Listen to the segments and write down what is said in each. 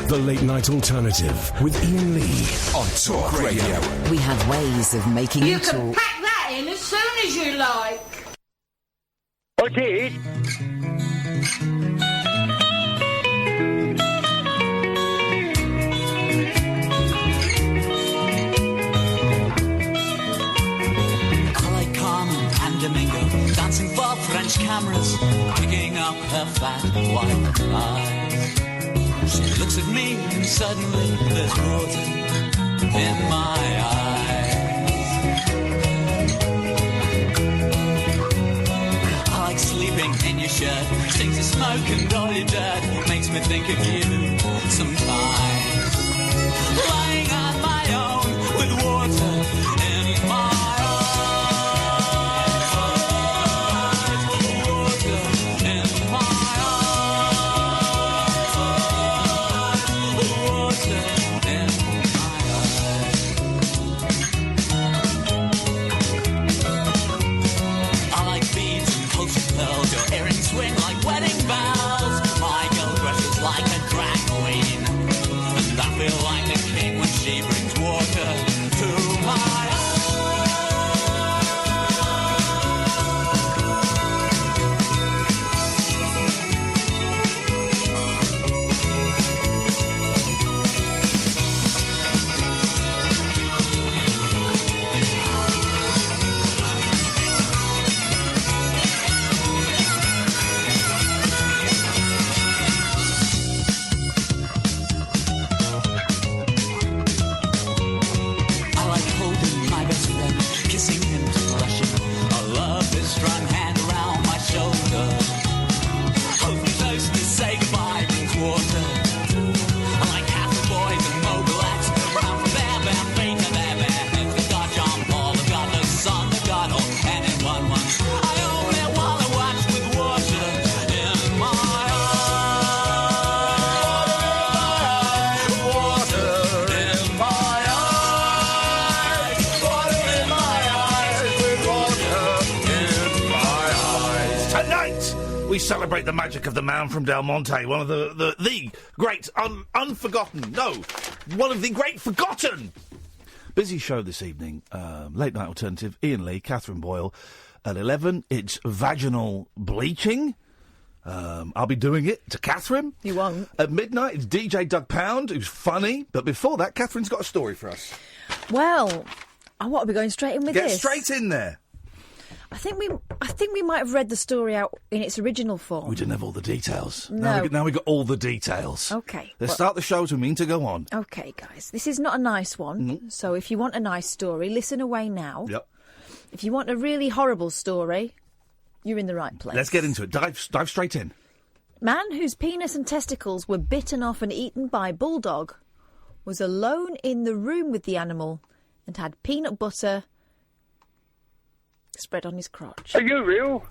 The Late Night Alternative with Iain Lee on Talk Radio. We have ways of making you talk. You can pack that in as soon as you like. I did. I like Carmen and Domingo dancing for French cameras, picking up her fat white eyes. She looks at me and suddenly there's water in my eyes. I like sleeping in your shirt, stinks of smoke and all your dirt, makes me think of you sometimes. Lying on my own with water in my eyes. Water in my eyes. Water in my eyes. I like beads and kosher pearls. Your earrings swing like wedding bells. My girl dresses like a drag queen, and I feel like a king when she brings water to my eyes. I like holding my best friend, kissing him to blushing. I love his strong hand around my shoulder. Hold me close to say goodbye brings water. I like Catholic boys and mobilettes, round from their bare feet to their bare heads. They've got John Paul, they've got the Son, they've got all, and in one. I only wanna watch with water in my eyes. Water in my eyes. Water in my eyes. With water in my eyes. Tonight, we celebrate the magic of the man from Del Monte, one of the great unforgotten, no, one of the great forgotten. Busy show this evening. Late Night Alternative, Iain Lee, Catherine Boyle. At 11, it's vaginal bleaching. I'll be doing it to Catherine. You won't. At midnight, it's DJ Doug Pound, who's funny. But before that, Catherine's got a story for us. Well, what are we going straight in with Get this? straight in there. I think we might have read the story out in its original form. We didn't have all the details. No. Now we got all the details. Okay. Let's start the show as we mean to go on. Okay, guys. This is not a nice one. So if you want a nice story, listen away now. Yep. If you want a really horrible story, you're in the right place. Let's get into it. Dive straight in. Man whose penis and testicles were bitten off and eaten by bulldog was alone in the room with the animal and had peanut butter spread on his crotch. Are you real?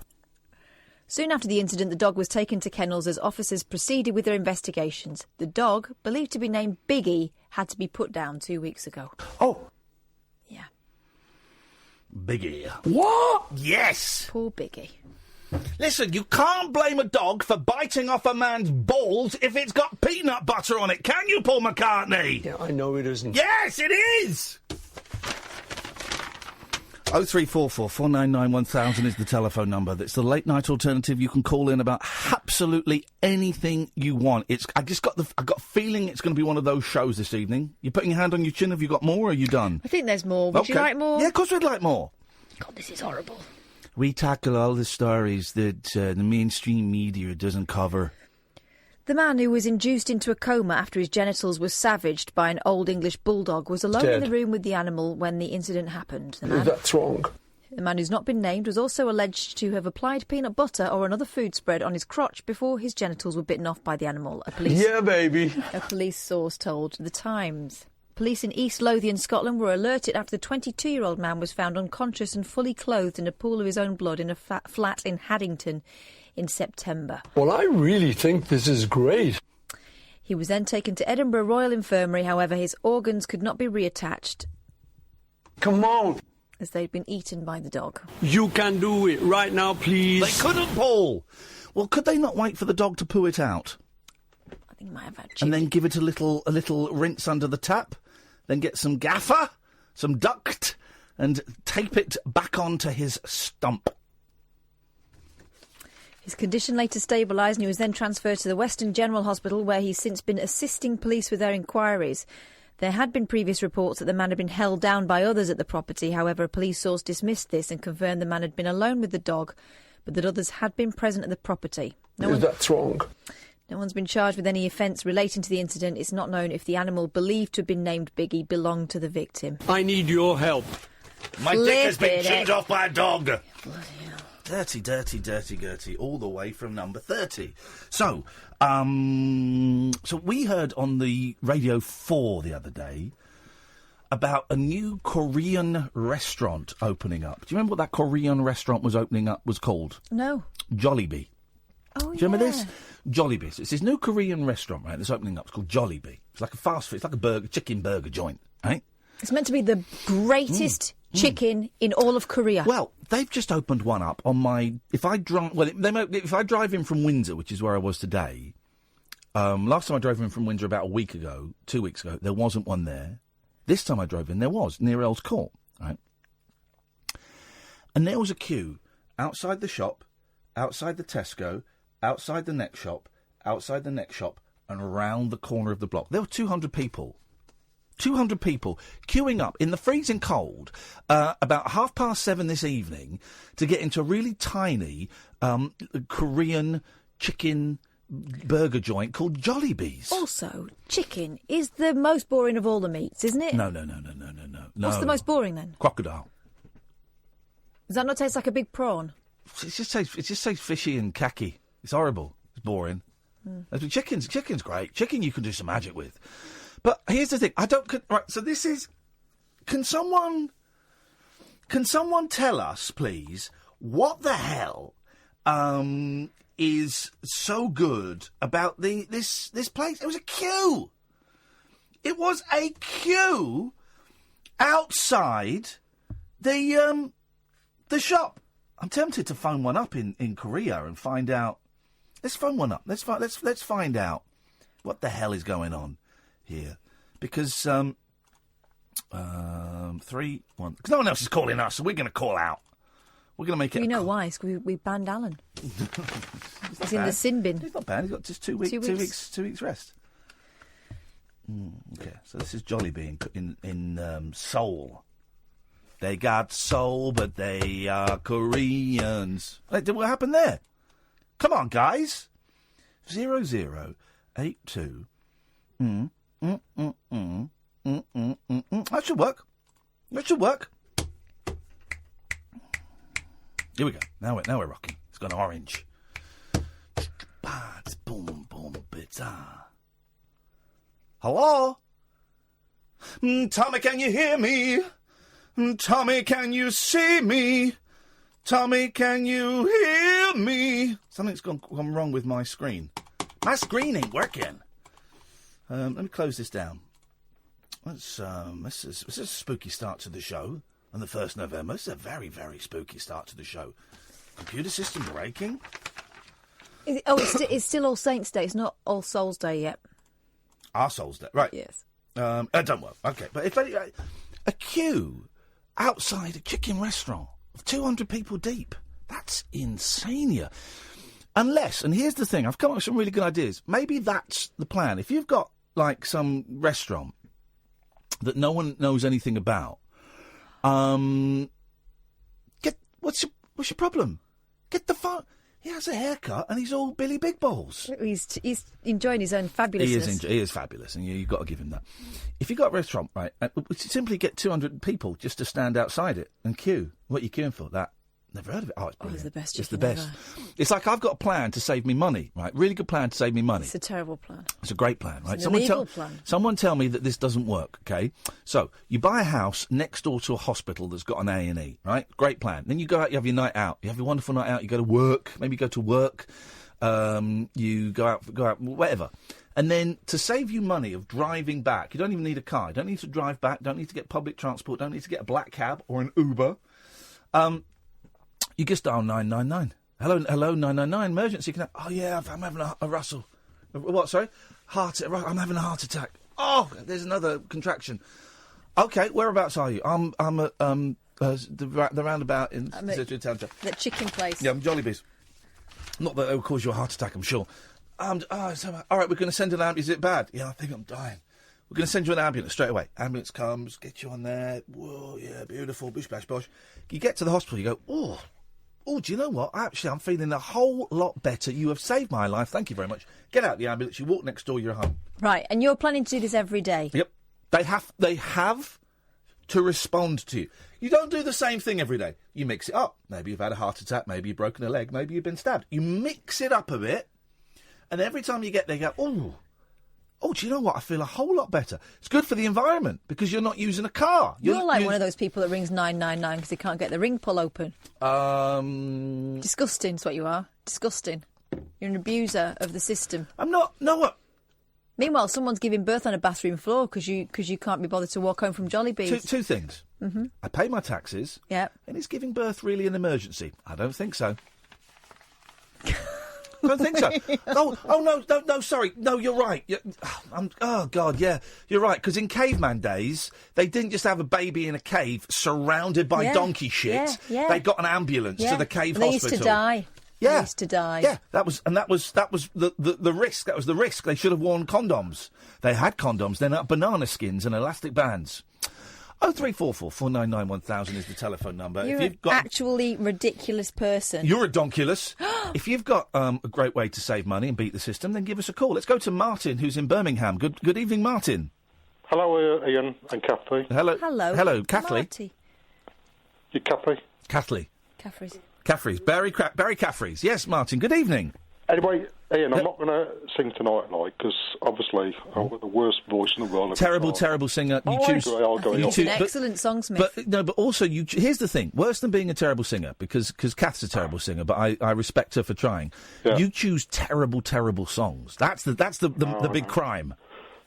Soon after the incident, the dog was taken to kennels as officers proceeded with their investigations. The dog, believed to be named Biggie, had to be put down 2 weeks ago. Oh. Yeah. Biggie. What? Yes. Poor Biggie. Listen, you can't blame a dog for biting off a man's balls if it's got peanut butter on it, can you, Paul McCartney? Yeah, I know it isn't. Yes, it is! 0344 499 1000 is the telephone number. That's the Late Night Alternative. You can call in about absolutely anything you want. I got a feeling it's going to be one of those shows this evening. You putting your hand on your chin? Have you got more, or are you done? I think there's more. Would you like more? Yeah, of course we'd like more. God, this is horrible. We tackle all the stories that the mainstream media doesn't cover. The man who was induced into a coma after his genitals were savaged by an old English bulldog was alone in the room with the animal when the incident happened. That's wrong. The man who's not been named was also alleged to have applied peanut butter or another food spread on his crotch before his genitals were bitten off by the animal. A police source told The Times. Police in East Lothian, Scotland were alerted after the 22-year-old man was found unconscious and fully clothed in a pool of his own blood in a flat in Haddington in September. Well, I really think this is great. He was then taken to Edinburgh Royal Infirmary. However, his organs could not be reattached. Come on. As they'd been eaten by the dog. You can do it right now, please. They couldn't, Paul. Well, could they not wait for the dog to poo it out? think he might have had chicken. And then give it a little rinse under the tap. Then get some gaffer, some duct, and tape it back onto his stump. His condition later stabilised and he was then transferred to the Western General Hospital, where he's since been assisting police with their inquiries. There had been previous reports that the man had been held down by others at the property. However, a police source dismissed this and confirmed the man had been alone with the dog, but that others had been present at the property. That's wrong. No one's been charged with any offence relating to the incident. It's not known if the animal believed to have been named Biggie belonged to the victim. I need your help. My dick has been chewed off by a dog. Dirty, dirty, dirty, dirty, all the way from number 30. So we heard on the Radio 4 the other day about a new Korean restaurant opening up. Do you remember what that Korean restaurant was called? No. Jollibee. Oh, Do you remember this? Jollibee. It's this new Korean restaurant, right, that's opening up. It's called Jollibee. It's like a fast food. It's like a chicken burger joint, right? It's meant to be the greatest chicken in all of Korea. Well, they've just opened one up on my... If I drive in from Windsor, which is where I was today... last time I drove in from Windsor about 2 weeks ago, there wasn't one there. This time I drove in, there was, near Earl's Court, right? And there was a queue outside the shop, outside the Tesco, outside the next shop, outside the next shop, and around the corner of the block. There were 200 people. 200 people queuing up in the freezing cold about 7:30 this evening to get into a really tiny Korean chicken burger joint called Jollibee's. Also, chicken is the most boring of all the meats, isn't it? No. What's the most boring then? Crocodile. Does that not taste like a big prawn? It just tastes fishy and khaki. It's horrible. It's boring. Chicken's great. Chicken you can do some magic with. But here's the thing. Right, so this is... Can someone tell us, please, what the hell is so good about this place? It was a queue. It was a queue outside the shop. I'm tempted to phone one up in Korea and find out. Let's phone one up. Let's find out what the hell is going on here, because 3, 1. Because no one else is calling us, so we're going to call out. We're going to make it. You know why? Because we banned Alan. He's in the sin bin. He's not banned. He's got just 2 weeks. 2 weeks rest. Okay, so this is Jollibee in Seoul. They got soul, but they are Koreans. What happened there? Come on, guys. 0082. That should work. Here we go. Now we're rocking. It's got an orange. Boom, boom, bita. Hello? Tommy, can you hear me? Tommy, can you see me? Tommy, can you hear me? Something's gone wrong with my screen. My screen ain't working. Let me close this down. This is a spooky start to the show on the 1st November. This is a very, very spooky start to the show. Computer system breaking. It's still All Saints' Day. It's not All Souls' Day yet. Our Souls' Day, right? Yes. Don't worry. Okay, but if a queue outside a chicken restaurant of 200 people deep, that's insane. Unless, and here's the thing, I've come up with some really good ideas. Maybe that's the plan. If you've got like some restaurant that no one knows anything about, what's your problem? Get the phone. He has a haircut and he's all Billy Big Balls. He's enjoying his own fabulousness. He is fabulous, and you've got to give him that. If you've got a restaurant, right, simply get 200 people just to stand outside it and queue. What are you queuing for? That? Never heard of it. Oh, it's brilliant. It's the best. It's the best. Ever. It's like I've got a plan to save me money, right? Really good plan to save me money. It's a terrible plan. It's a great plan, right? It's an illegal plan. Someone tell me that this doesn't work, okay? So, you buy a house next door to a hospital that's got an A&E, right? Great plan. Then you go out, you have your night out. You have your wonderful night out, you go to work. Maybe you go to work. You go out, whatever. And then, to save you money of driving back, you don't even need a car. You don't need to drive back. Don't need to get public transport. Don't need to get a black cab or an Uber. You just dial 999. Hello, 999, emergency. Oh, yeah, I'm having a rustle. What, sorry? I'm having a heart attack. Oh, there's another contraction. Okay, whereabouts are you? I'm at the roundabout in town. That chicken place. Yeah, I'm Jollibees. Not that it will cause you a heart attack, I'm sure. All right, we're going to send an ambulance. Is it bad? Yeah, I think I'm dying. We're going to send you an ambulance straight away. Ambulance comes, get you on there. Whoa, yeah, beautiful. Bish, bash, bosh. You get to the hospital, you go, oh, do you know what? Actually, I'm feeling a whole lot better. You have saved my life. Thank you very much. Get out the ambulance. You walk next door, you're home. Right, and you're planning to do this every day? Yep. They have to respond to you. You don't do the same thing every day. You mix it up. Maybe you've had a heart attack. Maybe you've broken a leg. Maybe you've been stabbed. You mix it up a bit. And every time you get there, you go, oh, do you know what? I feel a whole lot better. It's good for the environment because you're not using a car. You're like one of those people that rings 999 because they can't get the ring pull open. Disgusting is what you are. Disgusting. You're an abuser of the system. I'm not. No, what? Meanwhile, someone's giving birth on a bathroom floor because you can't be bothered to walk home from Jollibees. Two things. Mm-hmm. I pay my taxes. Yeah. And is giving birth really an emergency? I don't think so. Don't think so. No, sorry. No, you're right. Oh, God, yeah. You're right, because in caveman days, they didn't just have a baby in a cave surrounded by donkey shit. Yeah. They got an ambulance to the cave hospital. They used to die. Yeah. They used to die. Yeah, that was the risk. That was the risk. They should have worn condoms. They had condoms, then banana skins and elastic bands. 0344 499 1000 is the telephone number. You're if you've got, an actually ridiculous person. You're a donkulous. If you've got a great way to save money and beat the system, then give us a call. Let's go to Martin, who's in Birmingham. Good evening, Martin. Hello, Ian and Kathy. Hello, Kathleen. Marty. You Kathy? Kathleen. Caffrey's. Barry Caffrey's. Yes, Martin. Good evening. Anyway, Ian, I'm not going to sing tonight, because obviously I've got the worst voice in the world. Terrible singer. I agree. It's an excellent songsmith. But also, here's the thing. Worse than being a terrible singer, because Kath's a terrible singer, but I respect her for trying. Yeah. You choose terrible songs. That's the big crime.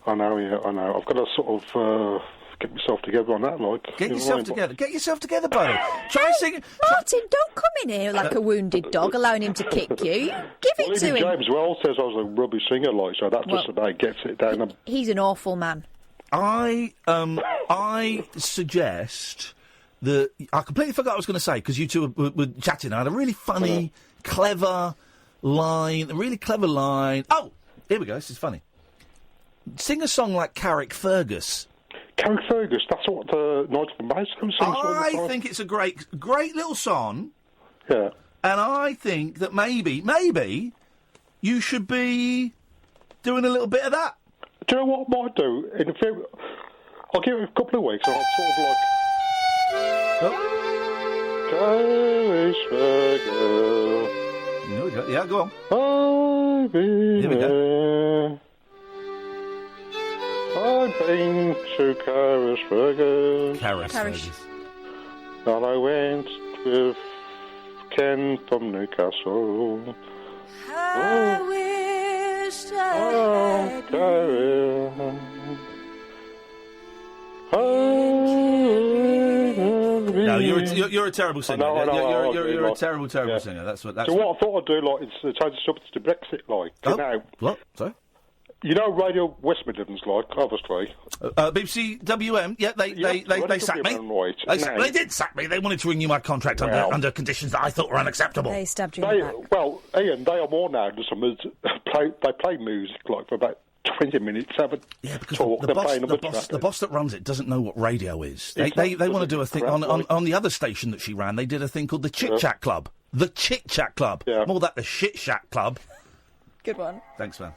I know. I've got to sort of get myself together on that, Get yourself together. Get yourself together, buddy. Try singing. Martin, don't come in here like a wounded dog, allowing him to kick you. Give it to him. James Wells says I was a rubbish singer, so that just about gets it down. He's an awful man. I suggest that I completely forgot what I was going to say because you two were chatting. I had a really funny, clever line. Oh, here we go. This is funny. Sing a song like Carrick Fergus. Carrick Fergus, that's what Nigel from Maidstone sings. I think it's a great little song. Yeah. And I think that maybe you should be doing a little bit of that. Do you know what I might do? I'll give it a couple of weeks and I'll sort of like... Carrick Fergus. Here we go. Yeah, go on. I'll be Here we go. I've been to Carrisfergus. And I went with Ken from Newcastle. I wish I had No, you're a terrible singer. You're a terrible singer. That's what. So what I thought I'd do, is change the subject to Brexit, now. What? Sorry. You know Radio West Midlands, obviously. BBC WM, they sacked me. Right. They did sack me. They wanted to renew my contract under conditions that I thought were unacceptable. They stabbed you in the back. Well, Ian, they are more now than some they play music for about 20 minutes. Because the boss that runs it doesn't know what radio is. They want to do a thing on the other station that she ran. They did a thing called the Chit Chat Club. The Chit Chat Club. Yeah. More that the Shit Shack Club. Good one. Thanks, man.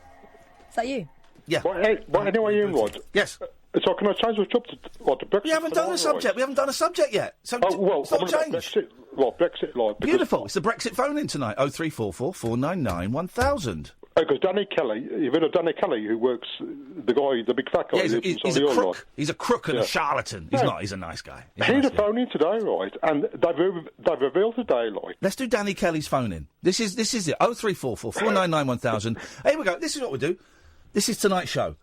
Is that you? Yeah. Anyway, Ian, Rod. Yes. So can I change the subject to Brexit? We haven't done a subject. Right? We haven't done a subject yet. So Brexit. Brexit. Beautiful. It's the Brexit phone in tonight. 0344 499 1000. Because Danny Kelly, you've heard of Danny Kelly, who works, the big fat guy. Yeah, he's a crook. He's a crook and a charlatan. He's not. He's a nice guy. He's a phone in today, right? And they've revealed today, Let's do Danny Kelly's phone in. This is it. 0344 499 1000. Here we go. This is what we do. This is tonight's show.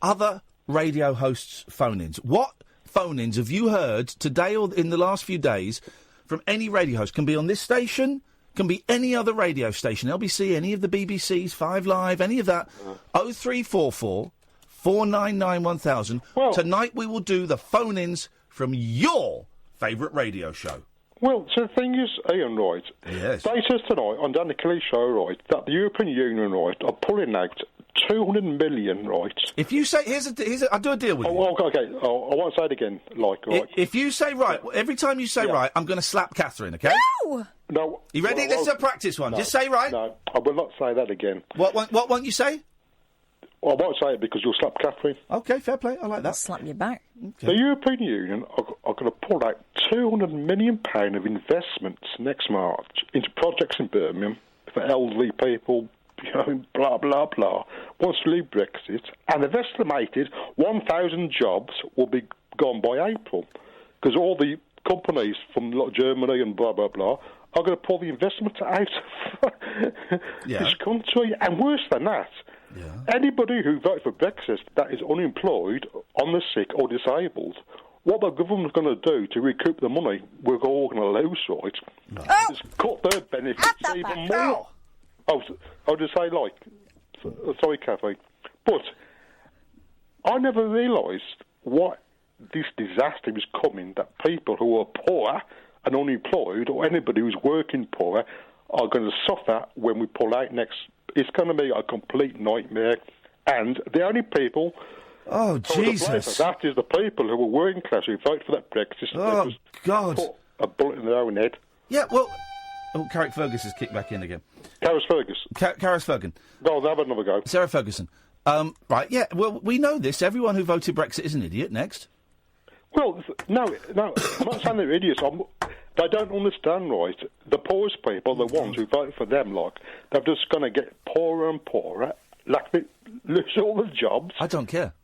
Other radio hosts' phone-ins. What phone-ins have you heard today or in the last few days from any radio host? Can be on this station, can be any other radio station, LBC, any of the BBCs, 5 Live, any of that. 0344 499 1000. Well, tonight we will do the phone-ins from your favourite radio show. Well, so the thing is, Iain, right? Yes. They says tonight on Danny Kelly's show, right, that the European Union, right, are pulling out 200 million, right? If you say, I'll do a deal with you. Okay, I won't say it again, right? If you say right, every time you say right, I'm going to slap Catherine, okay? No! You ready? This is a practice one. No, Just say right. No, I will not say that again. What won't you say? Well, I won't say it because you'll slap Catherine. Okay, fair play. I like that. I'll slap you back. Okay. The European Union are going to pull out £200 million of investments next March into projects in Birmingham for elderly people, blah, blah, blah, once we leave Brexit. And they've estimated 1,000 jobs will be gone by April because all the companies from Germany and blah, blah, blah are going to pull the investment out of this country. And worse than that, anybody who voted for Brexit that is unemployed, on the sick or disabled, what the government's going to do to recoup the money we're all going to lose, right, is cut their benefits even more. I'll just say, sorry, Kathy, but I never realised what this disaster is coming, that people who are poor and unemployed, or anybody who's working poor, are going to suffer when we pull out next. It's going to be a complete nightmare, and the only people... Oh, Jesus. That is the people who are working class who vote for that Brexit. Oh, God. Put a bullet in their own head. Yeah, well... Oh, Carrick Fergus has kicked back in again. Carrick Fergus. Carrick Fergus. No, they'll have another go. Sarah Ferguson. Right, yeah, well, we know this. Everyone who voted Brexit is an idiot. Next. Well, no, I'm not saying they're idiots. They don't understand, right? The poorest people, the ones who vote for them, they're just going to get poorer and poorer, lose all the jobs. I don't care.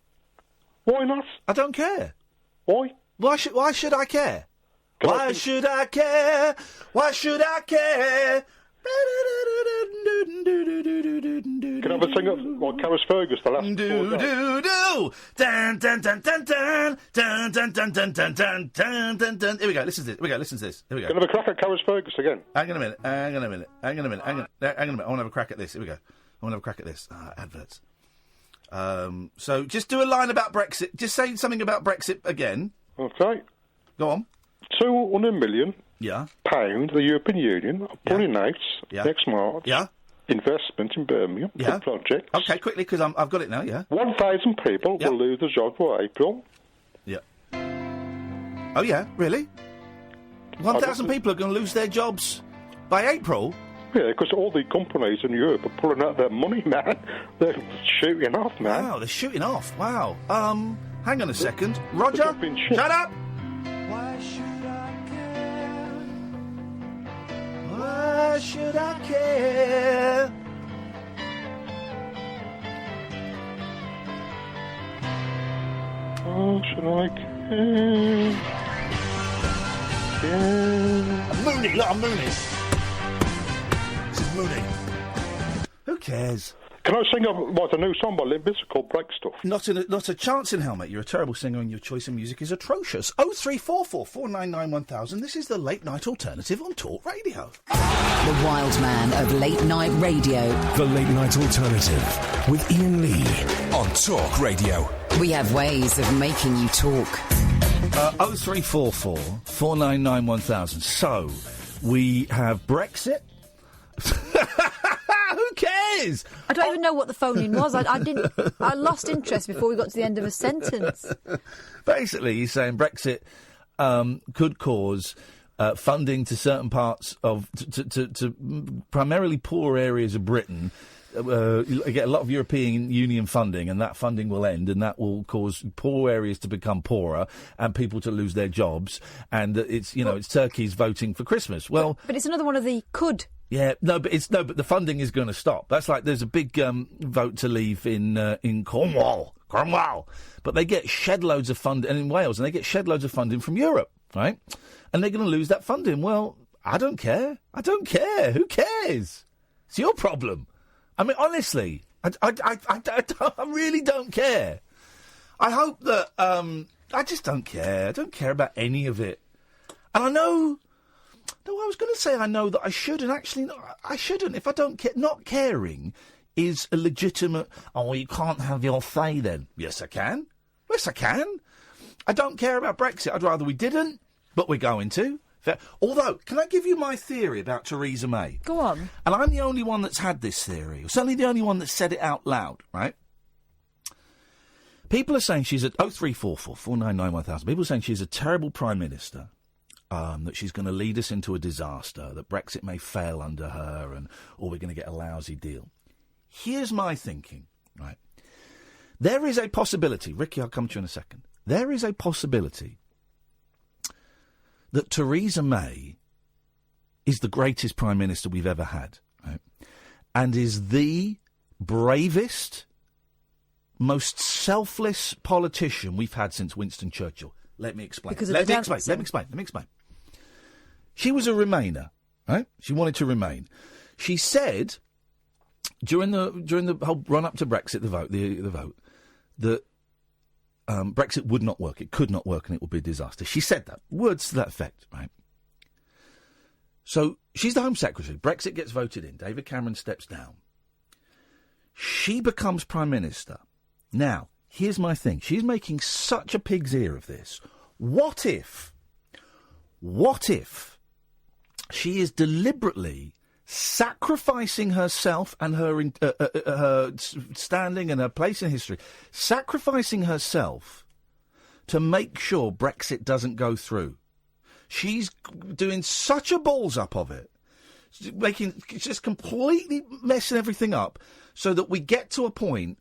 Why not? I don't care. Why? Why should I care? Why should I care? Why should I care? Can I have a sing up like Carrick Fergus the last dun dun dun dun dun dun dun dun dun dun dun dun dun. Here we go. Listen to this. Here we go. Can I have a crack at Carrick Fergus again? Hang on a minute. I want to have a crack at this. Here we go. I want to have a crack at this. Adverts. So just do a line about Brexit. Just say something about Brexit again. Okay. Go on. 200 million pound, the European Union are pulling out next March. Investment in Birmingham for projects. Okay, quickly, because I've got it now, 1,000 people will lose their job for April. Yeah. Oh, yeah? Really? 1,000 people are going to lose their jobs by April? Yeah, because all the companies in Europe are pulling out their money, man. They're shooting off, man. Wow, they're shooting off. Wow. Hang on a second. Roger, shut up! Why should I care? Why should I care? Why should I care? Yeah. Mooney, look, I'm Mooney. This is Mooney. Who cares? Can I sing a new song by Limp Bizkit called Break Stuff? Not a chance in hell, mate. You're a terrible singer and your choice in music is atrocious. 0344 499 1000. This is the Late Night Alternative on Talk Radio. The wild man of late night radio. The Late Night Alternative with Iain Lee on Talk Radio. We have ways of making you talk. 0344 499 1000. So, we have Brexit. Who cares? I don't even know what the phone-in was. I lost interest before we got to the end of a sentence. Basically, he's saying Brexit could cause funding to certain parts of to primarily poor areas of Britain. Get a lot of European Union funding, and that funding will end, and that will cause poor areas to become poorer and people to lose their jobs. And it's turkeys voting for Christmas. Well, but it's another one of the could. Yeah, but the funding is going to stop. That's like there's a big vote to leave in Cornwall, but they get shed loads of funding, and in Wales, and they get shed loads of funding from Europe, right? And they're going to lose that funding. Well, I don't care. Who cares? It's your problem. I mean, honestly, I really don't care. I hope that I just don't care. I don't care about any of it. And I know No, I was going to say I know that I should, and actually, no, I shouldn't. If I don't care, not caring is a legitimate. Oh, you can't have your say then. Yes, I can. Yes, I can. I don't care about Brexit. I'd rather we didn't, but we're going to. Although, can I give you my theory about Theresa May? Go on. And I'm the only one that's had this theory, or certainly the only one that said it out loud, right? People are saying she's at 0344 499 1000. People are saying she's a terrible Prime Minister, that she's going to lead us into a disaster, that Brexit may fail under her, or we're going to get a lousy deal. Here's my thinking, right? There is a possibility, Ricky, I'll come to you in a second. There is a possibility that Theresa May is the greatest Prime Minister we've ever had, right? And is the bravest, most selfless politician we've had since Winston Churchill. Let me explain. Let me explain. She was a Remainer, right? She wanted to remain. She said during the whole run up to Brexit, the vote, that Brexit would not work. It could not work, and it would be a disaster. She said that. Words to that effect, right? So she's the Home Secretary. Brexit gets voted in. David Cameron steps down. She becomes Prime Minister. Now, here's my thing. She's making such a pig's ear of this. What if she is deliberately sacrificing herself and her standing and her place in history, sacrificing herself to make sure Brexit doesn't go through? She's doing such a balls up of it, just completely messing everything up so that we get to a point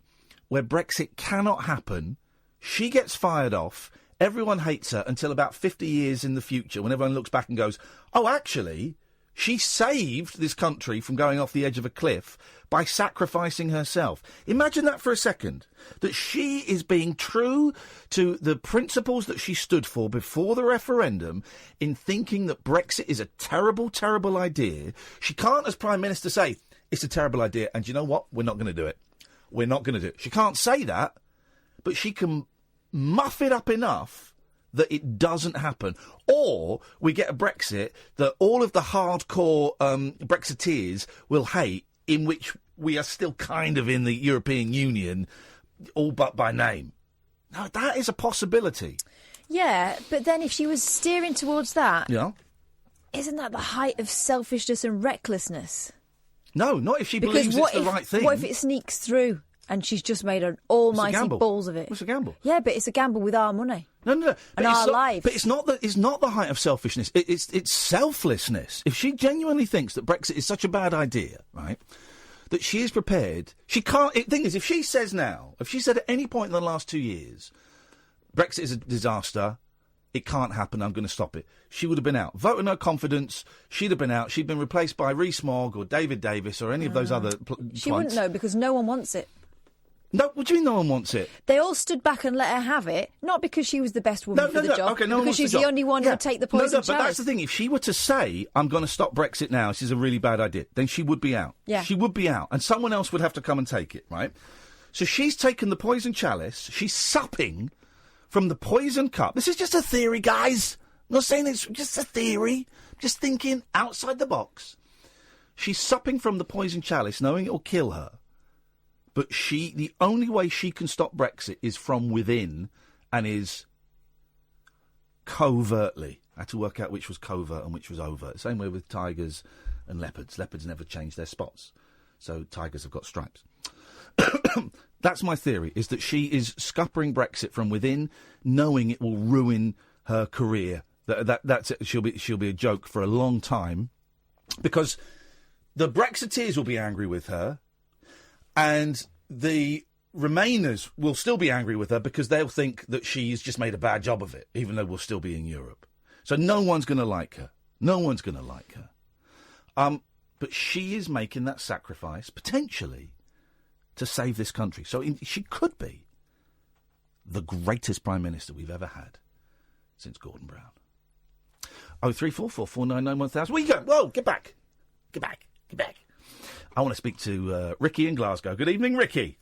where Brexit cannot happen. She gets fired off. Everyone hates her until about 50 years in the future, when everyone looks back and goes, oh, actually, she saved this country from going off the edge of a cliff by sacrificing herself. Imagine that for a second, that she is being true to the principles that she stood for before the referendum in thinking that Brexit is a terrible, terrible idea. She can't, as Prime Minister, say, it's a terrible idea, and you know what? We're not going to do it. We're not going to do it. She can't say that, but she can muff it up enough that it doesn't happen. Or we get a Brexit that all of the hardcore Brexiteers will hate, in which we are still kind of in the European Union, all but by name. Now, that is a possibility. Yeah, but then if she was steering towards that, yeah, isn't that the height of selfishness and recklessness? No, not if she believes it's the right thing. What if it sneaks through and she's just made an almighty balls of it? It's a gamble. Yeah, but it's a gamble with our money. No. And our lives. But it's not the height of selfishness. It's selflessness. If she genuinely thinks that Brexit is such a bad idea, right, that she is prepared, she can't. The thing is, if she said at any point in the last 2 years, Brexit is a disaster, it can't happen, I'm going to stop it, she would have been out. Vote of no confidence, she'd have been out. She'd been replaced by Rees-Mogg or David Davis or any of those other She wouldn't know, because no one wants it. No, what do you mean no one wants it? They all stood back and let her have it, not because she was the best woman for the job, okay, no one because wants she's the the only one who would take the poison but that's the thing. If she were to say, I'm going to stop Brexit now, this is a really bad idea, then she would be out. Yeah. She would be out, and someone else would have to come and take it, right? So she's taken the poison chalice, she's supping from the poison cup. This is just a theory, guys. I'm not saying it's just a theory. I'm just thinking outside the box. She's supping from the poison chalice, knowing it will kill her. But the only way she can stop Brexit is from within, and is covertly. I had to work out which was covert and which was overt. Same way with tigers and leopards. Leopards never change their spots, so tigers have got stripes. That's my theory, is that she is scuppering Brexit from within, knowing it will ruin her career. That's it. She'll be a joke for a long time, because the Brexiteers will be angry with her, and the Remainers will still be angry with her, because they'll think that she's just made a bad job of it, even though we'll still be in Europe. So no one's going to like her. No one's going to like her. But she is making that sacrifice, potentially, to save this country. So she could be the greatest Prime Minister we've ever had since Gordon Brown. 0344 499 1000. Where you going? Whoa, get back. Get back. I want to speak to Ricky in Glasgow. Good evening, Ricky.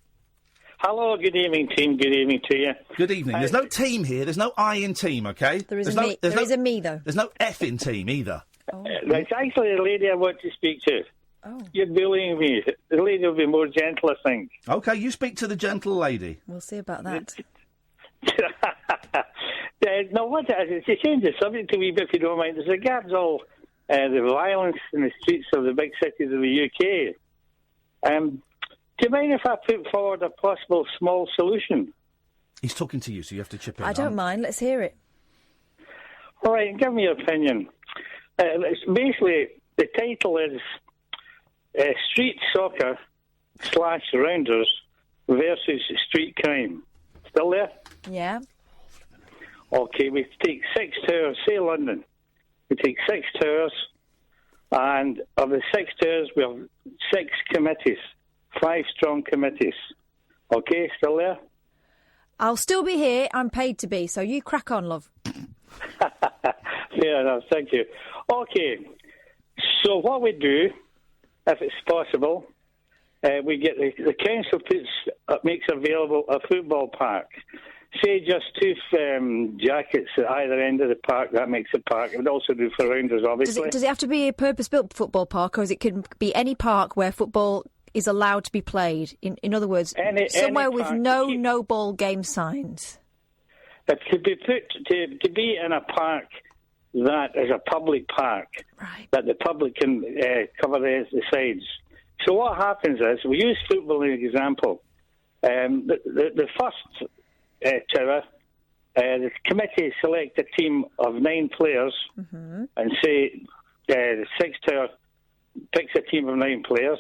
Hello, good evening, team. Good evening to you. Good evening. There's no team here. There's no I in team, OK? There is a me, though. There's no F in team either. It's actually the lady I want to speak to. Oh. You're bullying me. The lady will be more gentle, I think. OK, you speak to the gentle lady. We'll see about that. No, what it is, it's a change the subject a wee bit, if you don't mind. There's regards all the violence in the streets of the big cities of the UK. Do you mind if I put forward a possible small solution? He's talking to you, so you have to chip in. I don't mind. Let's hear it. All right, give me your opinion. It's basically, the title is Street Soccer / Rounders versus Street Crime. Still there? Yeah. OK, we take 6 towers, say London. We take 6 towers, and of the 6 towers, we have 6 committees, 5 strong committees. OK, still there? I'll still be here. I'm paid to be, so you crack on, love. Fair enough, thank you. OK, so what we do, if it's possible, we get the council makes available a football park. Say just 2 jackets at either end of the park, that makes a park. It would also do for rounders, obviously. Does it have to be a purpose-built football park, or can be any park where football is allowed to be played? In other words, somewhere with no ball game signs. It could be put to be in a park that is a public park, right, that the public can cover the sides. So what happens is, we use football as an example. The first tower, the committee select a team of 9 players, and say the 6th tower picks a team of 9 players,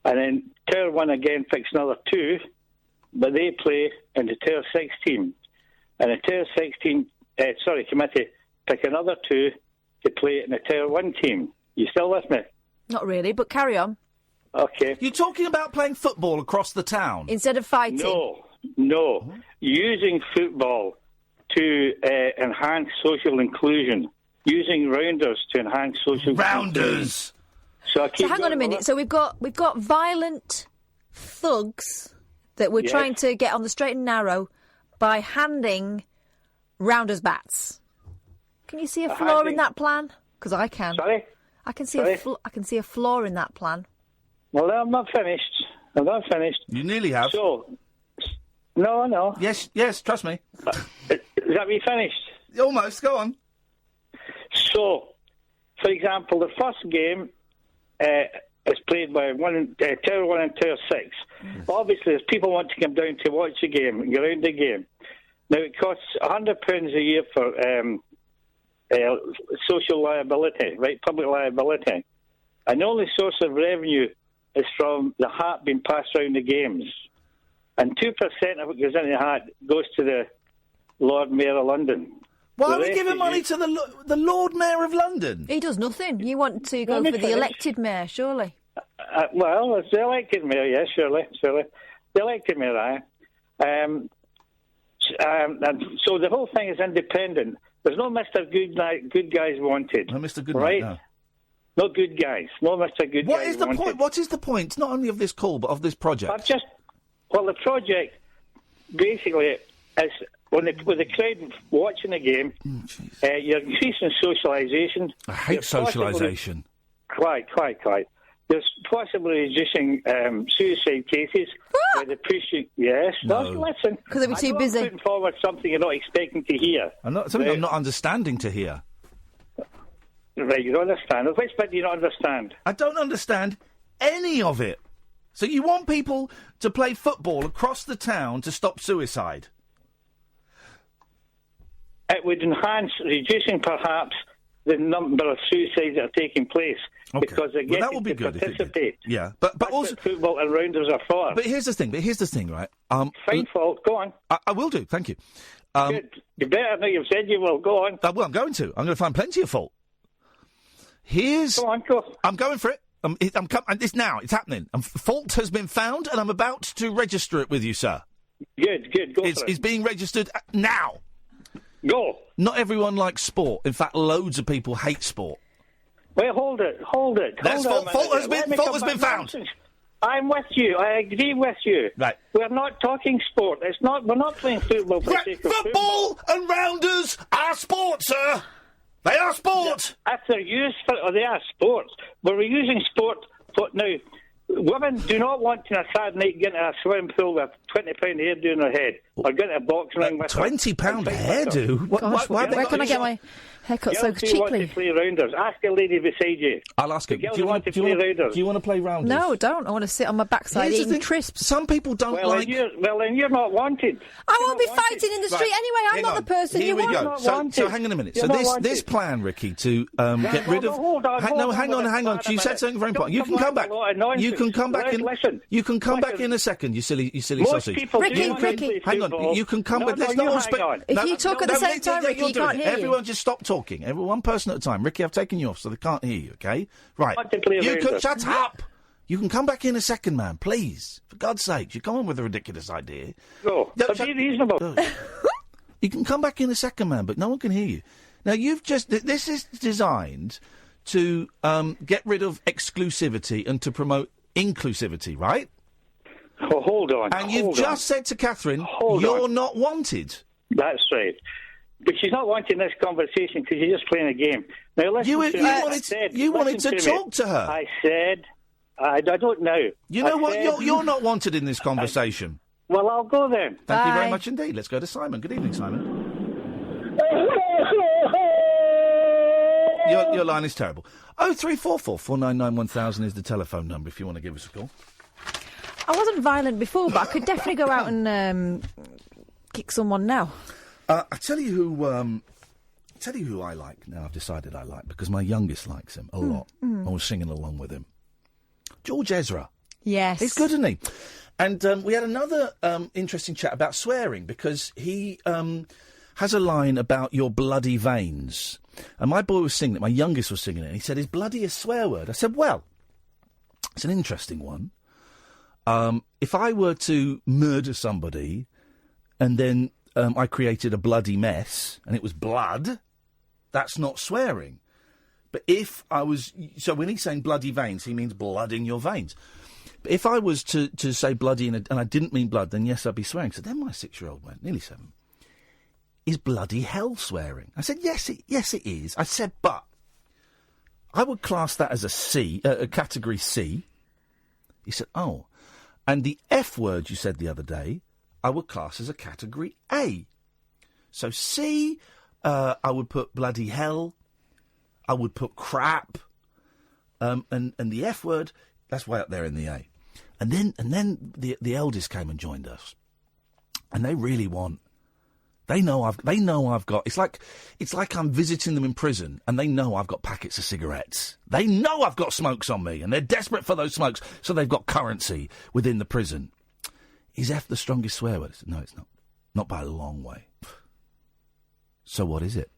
and then Tower 1 again picks another 2, but they play in the Tower 6 team. And the Tower 6 team, committee, pick another 2 to play in the Tower 1 team. You still with me? Not really, but carry on. OK. You're talking about playing football across the town? Instead of fighting? No. Using football to enhance social inclusion. Using rounders to enhance social inclusion. Rounders! So hang on a minute. So we've got violent thugs that we're trying to get on the straight and narrow by handing rounders bats. Can you see a flaw in that plan? Because I can. Sorry? I can see a flaw in that plan. Well, I'm not finished. You nearly have. So, no. Yes, trust me. Is that me finished? Almost, go on. So, for example, the first game is played by Tower 1 and Tower 6. Obviously, if people want to come down to watch the game and get around the game, now it costs £100 a year for social liability, right, public liability. And the only source of revenue is from the hat being passed around the games. And 2% of what goes into the hat goes to the Lord Mayor of London. Why are we giving money to the Lord Mayor of London? He does nothing. You want to go for the elected mayor, surely? Well, it's the elected mayor, yes, surely. The elected mayor, aye. And so the whole thing is independent. There's no Mr. Good Guys wanted. No Mr. Good right? No. No good guys. No Mr. Good What Guys is the wanted. point? What is the point, not only of this call, but of this project? The project basically is with the crowd watching the game, you're increasing socialisation. I hate socialisation. Quite. There's possibly reducing suicide cases. By the pushing, yes. No. Listen. Because they'll be too busy. I'm putting forward something you're not expecting to hear. I'm not understanding to hear. Right, you don't understand. Which bit do you not understand? I don't understand any of it. So you want people to play football across the town to stop suicide? It would enhance, reducing perhaps the number of suicides that are taking place. Okay. Because they're getting that would be to good participate. Yeah, but also what football and rounders are for. But here's the thing, right? Fine fault. Go on. I will do. Thank you. Good. You better know you've said you will. Go on. Well, I'm going to. I'm going to find plenty of fault. Go on, go. I'm going for it. It's now. It's happening. Fault has been found, and I'm about to register it with you, sir. Good. Go for it. It's being registered now. Go. Not everyone likes sport. In fact, loads of people hate sport. Well, hold it. Fault has been found. I'm with you. I agree with you. Right. We're not talking sport. We're not playing football for the sake of football and rounders are sport, sir. They are sport! If they're used for... Oh, they are sports. But we're using sport for... Now, women do not want to, on a Saturday night, get into a swimming pool with £20 hairdo in their head. Or get into a boxing ring with £20 hairdo? Why Where can I get my haircut so cheaply? Want to play rounders. Ask a lady beside you. I'll ask her. Do you want to play rounders? Do you want to play rounders? No, I don't. I want to sit on my backside eating crisps. Some people don't like... Then you're not wanted. I won't be fighting in the street anyway. I'm not the person you want. Here we go. So hang on a minute. So this plan, Ricky, to get rid of... Hang on. You said something very important. You can come back. You can come back in... You can come back in a second, you silly sausage. Ricky. Hang on. You can come back... Let's not all speak... If you talk at the same time, Ricky, you can't hear you. Everyone just stop talking. One person at a time. Ricky, I've taken you off so they can't hear you, OK? Right. Shut up! You can come back in a second, man, please. For God's sake, you come on with a ridiculous idea. No, be reasonable. You can come back in a second, man, but no one can hear you. Now, this is designed to get rid of exclusivity and to promote inclusivity, right? Oh, hold on. And you've just said to Catherine, you're not wanted. That's right. But she's not wanting this conversation because you're just playing a game. Now, listen you wanted to talk to her. I said, I don't know. You know what? You're not wanted in this conversation. Well, I'll go then. Thank you very much indeed. Let's go to Simon. Good evening, Simon. Your line is terrible. 0344 499 1000 is the telephone number if you want to give us a call. I wasn't violent before, but I could definitely go out and kick someone now. I tell you who I like now. I've decided I like because my youngest likes him a lot. I was singing along with him. George Ezra. Yes, he's good, isn't he? And we had another interesting chat about swearing because he has a line about your bloody veins. And my boy was singing it. My youngest was singing it. And he said, "Is bloody a swear word?" I said, "Well, it's an interesting one. If I were to murder somebody and then I created a bloody mess and it was blood, that's not swearing. But if I was... So when he's saying bloody veins, he means blood in your veins. But if I was to say bloody and I didn't mean blood, then yes, I'd be swearing." So then my 6-year-old went, nearly 7, "Is bloody hell swearing?" I said, yes, it is. I said, but I would class that as a C, a category C. He said, oh. And the F word you said the other day, I would class as a category A. So C, I would put bloody hell. I would put crap. And the F word, that's way up there in the A. And then the eldest came and joined us. And they really want... They know I've got... It's like I'm visiting them in prison and they know I've got packets of cigarettes. They know I've got smokes on me and they're desperate for those smokes, so they've got currency within the prison. Is F the strongest swear word? I said, no, it's not. Not by a long way. So what is it?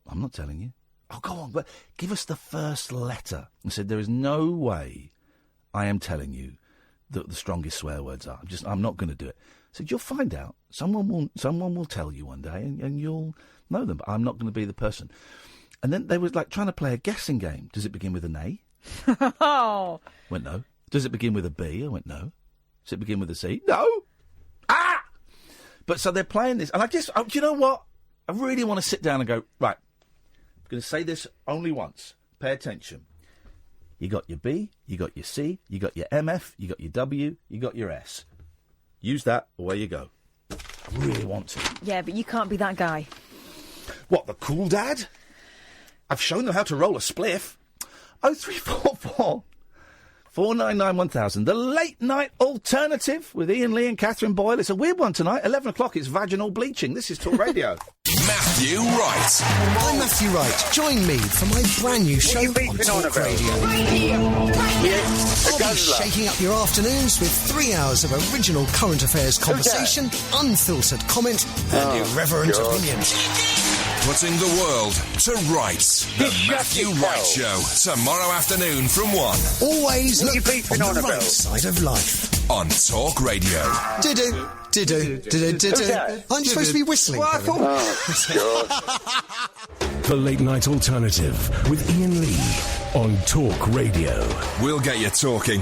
I'm not telling you. Oh, go on, but give us the first letter. I said, there is no way I am telling you that the strongest swear words are. I'm not going to do it. I said, you'll find out. Someone will tell you one day and you'll know them, but I'm not going to be the person. And then they were like trying to play a guessing game. Does it begin with an A? Oh. Went, no. Does it begin with a B? I went, no. Does it begin with a C? No. Ah! But so they're playing this. And do you know what? I really want to sit down and go, right, I'm going to say this only once. Pay attention. You got your B, you got your C, you got your MF, you got your W, you got your S. Use that, away you go. I really want to. Yeah, but you can't be that guy. What, the cool dad? I've shown them how to roll a spliff. 0344 499 1000. The late night alternative with Iain Lee and Catherine Boyle. It's a weird one tonight. 11 o'clock, it's vaginal bleaching. This is Talk Radio. Matthew Wright. I'm Matthew Wright. Join me for my brand new show on Talk Radio. I'll be shaking up your afternoons with 3 hours of original current affairs conversation, unfiltered comment, and irreverent opinions. Putting the world to rights. The Matthew Wright Show. Tomorrow afternoon from 1. Always look on the right side of life. On Talk Radio. Do-do. I'm supposed to be whistling. Well, The Late Night Alternative with Iain Lee on Talk Radio. We'll get you talking.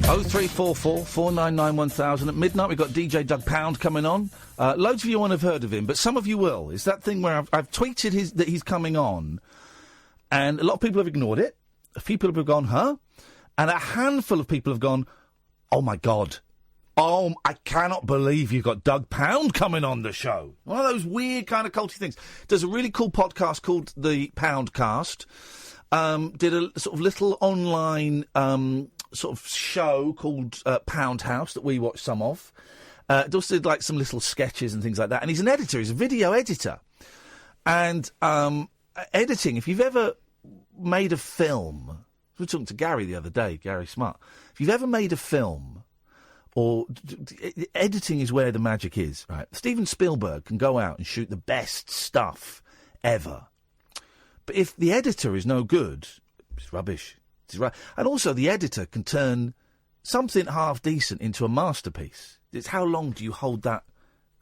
0344 499 1000. At midnight, we've got DJ Dougg Pound coming on. Loads of you won't have heard of him, but some of you will. It's that thing where I've tweeted that he's coming on, And a lot of people have ignored it. A few people have gone, huh? And a handful of people have gone, oh, my God. Oh, I cannot believe you've got Doug Pound coming on the show. One of those weird kind of culty things. Does a really cool podcast called The Poundcast. Did a sort of little online sort of show called Pound House that we watched some of. Also did like some little sketches and things like that. And he's an editor. He's a video editor. And editing, if you've ever made a film... We were talking to Gary the other day, Gary Smart. If you've ever made a film... or editing is where the magic is, right? Steven Spielberg can go out and shoot the best stuff ever. But if the editor is no good, it's rubbish. And also the editor can turn something half decent into a masterpiece. It's how long do you hold that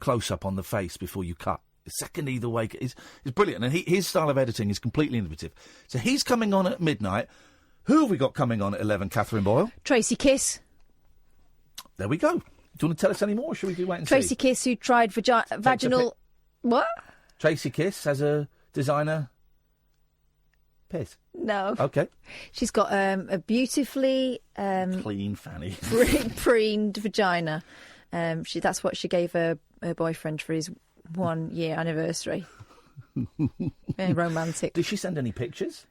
close-up on the face before you cut? A second either way is brilliant. And his style of editing is completely innovative. So he's coming on at midnight. Who have we got coming on at 11, Catherine Boyle? Tracy Kiss. There we go. Do you want to tell us any more, or should we do wait and Tracy see? Kiss, who tried vaginal... What? Tracy Kiss as a designer... piss? No. OK. She's got a beautifully... clean fanny. preened vagina. That's what she gave her boyfriend for his 1-year anniversary. Very romantic. Did she send any pictures?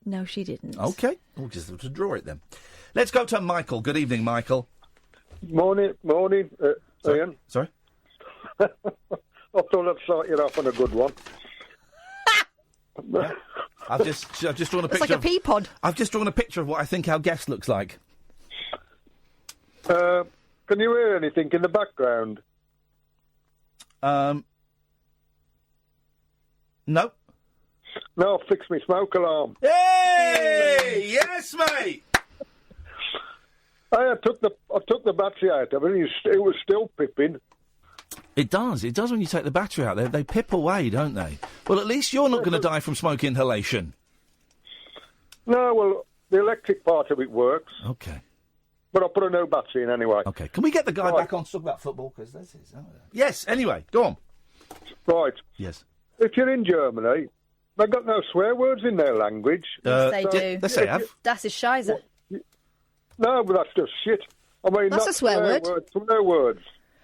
No, she didn't. OK. We'll just have to draw it then. Let's go to Michael. Good evening, Michael. Morning, Ian. Sorry? I thought I'd start you off on a good one. Yeah. I've just drawn a picture. It's like a pea pod. I've just drawn a picture of what I think our guest looks like. Can you hear anything in the background? No. No, fix me smoke alarm. Hey! Yes, mate! I took the battery out of it. It was still pipping. It does when you take the battery out. They pip away, don't they? Well, at least you're not going to die from smoke inhalation. No, well, the electric part of it works. OK. But I'll put a new battery in anyway. OK. Can we get the guy back on to talk about football? Because this is... Yes, anyway, go on. Right. Yes. If you're in Germany, they've got no swear words in their language. Yes, they do. Yes, they have. Das ist Scheiße. No, but that's just shit. I mean, that's a swear word. Swear words.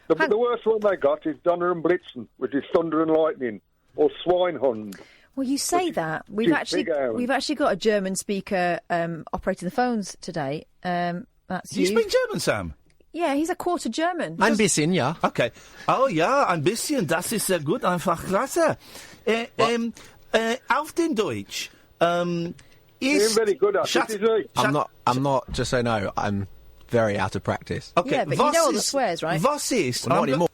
The worst one they got is Donner and Blitzen, which is thunder and lightning, or Swinehund. Well, you say that. We've actually got a German speaker operating the phones today. That's you. You speak German, Sam? Yeah, he's a quarter German. Ein bisschen, ja. Okay. Oh, ja, ein bisschen. Das ist sehr gut. Einfach klasse. Auf den Deutsch. You're very good at it, is he? I'm not, just so no, I'm very out of practice. Okay, yeah, but you know all the swears, right? Was ist? Well, not anymore.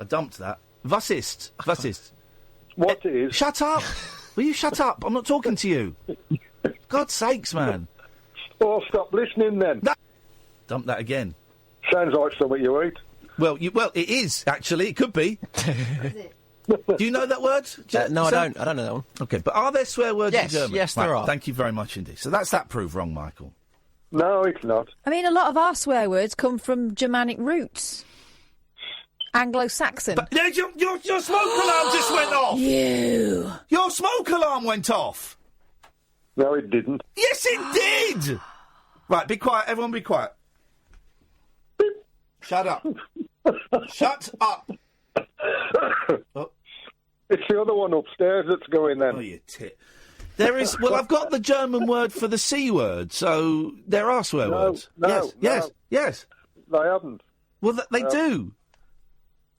I dumped that. Was ist? Was ist? What is? Shut up! Will you shut up? I'm not talking to you. God's sakes, man. Oh, stop listening then. Dump that again. Sounds like something you eat. Well, it is, actually. It could be. Do you know that word? No, I don't. I don't know that one. OK, but are there swear words in German? Yes, there are. Thank you very much indeed. So that's that proof wrong, Michael. No, it's not. I mean, a lot of our swear words come from Germanic roots. Anglo-Saxon. But your smoke alarm just went off! Your smoke alarm went off! No, it didn't. Yes, it did! Right, be quiet. Everyone be quiet. Shut up. Shut up. Oh. It's the other one upstairs that's going then. Oh, you tit. There is... Well, I've got the German word for the C word, so there are swear words. Yes. They haven't. Well, they do.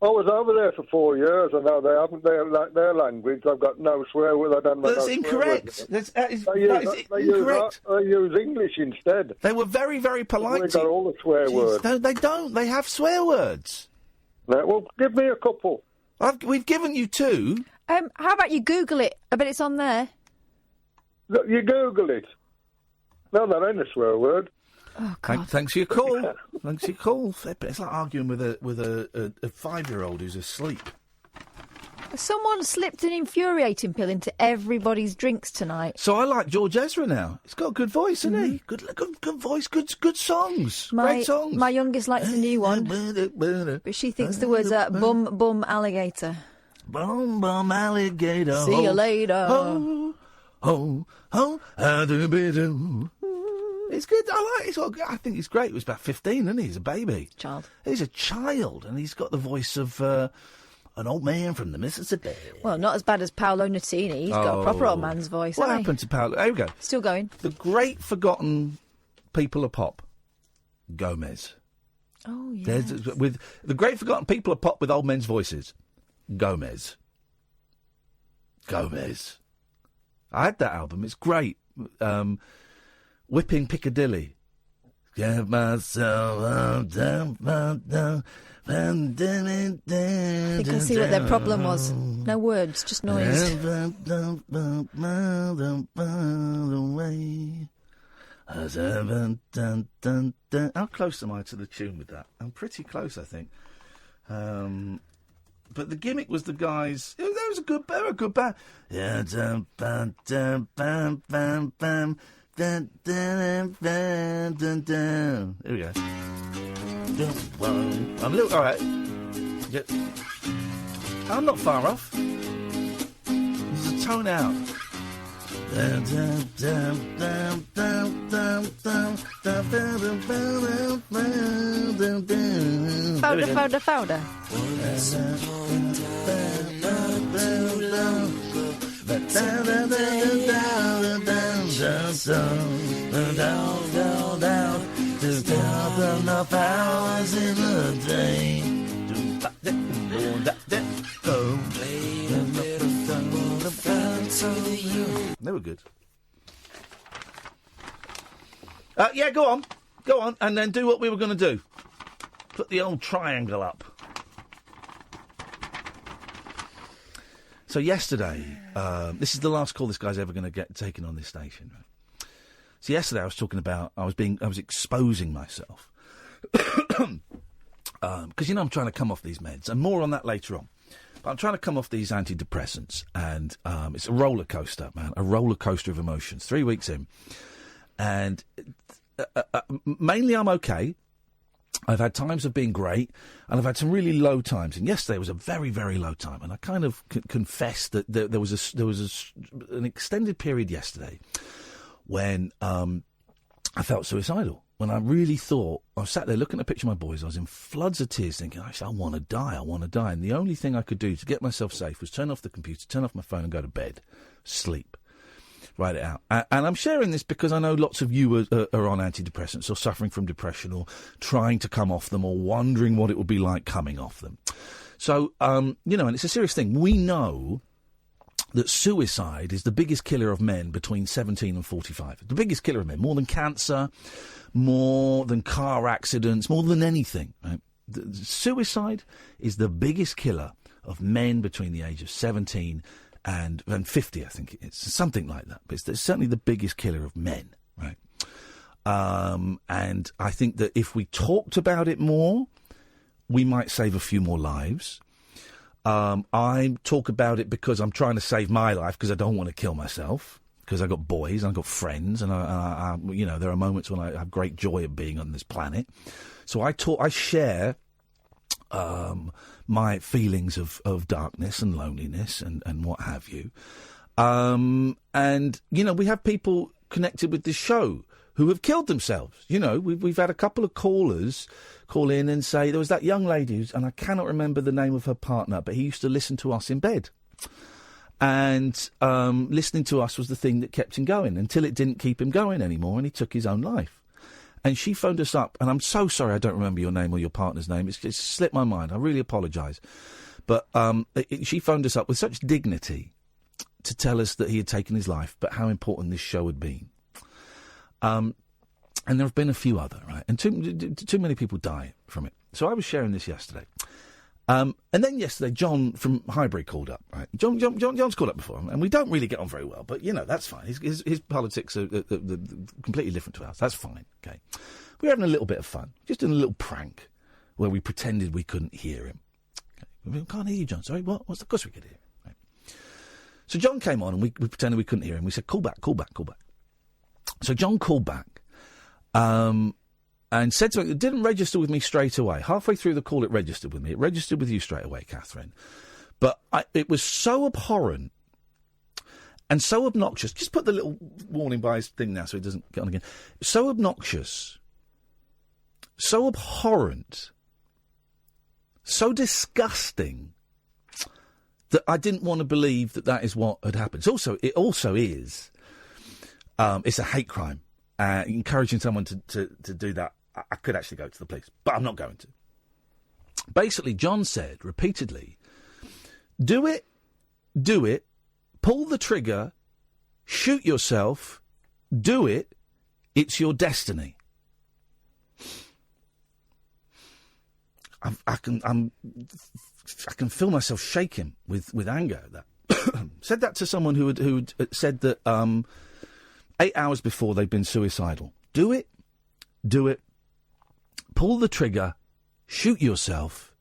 I was over there for 4 years, and now they haven't their language. I've got no swear word. I don't know. That's incorrect. That is incorrect. They use English instead. They were very, very polite. They've got all the swear words. No, they don't. They have swear words. No, well, give me a couple. We've given you two. How about you Google it? I bet it's on there. You Google it. No, that ain't a swear word. Oh, God. Thanks for your call. Thanks for your call. It's like arguing with a 5-year-old who's asleep. Someone slipped an infuriating pill into everybody's drinks tonight. So I like George Ezra now. He's got a good voice, hasn't he? Good voice, good songs. Great songs. My youngest likes the new one. But she thinks the words are bum, bum, alligator. Bum, bum, alligator. See you later. do-be-do. It's good. I think he's great. He was about 15, isn't he? He's a baby. Child. He's a child, and he's got the voice of an old man from the Mississippi. Well, not as bad as Paolo Nutini. He's got a proper old man's voice. What hasn't he? happened to Paolo? There we go. Still going. The great forgotten people of pop, Gomez. Oh, yeah. With the great forgotten people of pop with old men's voices, Gomez. I had that album. It's great. Whipping Piccadilly. Get myself down. I think I see what their problem was. No words, just noise. How close am I to the tune with that? I'm pretty close, I think. But the gimmick was the guys. They were a good band. Yeah, Here we go. I'm a little all right. I'm not far off. There's a tone out. Founder. They were good. Yeah, go on, and then do what we were going to do. Put the old triangle up. So yesterday, this is the last call this guy's ever going to get taken on this station. Right? So yesterday I was talking about, I was exposing myself. Because, I'm trying to come off these meds, and more on that later on. But I'm trying to come off these antidepressants, and it's a roller coaster, man, a roller coaster of emotions. 3 weeks in. And mainly I'm okay. I've had times of being great, and I've had some really low times. And yesterday was a very, very low time. And I kind of confessed that there was an extended period yesterday when I felt suicidal. When I really thought, I was sat there looking at a picture of my boys, I was in floods of tears thinking, I want to die. And the only thing I could do to get myself safe was turn off the computer, turn off my phone and go to bed, sleep. Write it out. And I'm sharing this because I know lots of you are on antidepressants or suffering from depression or trying to come off them or wondering what it would be like coming off them. So, and it's a serious thing. We know that suicide is the biggest killer of men between 17 and 45. The biggest killer of men, more than cancer, more than car accidents, more than anything. Right? Suicide is the biggest killer of men between the age of 17 and 50, I think it's something like that. But it's certainly the biggest killer of men, right? And I think that if we talked about it more, we might save a few more lives. I talk about it because I'm trying to save my life because I don't want to kill myself. Because I've got boys and I've got friends, and I there are moments when I have great joy of being on this planet. So I share my feelings of darkness and loneliness and what have you. And we have people connected with this show who have killed themselves. We've had a couple of callers call in and say there was that young lady and I cannot remember the name of her partner, but he used to listen to us in bed. And listening to us was the thing that kept him going until it didn't keep him going anymore and he took his own life. And she phoned us up, and I'm so sorry I don't remember your name or your partner's name. It's slipped my mind. I really apologise. But she phoned us up with such dignity to tell us that he had taken his life, but how important this show had been. And there have been a few other, right? And too many people die from it. So I was sharing this yesterday. And then yesterday, John from Highbury called up. Right? John's called up before, and we don't really get on very well. But that's fine. His politics are completely different to ours. That's fine. Okay, we were having a little bit of fun, just doing a little prank where we pretended we couldn't hear him. Okay. We can't hear you, John. Sorry, what? Of course we could hear him. Right? So John came on, and we pretended we couldn't hear him. We said, "Call back." So John called back. And said something that didn't register with me straight away. Halfway through the call, it registered with me. It registered with you straight away, Catherine. But it was so abhorrent and so obnoxious. Just put the little warning by his thing now so he doesn't get on again. So obnoxious, so abhorrent, so disgusting that I didn't want to believe that is what had happened. It also is. It's a hate crime. Encouraging someone to do that, I could actually go to the police, but I'm not going to. Basically, John said repeatedly, do it, pull the trigger, shoot yourself, do it, it's your destiny. I can feel myself shaking with anger at that. Said that to someone who had said that 8 hours before they'd been suicidal. Do it, pull the trigger, shoot yourself,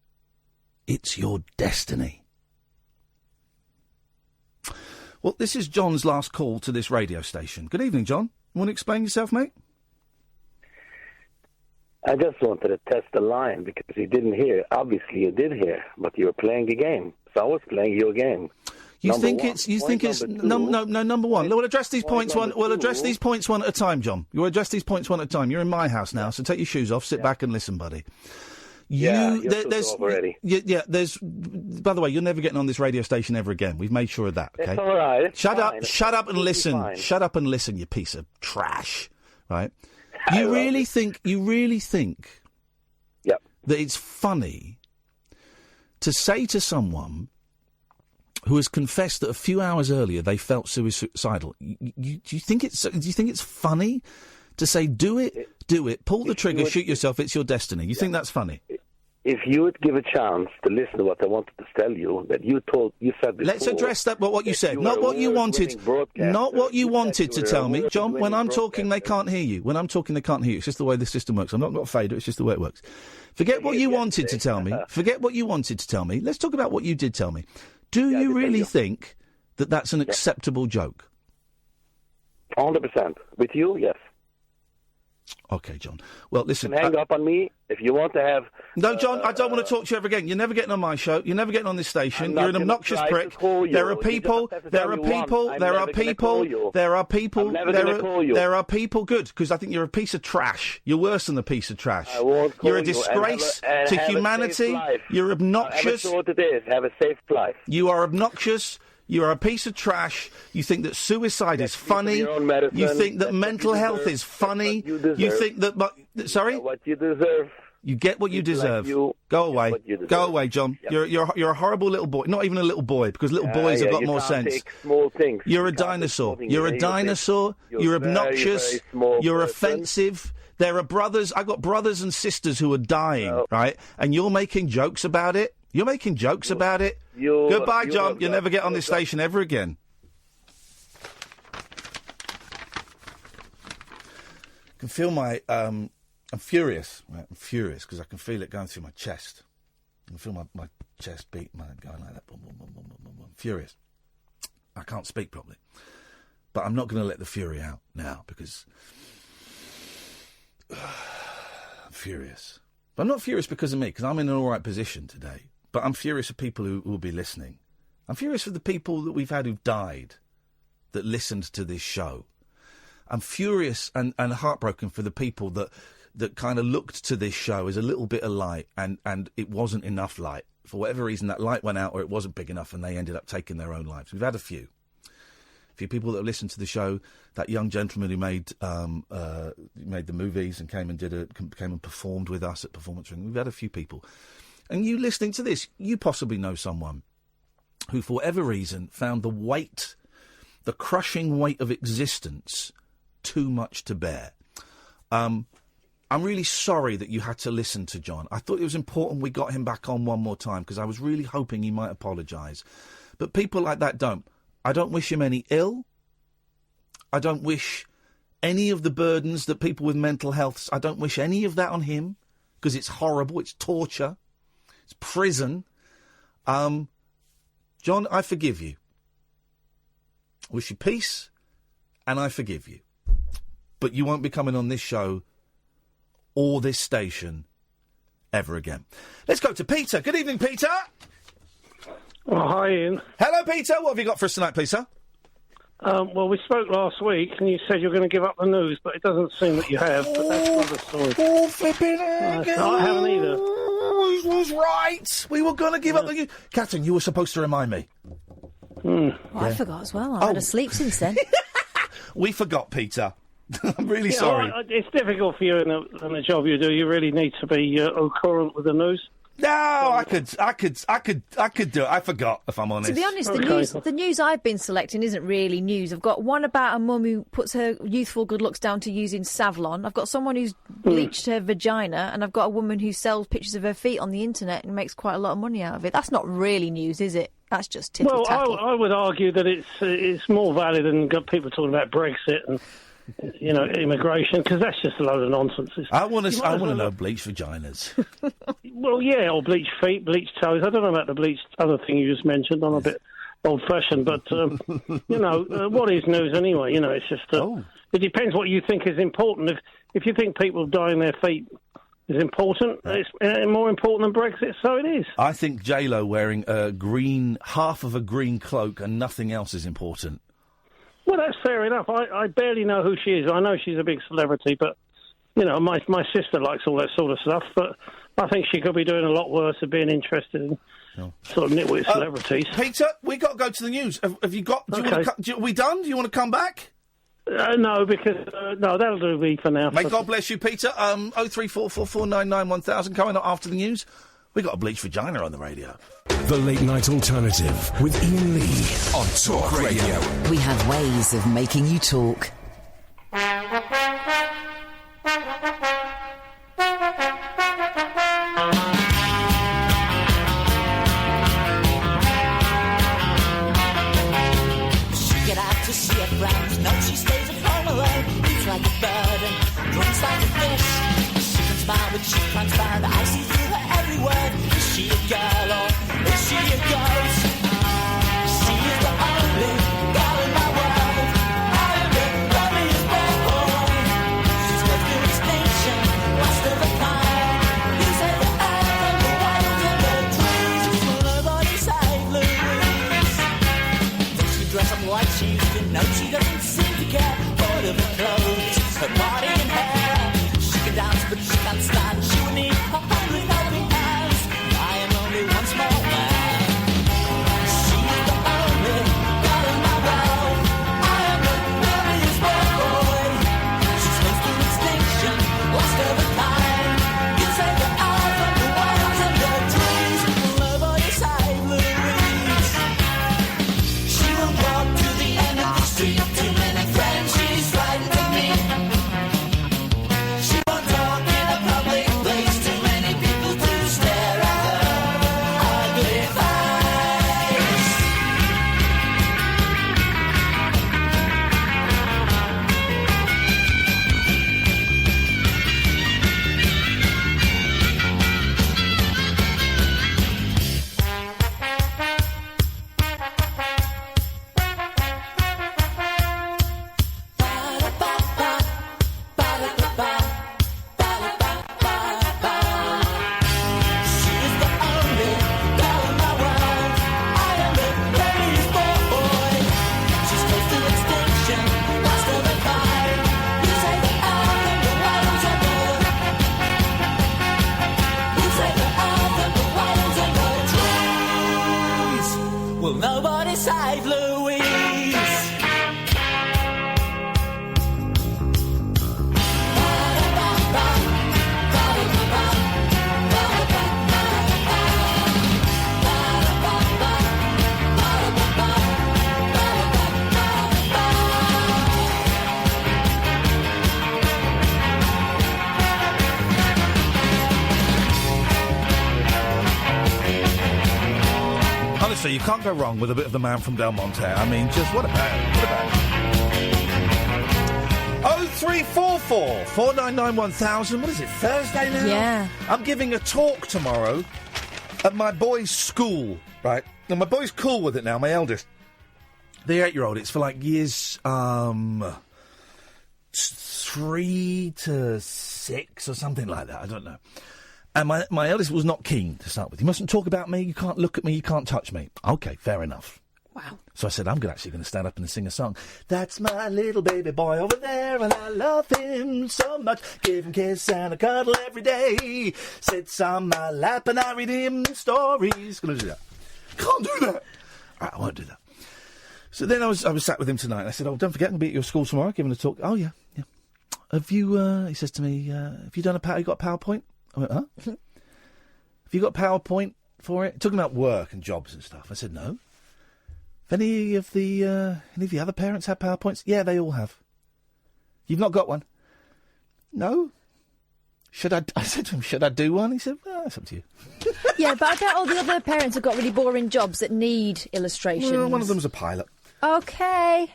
it's your destiny. Well, this is John's last call to this radio station. Good evening, John. You want to explain yourself, mate? I just wanted to test the line because you didn't hear. Obviously, you did hear, but you were playing a game. So I was playing your game. Number one. We'll address these points one. We'll address these points one at a time, John. You'll address these points one at a time. You're in my house now, so take your shoes off, sit back, and listen, buddy. There's. By the way, you're never getting on this radio station ever again. We've made sure of that. Okay. It's all right. Shut up, and listen. Fine. Shut up and listen, you piece of trash. Right. You really think that it's funny to say to someone who has confessed that a few hours earlier they felt suicidal? Do you think it's funny to say do it, pull the trigger, shoot yourself, it's your destiny? You think that's funny? If you would give a chance to listen to what I wanted to tell you, that you said before. Let's address that. What you said, not what you wanted, not what you wanted to tell me, John. When I'm talking, they can't hear you. When I'm talking, they can't hear you. It's just the way the system works. I've not got a fader. It's just the way it works. Forget what you wanted to tell me. Forget what you wanted to tell me. Let's talk about what you did tell me. Do you really think that that's an acceptable joke? 100%. With you, yes. Okay, John. Well, listen. You can hang up on me if you want to have... No, John, I don't want to talk to you ever again. You're never getting on my show. You're never getting on this station. You're an obnoxious prick. There are people, good, because I think you're a piece of trash. You're worse than a piece of trash. You're a disgrace to humanity. You're obnoxious. Have a what it is. Have a safe life. You are obnoxious. You are a piece of trash. You think that suicide is funny. You think that mental health is funny. You think that... Sorry? What you deserve. You get what you deserve. Go away. Go away, John. Yep. You're a horrible little boy. Not even a little boy, because little boys have got more sense. Take small things. You're a dinosaur. You're a dinosaur. You're obnoxious. You're offensive. There are brothers. I've got brothers and sisters who are dying, right? And you're making jokes about it. You're making jokes about it. Goodbye, John. You'll never get on this station ever again. I can feel my... I'm furious. Right? I'm furious because I can feel it going through my chest. I can feel my chest beat, going like that. Boom, boom, boom, boom, boom, boom, boom. Furious. I can't speak properly. But I'm not going to let the fury out now because... I'm furious. But I'm not furious because of me, because I'm in an all right position today. But I'm furious at people who will be listening. I'm furious for the people that we've had who've died that listened to this show. I'm furious and heartbroken for the people that kind of looked to this show as a little bit of light and it wasn't enough light. For whatever reason, that light went out or it wasn't big enough and they ended up taking their own lives. We've had a few people that have listened to the show. That young gentleman who made the movies and came and performed with us at Performance Ring. We've had a few people. And you listening to this, you possibly know someone who, for whatever reason, found the crushing weight of existence too much to bear. I'm really sorry that you had to listen to John. I thought it was important we got him back on one more time because I was really hoping he might apologise. But people like that don't. I don't wish him any ill. I don't wish any of the burdens that people with mental health... I don't wish any of that on him because it's horrible, it's torture. It's prison. John, I forgive you. I wish you peace, and I forgive you. But you won't be coming on this show or this station ever again. Let's go to Peter. Good evening, Peter. Oh, hi, Ian. Hello, Peter. What have you got for us tonight, please, sir? Well, we spoke last week, and you said you were going to give up the news, but it doesn't seem that you have. But that's another story. Oh, flipping heck! I haven't either. Oh, he was right. We were going to give up the news. Catherine, you were supposed to remind me. I forgot as well. I've had a sleep since then. We forgot, Peter. I'm really sorry. It's difficult for you in the job you do. You really need to be au courant with the news. No, I could do it. I forgot, if I'm honest. To be honest, the news I've been selecting isn't really news. I've got one about a mum who puts her youthful good looks down to using Savlon. I've got someone who's bleached her vagina, and I've got a woman who sells pictures of her feet on the internet and makes quite a lot of money out of it. That's not really news, is it? That's just tittle-tattle. Well, I would argue that it's more valid than people talking about Brexit and immigration, because that's just a load of nonsense. I want to know bleached vaginas. Well, yeah, or bleached feet, bleached toes. I don't know about the bleached other thing you just mentioned. I'm a bit old-fashioned, but what is news anyway? It's just it depends what you think is important. If you think people dyeing their feet is important, it's more important than Brexit, so it is. I think J-Lo wearing half of a green cloak and nothing else is important. Well, that's fair enough. I barely know who she is. I know she's a big celebrity, but, my sister likes all that sort of stuff, but I think she could be doing a lot worse of being interested in sort of nitwit celebrities. Peter, we got to go to the news. Have you got... Are we done? Do you want to come back? No, because... no, that'll do me for now. May God bless you, Peter. 03444991000, coming up after the news. We got a bleached vagina on the radio. The Late Night Alternative with Iain Lee on Talk Radio. We have ways of making you talk. She get out to see her friends. No, she stays at home alone. Eats like a bird and drinks like a fish. She can smile, but she can't stand. I see through her every word. Is she a girl or is she a ghost? She is the only girl in my world. I am the loveliest boy. She's close to extinction, last of a kind. You say the earth and the wild and the trees. Will nobody save Louise? Does she dress up like she used to? No, she doesn't seem to care. Bored of her clothes, her body and hair. She can dance, but she can't stand. She would need 100 helping hands. I am only one small man. She's the only girl in my world. I am the loveliest boy. She's close to extinction, lost of a kind. You'd say the earth and the wilds and the trees. Will nobody save Louise? She will walk to the end of the street. Too many friends, she's frightened of me. She won't talk in a public place. Too many people to stare at her ugly face. She is the only girl in my world. I am the loveliest boy. She's close to extinction, last of a kind. You say the earth and the wilds and the... You say the earth and the wilds and the trees. Will nobody save Louise? Honestly, you can't go wrong with a bit of the man from Del Monte. I mean, just what a band. 0344 499 1000. What is it, Thursday now? Yeah. I'm giving a talk tomorrow at my boy's school, right? Now, my boy's cool with it now, my eldest. The 8-year-old. It's for, like, years 3 to 6 or something like that. I don't know. And my eldest was not keen to start with. You mustn't talk about me, you can't look at me, you can't touch me. OK, fair enough. Wow. So I said, I'm actually going to stand up and sing a song. That's my little baby boy over there, and I love him so much. Give him a kiss and a cuddle every day. Sits on my lap and I read him stories. Can I do that? Can't do that. All right, I won't do that. So then I was sat with him tonight, and I said, don't forget, I'm going to be at your school tomorrow, giving a talk. Oh, yeah. Have you, he says to me, have you got a PowerPoint? I went, huh? Have you got PowerPoint for it? Talking about work and jobs and stuff. I said, no. Have any of the other parents have PowerPoints? Yeah, they all have. You've not got one? No. I said to him, should I do one? He said, well, it's up to you. Yeah, but I bet all the other parents have got really boring jobs that need illustrations. Well, one of them's a pilot. Okay.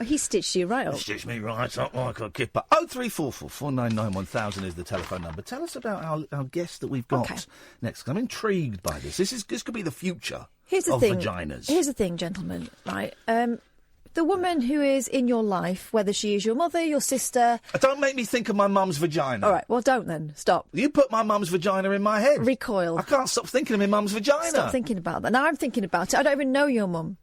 He stitched you right up. Stitched me right up like a kipper. 0344 499 1000 is the telephone number. Tell us about our guest that we've got next. I'm intrigued by this. This could be the future of vaginas. Here's the thing, gentlemen. Right. The woman who is in your life, whether she is your mother, your sister... Don't make me think of my mum's vagina. All right, well, don't then. Stop. You put my mum's vagina in my head. Recoil. I can't stop thinking of my mum's vagina. Stop thinking about that. Now I'm thinking about it. I don't even know your mum.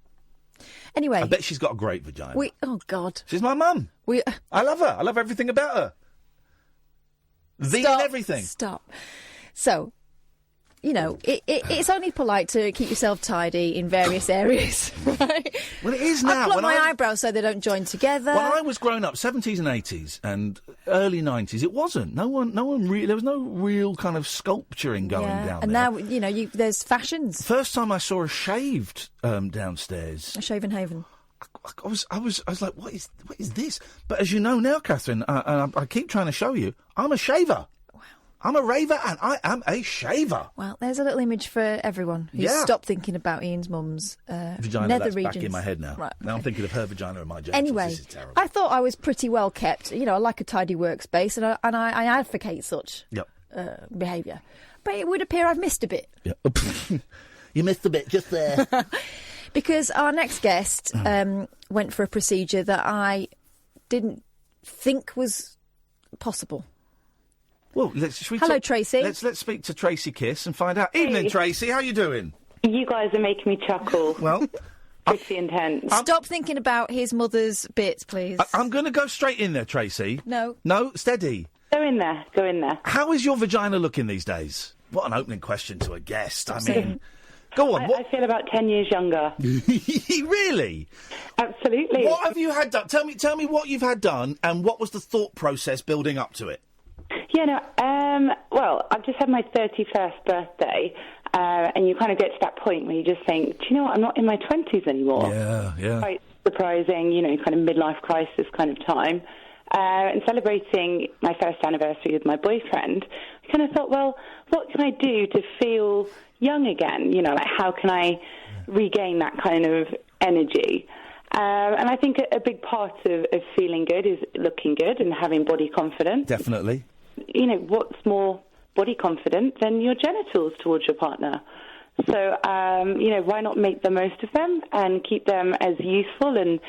Anyway... I bet she's got a great vagina. Oh, God. She's my mum. I love her. I love everything about her. And everything. Stop. So... You know, it's only polite to keep yourself tidy in various areas, right? Well, it is now. I pluck my eyebrows so they don't join together. When I was growing up, 70s and 80s and early 90s, it wasn't. No one really. There was no real kind of sculpturing going down and there. Now, you know, there's fashions. First time I saw a shaved downstairs. A shaven haven. I was like, what is this? But as you know now, Catherine, and I keep trying to show you, I'm a shaver. I'm a raver and I am a shaver. Well, there's a little image for everyone who's stopped thinking about Ian's mum's vagina. nether That's regions. back in my head now. Right, now I'm thinking of her vagina and my genitals. Anyway, this is terrible. I thought I was pretty well kept. You know, I like a tidy workspace and I advocate such behaviour. But it would appear I've missed a bit. Yep. You missed a bit just there. Because our next guest went for a procedure that I didn't think was possible. Well, Hello, Tracy. Let's speak to Tracy Kiss and find out. Evening, Tracy. How you doing? You guys are making me chuckle. Well, pretty intense. Stop thinking about his mother's bits, please. I'm going to go straight in there, Tracy. No, steady. Go in there. How is your vagina looking these days? What an opening question to a guest. I mean, go on. I feel about 10 years younger. Really? Absolutely. What have you had done? Tell me what you've had done, and what was the thought process building up to it? Well, I've just had my 31st birthday, and you kind of get to that point where you just think, do you know what, I'm not in my 20s anymore. Yeah. Quite surprising, you know, kind of midlife crisis kind of time. And celebrating my first anniversary with my boyfriend, I kind of thought, well, what can I do to feel young again? You know, like how can I regain that kind of energy? And I think a big part of feeling good is looking good and having body confidence. Definitely. You know, what's more body confident than your genitals towards your partner? So, you know, why not make the most of them and keep them as useful and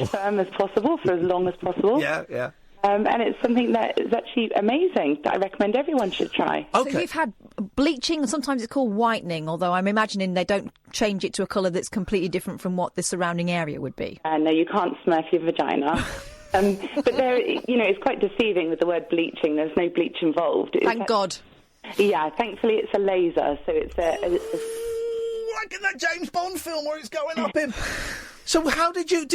firm as possible for as long as possible? Yeah. And it's something that is actually amazing that I recommend everyone should try. Okay. So you've had bleaching, and sometimes it's called whitening, although I'm imagining they don't change it to a colour that's completely different from what the surrounding area would be. No, you can't smurf your vagina. But there, you know, it's quite deceiving with the word bleaching. There's no bleach involved. Thank God. Yeah, thankfully it's a laser, so it's like in that James Bond film where it's going up him. So how did you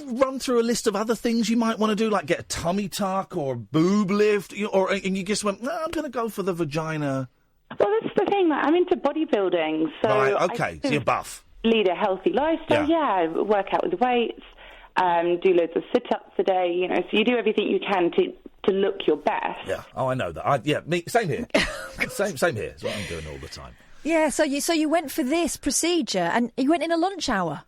run through a list of other things you might want to do, like get a tummy tuck or a boob lift, and you just went, no, I'm going to go for the vagina? Well, that's the thing. I'm into bodybuilding, so right, okay, so you're buff. Lead a healthy lifestyle, work out with weights, do loads of sit-ups a day, you know, so you do everything you can to look your best. Yeah, I know that. Me, same here. same here. It's what I'm doing all the time. Yeah, so you went for this procedure, and you went in a lunch hour.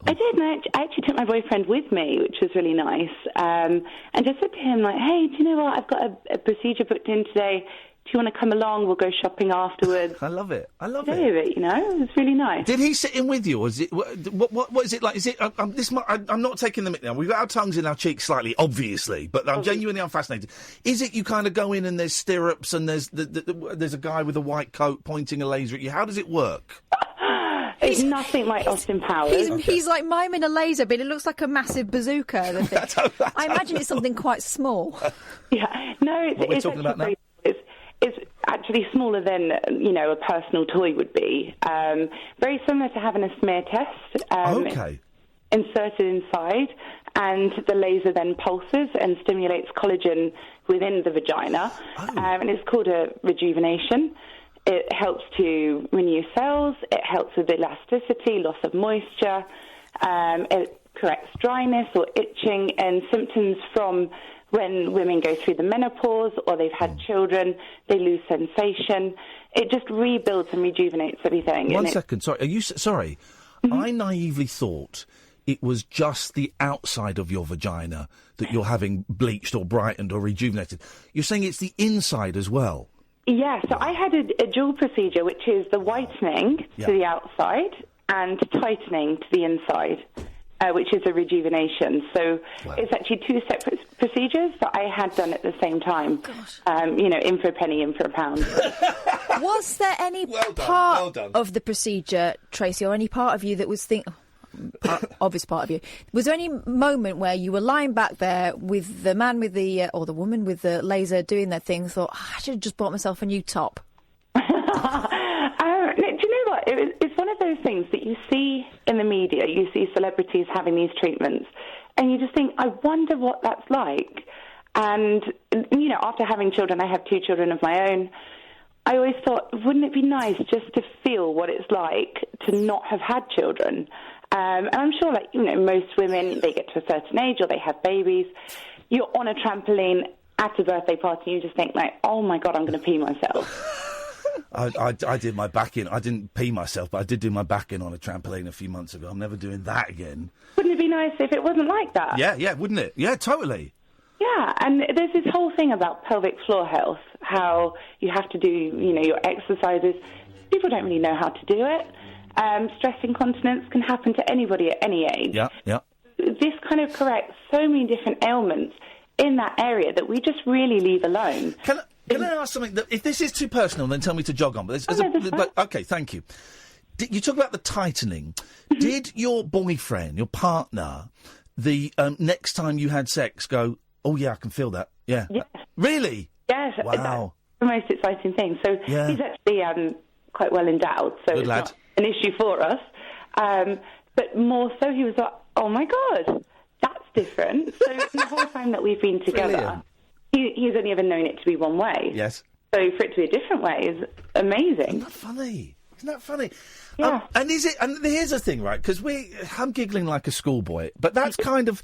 I did, and I actually took my boyfriend with me, which was really nice, and just said to him, like, hey, do you know what, I've got a procedure booked in today. you want to come along? We'll go shopping afterwards. I love it. I love it. it. You know, it's really nice. Did he sit in with you, or is it what is it like? Is it? I'm not taking the mick now. We've got our tongues in our cheeks slightly, obviously, but I'm genuinely fascinated. Is it you kind of go in and there's stirrups and there's there's a guy with a white coat pointing a laser at you? How does it work? It's nothing like Austin Powers. He's like miming a laser, but it looks like a massive bazooka. The thing. I imagine it's something quite small. Yeah, no, it's talking about now? It's actually smaller than, a personal toy would be. Very similar to having a smear test. Okay. Inserted inside, and the laser then pulses and stimulates collagen within the vagina. And it's called a rejuvenation. It helps to renew cells. It helps with elasticity, loss of moisture. It corrects dryness or itching and symptoms from when women go through the menopause or they've had children. They lose sensation. It just rebuilds and rejuvenates everything. One second. Sorry. Are you sorry? Mm-hmm. I naively thought it was just the outside of your vagina that you're having bleached or brightened or rejuvenated. You're saying it's the inside as well? Yeah, so I had a dual procedure, which is the whitening to the outside and tightening to the inside, which is a rejuvenation. So it's actually two separate procedures that I had done at the same time. In for a penny, in for a pound. Was there any part of the procedure, Tracy, or any part of you that was obvious part of you, was there any moment where you were lying back there with the man with the or the woman with the laser doing their thing, thought, I should have just bought myself a new top? Do you know what? It's one of those things that you see in the media. You see celebrities having these treatments, and you just think, I wonder what that's like. And, after having children, I have 2 children of my own, I always thought, wouldn't it be nice just to feel what it's like to not have had children? And I'm sure, most women, they get to a certain age or they have babies. You're on a trampoline at a birthday party, and you just think, oh, my God, I'm going to pee myself. I did my back in. I didn't pee myself, but I did do my back in on a trampoline a few months ago. I'm never doing that again. Wouldn't it be nice if it wasn't like that? Yeah, wouldn't it? Yeah, totally. Yeah, and there's this whole thing about pelvic floor health, how you have to do, your exercises. People don't really know how to do it. Stress incontinence can happen to anybody at any age. Yeah. This kind of corrects so many different ailments in that area that we just really leave alone. Can I ask something? That, if this is too personal, then tell me to jog on. But, okay, thank you. You talk about the tightening. Mm-hmm. Did your boyfriend, your partner, the next time you had sex, go, oh, yeah, I can feel that? Yeah. Really? Yes. Wow. That's the most exciting thing. So he's actually quite well endowed, so Good it's lad. not an issue for us. But more so, he was like, oh, my God, that's different. So the whole time that we've been together, he's only ever known it to be one way. Yes. So for it to be a different way is amazing. Isn't that funny? Yeah. And here's the thing, right? Because I'm giggling like a schoolboy, but that's kind of...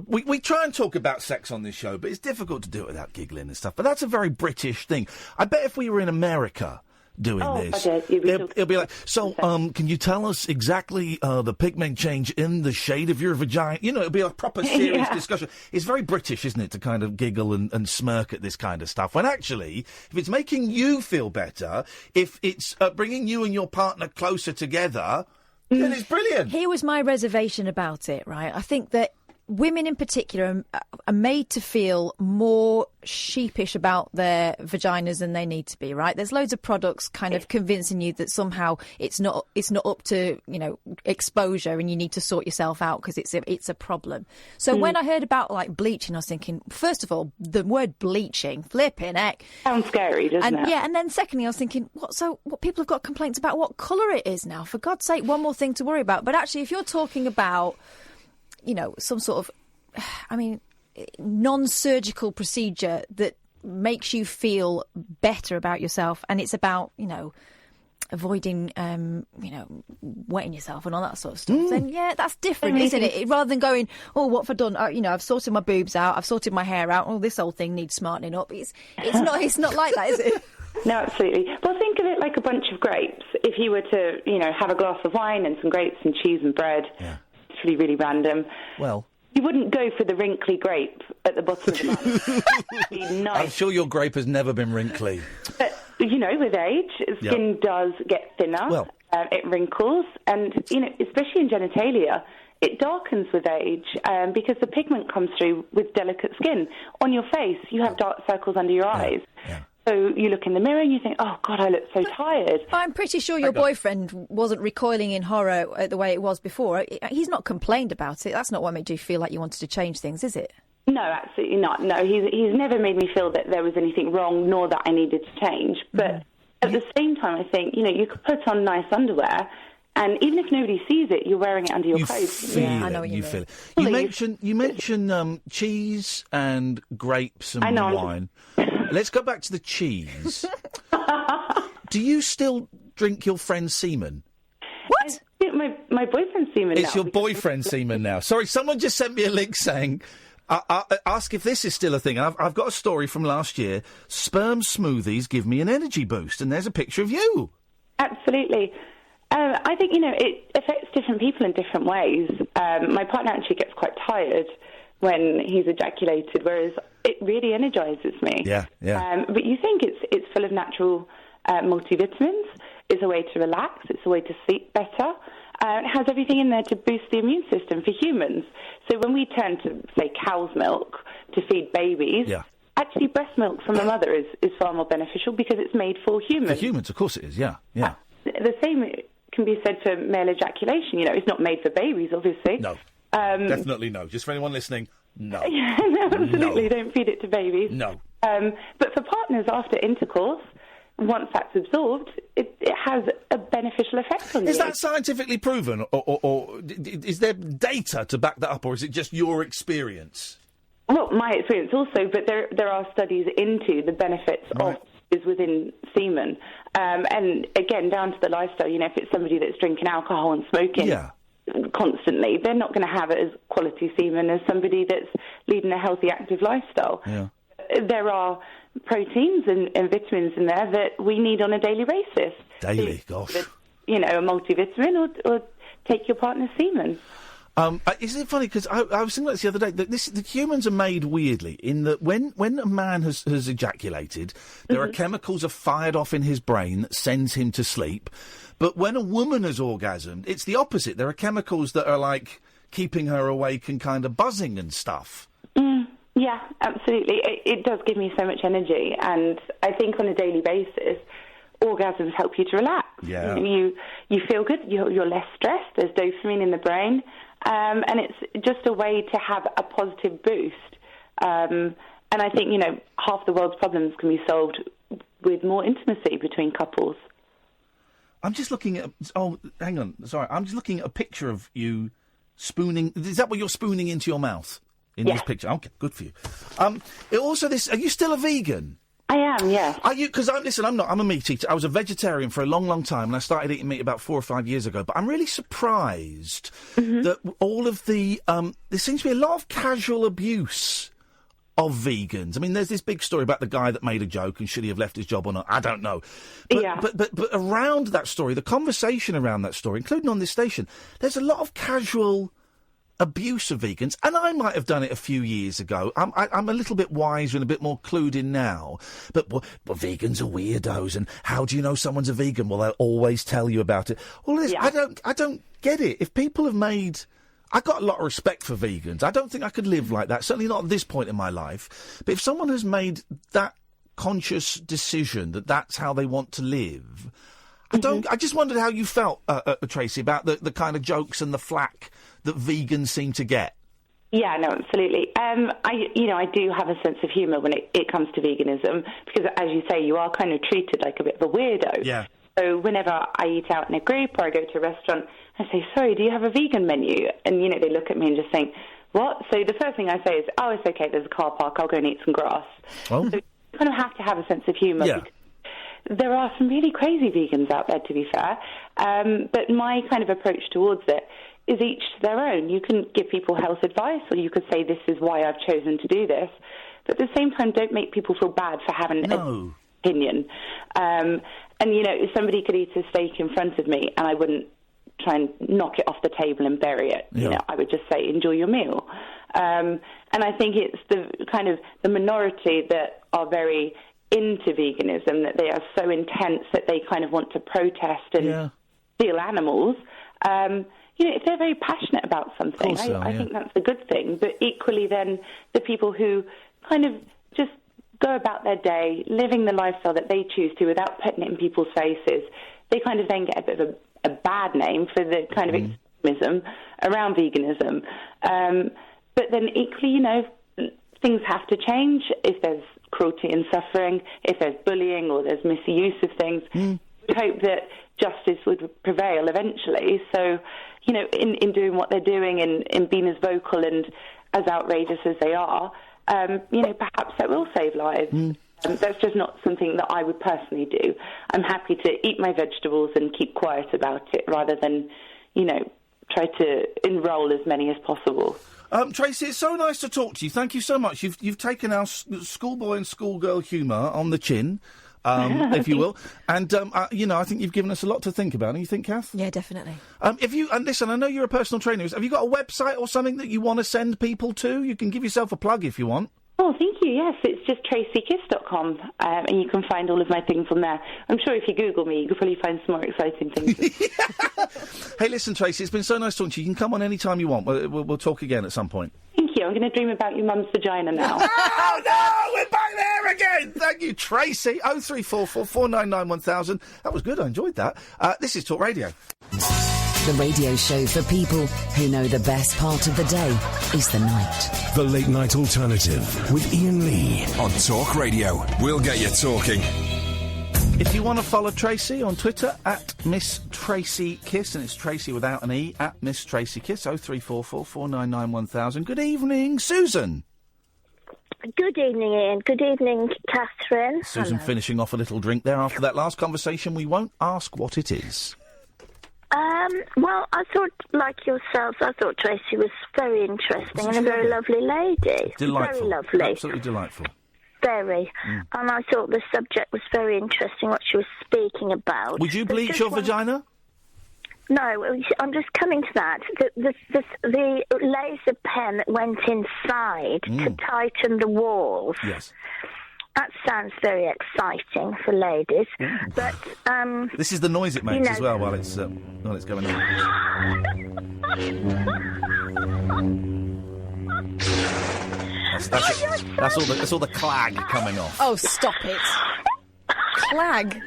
we try and talk about sex on this show, but it's difficult to do it without giggling and stuff. But that's a very British thing. I bet if we were in America doing this, it'll be like, so, can you tell us exactly the pigment change in the shade of your vagina? It'll be a proper serious discussion. It's very British, isn't it, to kind of giggle and smirk at this kind of stuff, when actually, if it's making you feel better, if it's bringing you and your partner closer together... then it's brilliant. Here was my reservation about it, right? I think that women in particular are made to feel more sheepish about their vaginas than they need to be, right? There's loads of products kind of convincing you that somehow it's not up to, exposure and you need to sort yourself out because it's a problem. So when I heard about bleaching, I was thinking, first of all, the word bleaching, flipping heck. Sounds scary, doesn't it? Yeah, and then secondly, I was thinking, what people have got complaints about what colour it is now. For God's sake, one more thing to worry about. But actually, if you're talking about, some sort of, non-surgical procedure that makes you feel better about yourself, and it's about, avoiding, wetting yourself and all that sort of stuff, then, that's different, isn't it? Rather than going, oh, what have I done? I've sorted my boobs out, I've sorted my hair out, this whole thing needs smartening up. It's not like that, is it? No, absolutely. Well, think of it like a bunch of grapes. If you were to, have a glass of wine and some grapes and cheese and bread, it's really, really random. Well... You wouldn't go for the wrinkly grape at the bottom of the bun. It'd be nice. I'm sure your grape has never been wrinkly. But, with age, skin does get thinner. It wrinkles. And, especially in genitalia, it darkens with age because the pigment comes through with delicate skin. On your face, you have dark circles under your eyes. Yeah. So you look in the mirror and you think, oh, God, I look so tired. I'm pretty sure your boyfriend wasn't recoiling in horror the way it was before. He's not complained about it. That's not what made you feel like you wanted to change things, is it? No, absolutely not. No, he's never made me feel that there was anything wrong nor that I needed to change. But at the same time, I think, you could put on nice underwear and even if nobody sees it, you're wearing it under your clothes. I know what you mean. Feel it. You mentioned cheese and grapes and wine. Let's go back to the cheese. Do you still drink your friend's semen? What? My boyfriend's semen now. It's your boyfriend's semen now. Sorry, someone just sent me a link saying, ask if this is still a thing. I've got a story from last year. Sperm smoothies give me an energy boost, and there's a picture of you. Absolutely. I think, it affects different people in different ways. My partner actually gets quite tired when he's ejaculated, whereas it really energises me. Yeah. But you think it's full of natural multivitamins. It's a way to relax. It's a way to sleep better. It has everything in there to boost the immune system for humans. So when we turn to, say, cow's milk to feed babies, actually breast milk from a mother is far more beneficial because it's made for humans. For humans, of course it is, yeah. The same can be said for male ejaculation. It's not made for babies, obviously. No. Definitely no. Just for anyone listening, no. Absolutely, no. Don't feed it to babies. No. But for partners after intercourse, once that's absorbed, it has a beneficial effect on you. Is that scientifically proven, or is there data to back that up, or is it just your experience? Well, my experience also, but there are studies into the benefits of is within semen. And again, down to the lifestyle, if it's somebody that's drinking alcohol and smoking constantly, they're not going to have it as quality semen as somebody that's leading a healthy, active lifestyle. Yeah. There are proteins and vitamins in there that we need on a daily basis. Daily, gosh. A multivitamin or take your partner's semen. Isn't it funny, because I was thinking about this the other day, that the humans are made weirdly, in that when a man has ejaculated, there are chemicals are fired off in his brain that sends him to sleep, but when a woman has orgasmed, it's the opposite. There are chemicals that are like keeping her awake and kind of buzzing and stuff. Yeah, absolutely. It does give me so much energy, and I think on a daily basis, orgasms help you to relax. Yeah. You feel good, you're less stressed, there's dopamine in the brain, and it's just a way to have a positive boost. And I think, half the world's problems can be solved with more intimacy between couples. I'm just looking at... Oh, hang on. Sorry. I'm just looking at a picture of you spooning... Is that what you're spooning into your mouth in this picture? Okay, good for you. Also, are you still a vegan? I am, yes. Are you? Because I'm a meat eater. I was a vegetarian for a long, long time, and I started eating meat about 4 or 5 years ago. But I'm really surprised that all of the there seems to be a lot of casual abuse of vegans. I mean, there's this big story about the guy that made a joke, and should he have left his job or not? I don't know. But around that story, the conversation around that story, including on this station, there's a lot of casual abuse of vegans, and I might have done it a few years ago. I'm a little bit wiser and a bit more clued in now. But vegans are weirdos, and how do you know someone's a vegan? Well, they'll always tell you about it. All this, I don't get it. If people have made... I've got a lot of respect for vegans. I don't think I could live like that, certainly not at this point in my life. But if someone has made that conscious decision that that's how they want to live... I just wondered how you felt, Tracy, about the kind of jokes and the flack that vegans seem to get. Yeah, no, absolutely. I do have a sense of humour when it comes to veganism, because, as you say, you are kind of treated like a bit of a weirdo. Yeah. So whenever I eat out in a group or I go to a restaurant, I say, sorry, do you have a vegan menu? And, they look at me and just think, what? So the first thing I say is, oh, it's okay, there's a car park, I'll go and eat some grass. Oh. So you kind of have to have a sense of humour. Yeah. There are some really crazy vegans out there, to be fair. But my kind of approach towards it is each to their own. You can give people health advice, or you could say, this is why I've chosen to do this. But at the same time, don't make people feel bad for having an opinion. And, somebody could eat a steak in front of me, and I wouldn't try and knock it off the table and bury it. Yeah. I would just say, enjoy your meal. And I think it's the kind of the minority that are very into veganism, that they are so intense that they kind of want to protest and steal animals. If they're very passionate about something, I think that's a good thing. But equally then, the people who kind of just go about their day, living the lifestyle that they choose to without putting it in people's faces, they kind of then get a bit of a bad name for the kind of extremism around veganism. But then equally, things have to change. If there's cruelty and suffering, if there's bullying or there's misuse of things, we hope that justice would prevail eventually. So, in doing what they're doing and in being as vocal and as outrageous as they are, perhaps that will save lives. That's just not something that I would personally do. I'm happy to eat my vegetables and keep quiet about it rather than, try to enrol as many as possible. Tracy, it's so nice to talk to you. Thank you so much. You've taken our schoolboy and schoolgirl humour on the chin, if you will. And, I think you've given us a lot to think about. Don't you think, Kath? Yeah, definitely. And listen, I know you're a personal trainer. Have you got a website or something that you want to send people to? You can give yourself a plug if you want. Oh, thank you. Yes, it's just tracykiss.com, and you can find all of my things on there. I'm sure if you Google me, you could probably find some more exciting things. Hey, listen, Tracy, it's been so nice talking to you. You can come on any time you want. We'll talk again at some point. Thank you. I'm going to dream about your mum's vagina now. Oh, no! We're back there again! Thank you, Tracy. 0344 499 1000. That was good. I enjoyed that. This is Talk Radio. The radio show for people who know the best part of the day is the night. The Late Night Alternative with Iain Lee. On Talk Radio. We'll get you talking. If you want to follow Tracy on Twitter, at Miss Tracy Kiss, and it's Tracy without an E, at Miss Tracy Kiss, 0344 499 1000. Good evening, Susan. Good evening, Ian. Good evening, Catherine. Susan finishing off a little drink there after that last conversation. We won't ask what it is. Well, I thought, like yourselves, I thought Tracy was very interesting and a very lovely lady. Delightful. Very lovely. Absolutely delightful. Very. And I thought the subject was very interesting, what she was speaking about. Would you bleach your vagina? No, I'm just coming to that. The laser pen that went inside to tighten the walls. Yes. That sounds very exciting for ladies, but this is the noise it makes as well while it's going on. That's all the clag coming off. Oh, stop it! Clag.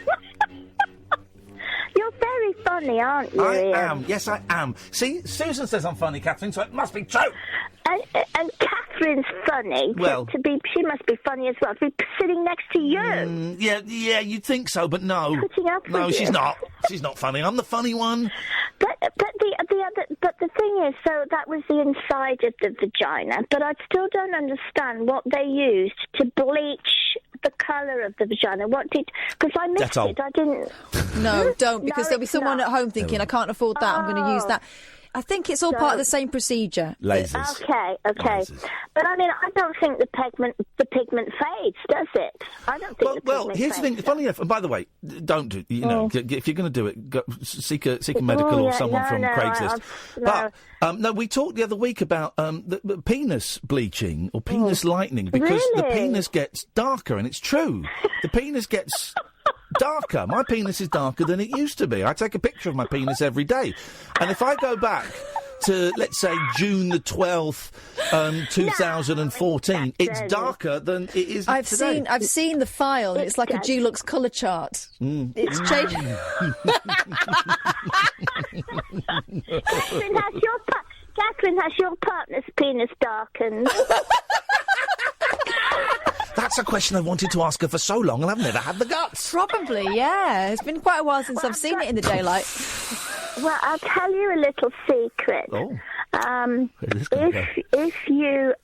You're very funny, aren't you, I Ian? am. Yes, I am. See, Susan says I'm funny, Catherine, so it must be true. And Catherine's funny. Well, she must be funny as well. To be sitting next to you. Yeah, you'd think so, but no. Putting up with she's you. not. She's not funny. I'm the funny one. But the thing is, so that was the inside of the vagina. But I still don't understand what they used to bleach the colour of the vagina. Because I missed Dettol. it. I didn't. No, don't, because there'll be someone at home thinking, I can't afford that, I'm going to use that. I think it's all part of the same procedure. Lasers. Okay. Lasers. But I mean, I don't think the pigment fades, does it? I don't think the pigment here's the thing. fades. Funny enough, and by the way, don't do. If you're going to do it, go, seek a medical or someone from Craigslist. No, we talked the other week about the penis bleaching or penis lightening because the penis gets darker, and it's true. The penis gets darker. My penis is darker than it used to be. I take a picture of my penis every day. And if I go back to, let's say, June the 12th, 2014, it's darker than it is today. I've seen the file, and it's like a Dulux colour chart. It's changed. Catherine, has your partner's penis darkened? That's a question I've wanted to ask her for so long, and I've never had the guts. Probably, yeah. It's been quite a while since I've seen it in the daylight. Well, I'll tell you a little secret. Oh. If you,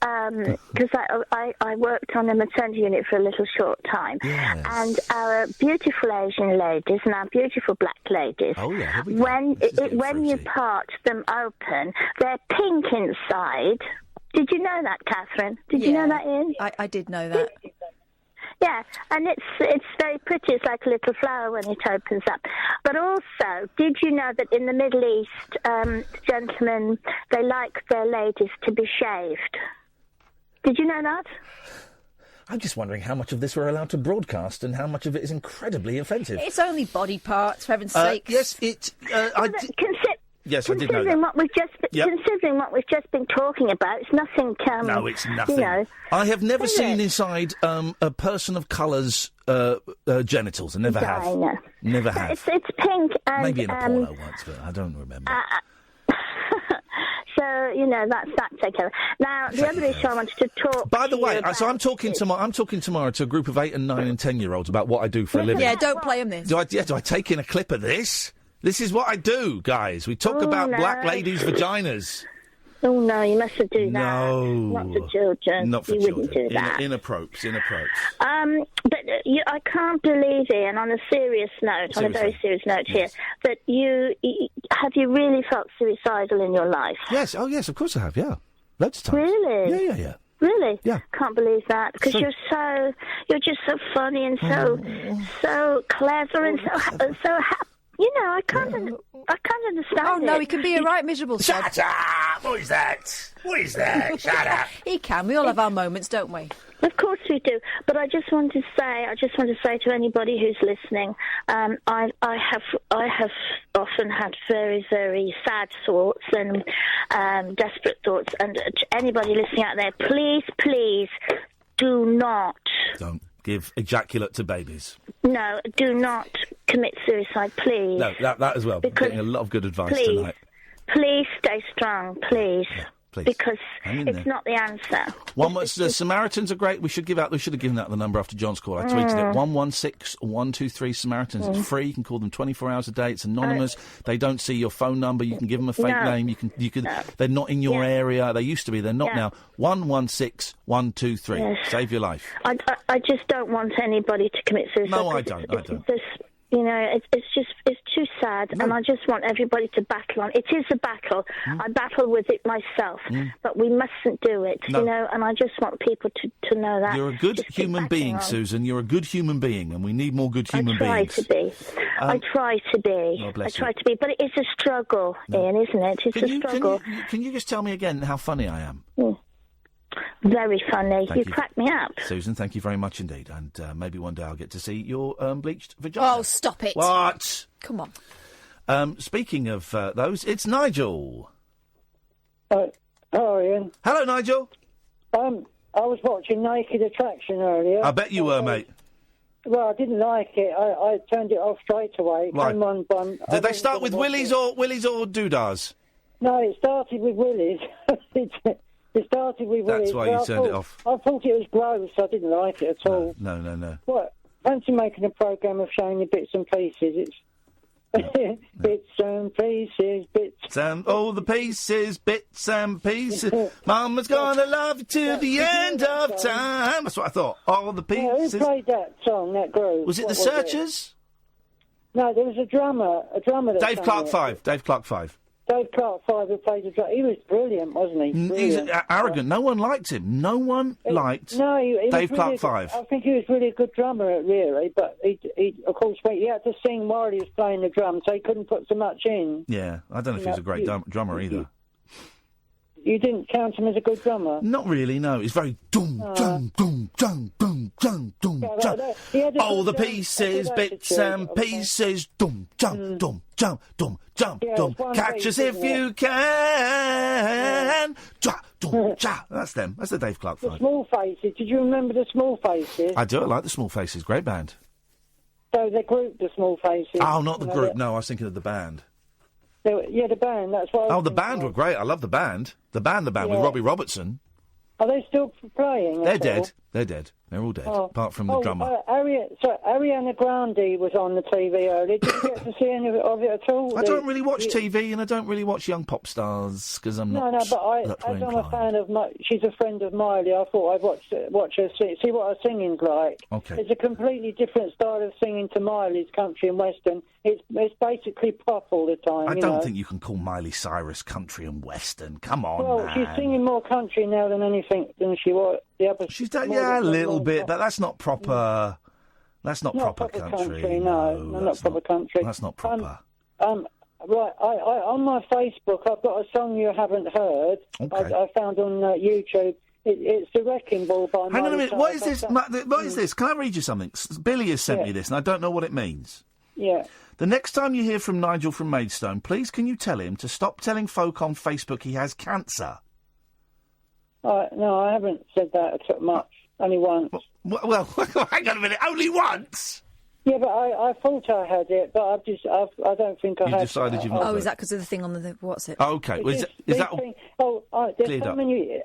because I worked on a maternity unit for a little short time, and our beautiful Asian ladies and our beautiful black ladies, when you part them open, they're pink inside. Did you know that, Catherine? Did you know that, Ian? I did know that. Yeah, and it's very pretty. It's like a little flower when it opens up. But also, did you know that in the Middle East, gentlemen, they like their ladies to be shaved? Did you know that? I'm just wondering how much of this we're allowed to broadcast and how much of it is incredibly offensive. It's only body parts, for heaven's sake. Yes, it... Yes, I did know that. Considering what we've just been talking about, it's nothing... no, it's nothing. You know, I have never seen inside a person of colour's genitals. I never have. No. Never have. It's pink and... Maybe in a porno once, but I don't remember. So, you know, that's okay. Now, the other issue I wanted to talk... By the way, so I'm talking tomorrow to a group of 8 and 9 and 10-year-olds about what I do for a living. Yeah, don't play them this. Do I take in a clip of this? This is what I do, guys. We talk about black ladies' vaginas. Oh, no, you mustn't do that. No. Not for children. Not for you children. Wouldn't do that. Inappropriate. But I can't believe, Ian, on a serious note, on a very serious note here, that have you really felt suicidal in your life? Yes. Oh, yes, of course I have, yeah. Loads of times. Really? Yeah. Really? Yeah. Can't believe that, because you're just so funny and so clever and so happy. You know, I can't understand. Oh, no, he can be a right miserable sod. Shut up! What is that? Shut up! He can. We all have our moments, don't we? Of course we do. But I just want to say to anybody who's listening, I have often had very, very sad thoughts and desperate thoughts. And to anybody listening out there, please do not. Don't give ejaculate to babies. No, do not commit suicide, please. No, that as well. Because, getting a lot of good advice tonight. Please stay strong, please. Yeah, please. Because it's there. Not the answer. One was the Samaritans are great. We should have given out the number after John's call. I tweeted it. 116-123 Samaritans. It's free. You can call them 24 hours a day. It's anonymous. They don't see your phone number. You can give them a fake name. You can. No. They're not in your area. They used to be. They're not now. 116-123. Yes. Save your life. I just don't want anybody to commit suicide. No, I don't. You know, it's too sad, and I just want everybody to battle on. It is a battle. I battle with it myself, but we mustn't do it, you know, and I just want people to know that. You're a good human being, Susan. You're a good human being, and we need more good human beings. I try to be. God bless I try to be, but it is a struggle, Ian, isn't it? It's a struggle. Can you just tell me again how funny I am? Very funny. You crack me up. Susan, thank you very much indeed. And maybe one day I'll get to see your bleached vagina. Oh, stop it. What? Come on. Speaking of those, it's Nigel. Hello, Ian. Hello, Nigel. I was watching Naked Attraction earlier. I bet you were, mate. Well, I didn't like it. I turned it off straight away. Right. Did they start with willies or doodahs? No, it started with willies. It started with willies. That's why you turned it off. I thought it was gross. I didn't like it at all. No. What? Fancy making a programme of showing you bits and pieces. It's bits and pieces, all the pieces, bits and pieces. Mama's gonna love you to the end of time. That's what I thought. All the pieces. Who played that song, that groove? Was it the Searchers? No, there was a drummer. Dave Clark 5. Dave Clark 5 who played the drum. He was brilliant, wasn't he? He's arrogant. No one liked him. No one liked Dave Clark 5. I think he was really a good drummer, really, but he of course, he had to sing while he was playing the drum, so he couldn't put so much in. Yeah, I don't know if he was a great drummer either. You didn't count him as a good drummer? Not really, no. It's very dum, dum, dum, dum, dum, dum, dum, dum. All the pieces, bits and pieces, dum, dum, dum, dum, dum, dum, dum. Catch us if you can. That's them. That's the Dave Clark 5. The Small Faces. Did you remember the Small Faces? I do. I like the Small Faces. Great band. So the group, the Small Faces. Oh, not the group. No, I was thinking of the band. Yeah, the band, that's what I was the band were great. I love the band. The band with Robbie Robertson. Are they still playing? They're dead. They're dead. They're all dead, apart from the drummer. Ariana Grande was on the TV earlier. Did you get to see any of it at all? I don't really watch TV, and I don't really watch young pop stars, because I'm not... No, but as I'm a fan of... she's a friend of Miley. I thought I'd watch her see what her singing's like. Okay. It's a completely different style of singing to Miley's country and western. It's basically pop all the time. I don't think you can call Miley Cyrus country and western. Come on, man. She's singing more country now than anything than she the other. She's done, yeah, a little bit, but that's not proper. That's not proper country. No, not proper country. That's not proper. Right, I on my Facebook, I've got a song you haven't heard. Okay. I found on YouTube. It's The Wrecking Ball by Hang on a minute, what is this? Cyrus. What is this? Can I read you something? Billy has sent me this, and I don't know what it means. Yeah. The next time you hear from Nigel from Maidstone, please can you tell him to stop telling folk on Facebook he has cancer? No, I haven't said that much. Only once. Well, hang on a minute. Only once? Yeah, but I thought I had it, but I don't think I had. You decided you've not. Oh, is that because of the thing on the what's it? Oh, okay. Well, is that there's so many.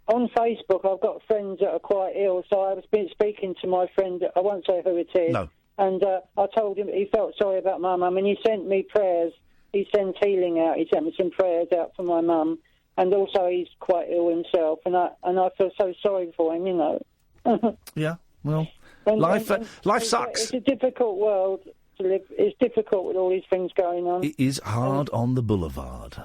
On Facebook, I've got friends that are quite ill, so I was speaking to my friend. I won't say who it is. No. And I told him he felt sorry about my mum, and he sent me prayers. He sends healing out. He sent me some prayers out for my mum, and also he's quite ill himself, and I feel so sorry for him, you know. Yeah. Well, life sucks. It's a difficult world to live. It's difficult with all these things going on. It is hard on the boulevard.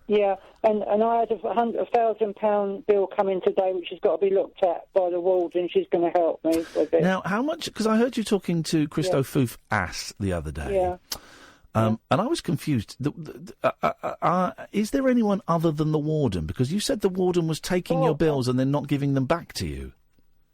Yeah, and I had a £1,000 bill come in today, which has got to be looked at by the warden. She's going to help me with it. Now, how much? Because I heard you talking to Christo Foof Ass the other day. Yeah. And I was confused. Is there anyone other than the warden? Because you said the warden was taking your bills and then not giving them back to you.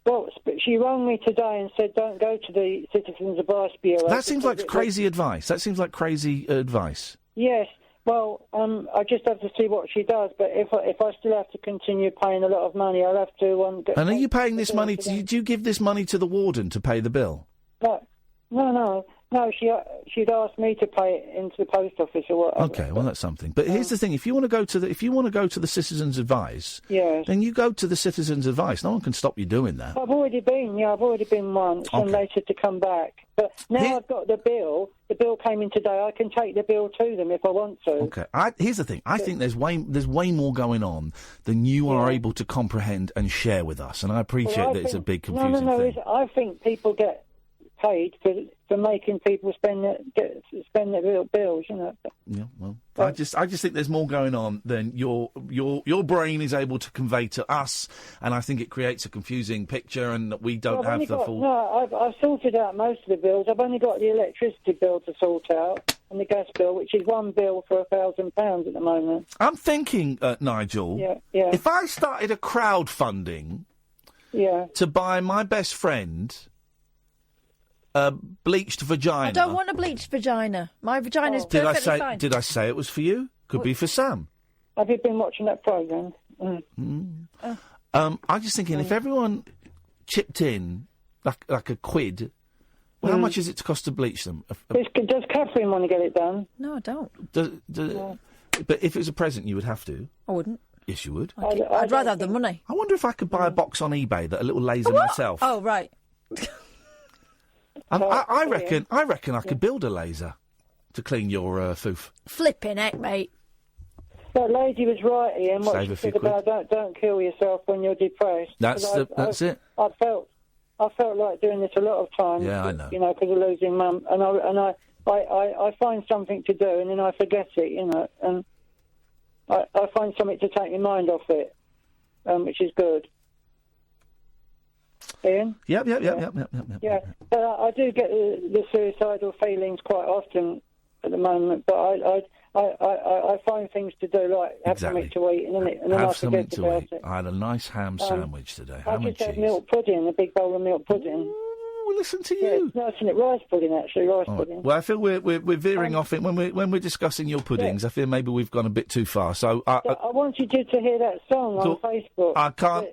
Well, she rang me today and said, "Don't go to the Citizens Advice Bureau." That seems like crazy advice. That seems like crazy advice. Yes. Well, I just have to see what she does. But if I still have to continue paying a lot of money, I'll have to. And are you paying this money? Do you give this money to the warden to pay the bill? No. She'd asked me to pay it into the post office or whatever. Okay, well that's something. But here's the thing: if you want to go to the Citizens Advice, yes, then you go to the Citizens Advice. No one can stop you doing that. I've already been once, and they said to come back. But now I've got the bill. The bill came in today. I can take the bill to them if I want to. Okay. Here's the thing. I think there's way more going on than you are able to comprehend and share with us. And I appreciate that it's a big confusing thing. I think people get paid for making people spend their real bills, you know. Yeah, well, I just think there's more going on than your brain is able to convey to us, and I think it creates a confusing picture, and that we don't have the full. No, I've sorted out most of the bills. I've only got the electricity bill to sort out and the gas bill, which is one bill for £1,000 at the moment. I'm thinking, Nigel. Yeah. If I started a crowdfunding, to buy my best friend a bleached vagina. I don't want a bleached vagina. My vagina's perfectly fine. Did I say it was for you? Could be for Sam. Have you been watching that programme? I'm just thinking, if everyone chipped in like a quid, how much is it to cost to bleach them? Does Catherine want to get it done? No, I don't. But if it was a present, you would have to. I wouldn't. Yes, you would. I'd rather have the money. I wonder if I could buy a box on eBay that a little laser myself. Oh, right. I reckon I could build a laser to clean your foof. Flipping heck, mate. That lady was right, Ian. What she said about don't kill yourself when you're depressed. That's it. I felt like doing this a lot of times. Yeah, I know. You know, because of losing mum, and I find something to do, and then I forget it. You know, and I find something to take my mind off it, which is good. Ian? Yep. Yeah, but I do get the suicidal feelings quite often at the moment, but I find things to do, like have something to eat, and then I forget about it. I had a nice ham sandwich today. I just had milk pudding, a big bowl of milk pudding. Ooh, listen to you. Yeah, it's nice, isn't it? Rice pudding, actually, pudding. Well, I feel we're veering off it when we're discussing your puddings. I feel maybe we've gone a bit too far. So I wanted you to hear that song on Facebook. I can't.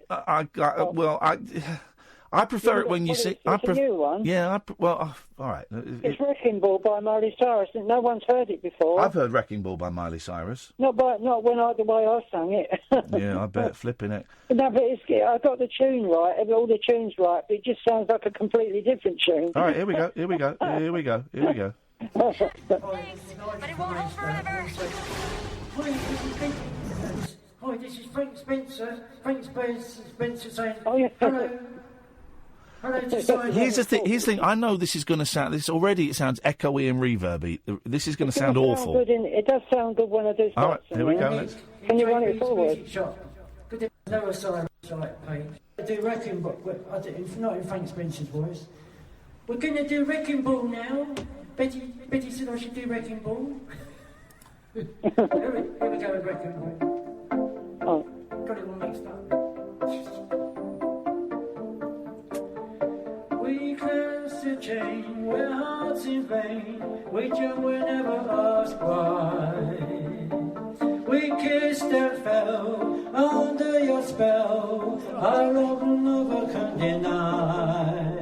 I prefer it when you sing. It's a new one. Yeah, all right. It's Wrecking Ball by Miley Cyrus, and no one's heard it before. I've heard Wrecking Ball by Miley Cyrus. Not the way I sang it. Yeah, I bet, flipping it. No, but I got the tune right, all the tunes right, but it just sounds like a completely different tune. All right, here we go. But it won't hold forever. Hi, this is Frank Spencer. Frank Spencer saying, hello. Here's the thing. I know this is going to sound. It sounds echoey and reverby. This is going to sound awful. It does sound good when I do. All right, here we go. Can you run it forward? Do wrecking ball, not in Frank Spencer's voice. We're going to do wrecking ball now. Betty said I should do wrecking ball. Here we go with wrecking ball. Oh. Got it all mixed up. We cast a chain, we're hearts in vain. We jump, we never ask why. We kissed and fell under your spell. Our open love can deny.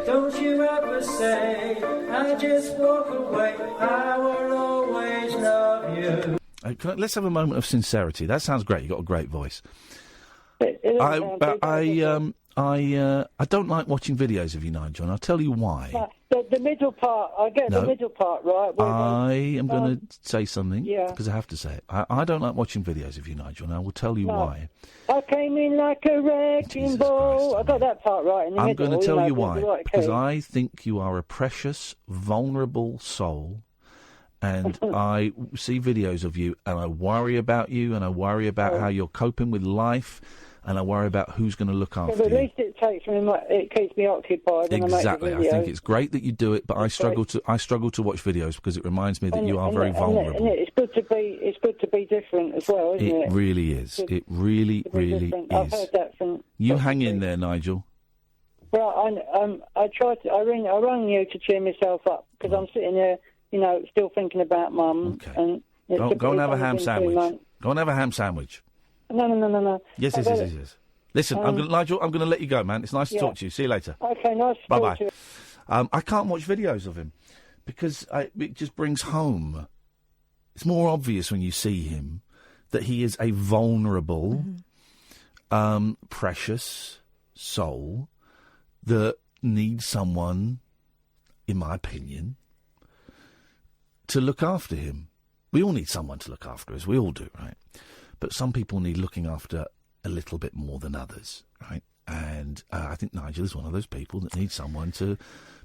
Don't you ever say, I just walk away. I will always love you. Let's have a moment of sincerity. That sounds great. You've got a great voice. I don't like watching videos of you, Nigel, and I'll tell you why. The middle part, I get the middle part right. I am going to say something, yeah. because I have to say it. I don't like watching videos of you, Nigel, and I will tell you why. I came in like a wrecking ball. I got that part right in the middle. I'm going to tell you why. Because I think you are a precious, vulnerable soul, and I see videos of you, and I worry about you, and I worry about how you're coping with life, and I worry about who's going to look after you. At least it keeps me occupied. Exactly. When I make I think it's great that you do it, but I struggle to watch videos because it reminds me that you are very vulnerable. And it's good to be different as well, isn't it? It really is. It really, really is. I've heard that from. You hang in there, Nigel. Well, I rang you to cheer myself up because I'm sitting there, still thinking about Mum. Okay. And go and have a ham sandwich. Go and have a ham sandwich. No. Yes. Listen, Nigel, I'm going to let you go, man. It's nice to talk to you. See you later. Okay, nice to talk to you. I can't watch videos of him because it just brings home. It's more obvious when you see him that he is a vulnerable, precious soul that needs someone, in my opinion, to look after him. We all need someone to look after us. We all do, right? But some people need looking after a little bit more than others, right? And I think Nigel is one of those people that needs someone to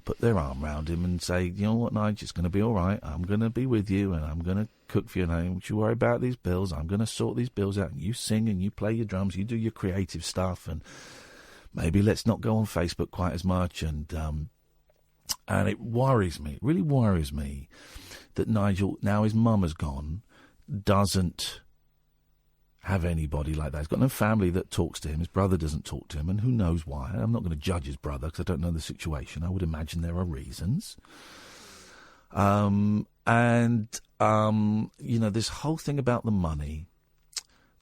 put their arm around him and say, you know what, Nigel, it's going to be all right. I'm going to be with you and I'm going to cook for you. And don't you worry about these bills. I'm going to sort these bills out. And you sing and you play your drums. You do your creative stuff. And maybe let's not go on Facebook quite as much. And it worries me, it really worries me that Nigel, now his mum has gone, doesn't have anybody like that. He's got no family that talks to him. His brother doesn't talk to him, and who knows why. I'm not going to judge his brother because I don't know the situation. I would imagine there are reasons. This whole thing about the money,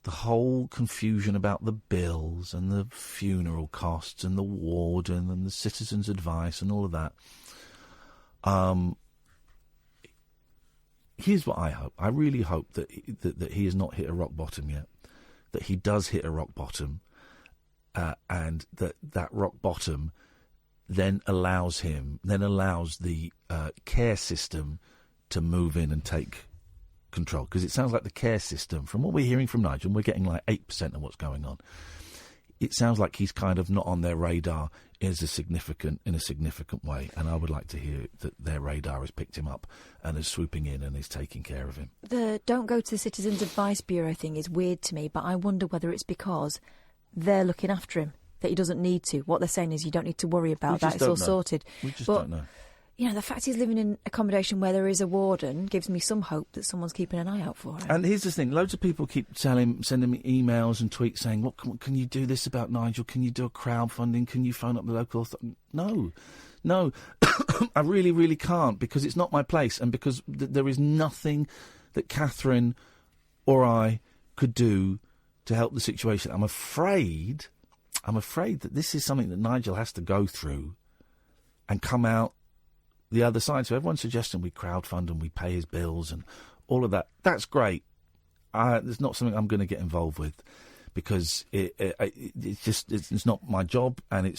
the whole confusion about the bills and the funeral costs and the warden and the citizen's advice and all of that. Here's what I hope. I really hope that he has not hit a rock bottom yet. That he does hit a rock bottom, and that rock bottom then allows the care system to move in and take control. Because it sounds like the care system, from what we're hearing from Nigel, we're getting like 8% of what's going on. It sounds like he's kind of not on their radar in a significant way, and I would like to hear that their radar has picked him up and is swooping in and is taking care of him. The don't go to the Citizens Advice Bureau thing is weird to me, but I wonder whether it's because they're looking after him, that he doesn't need to. What they're saying is you don't need to worry about that, it's all sorted. We just don't know. The fact he's living in accommodation where there is a warden gives me some hope that someone's keeping an eye out for him. And here's the thing, loads of people keep sending me emails and tweets saying, "What can you do this about Nigel? Can you do a crowdfunding? Can you phone up the local No, I really, really can't, because it's not my place, and because there is nothing that Catherine or I could do to help the situation. I'm afraid that this is something that Nigel has to go through and come out the other side. So everyone's suggesting we crowdfund and we pay his bills and all of that. That's great. It's not something I'm going to get involved with, because it's not my job, and it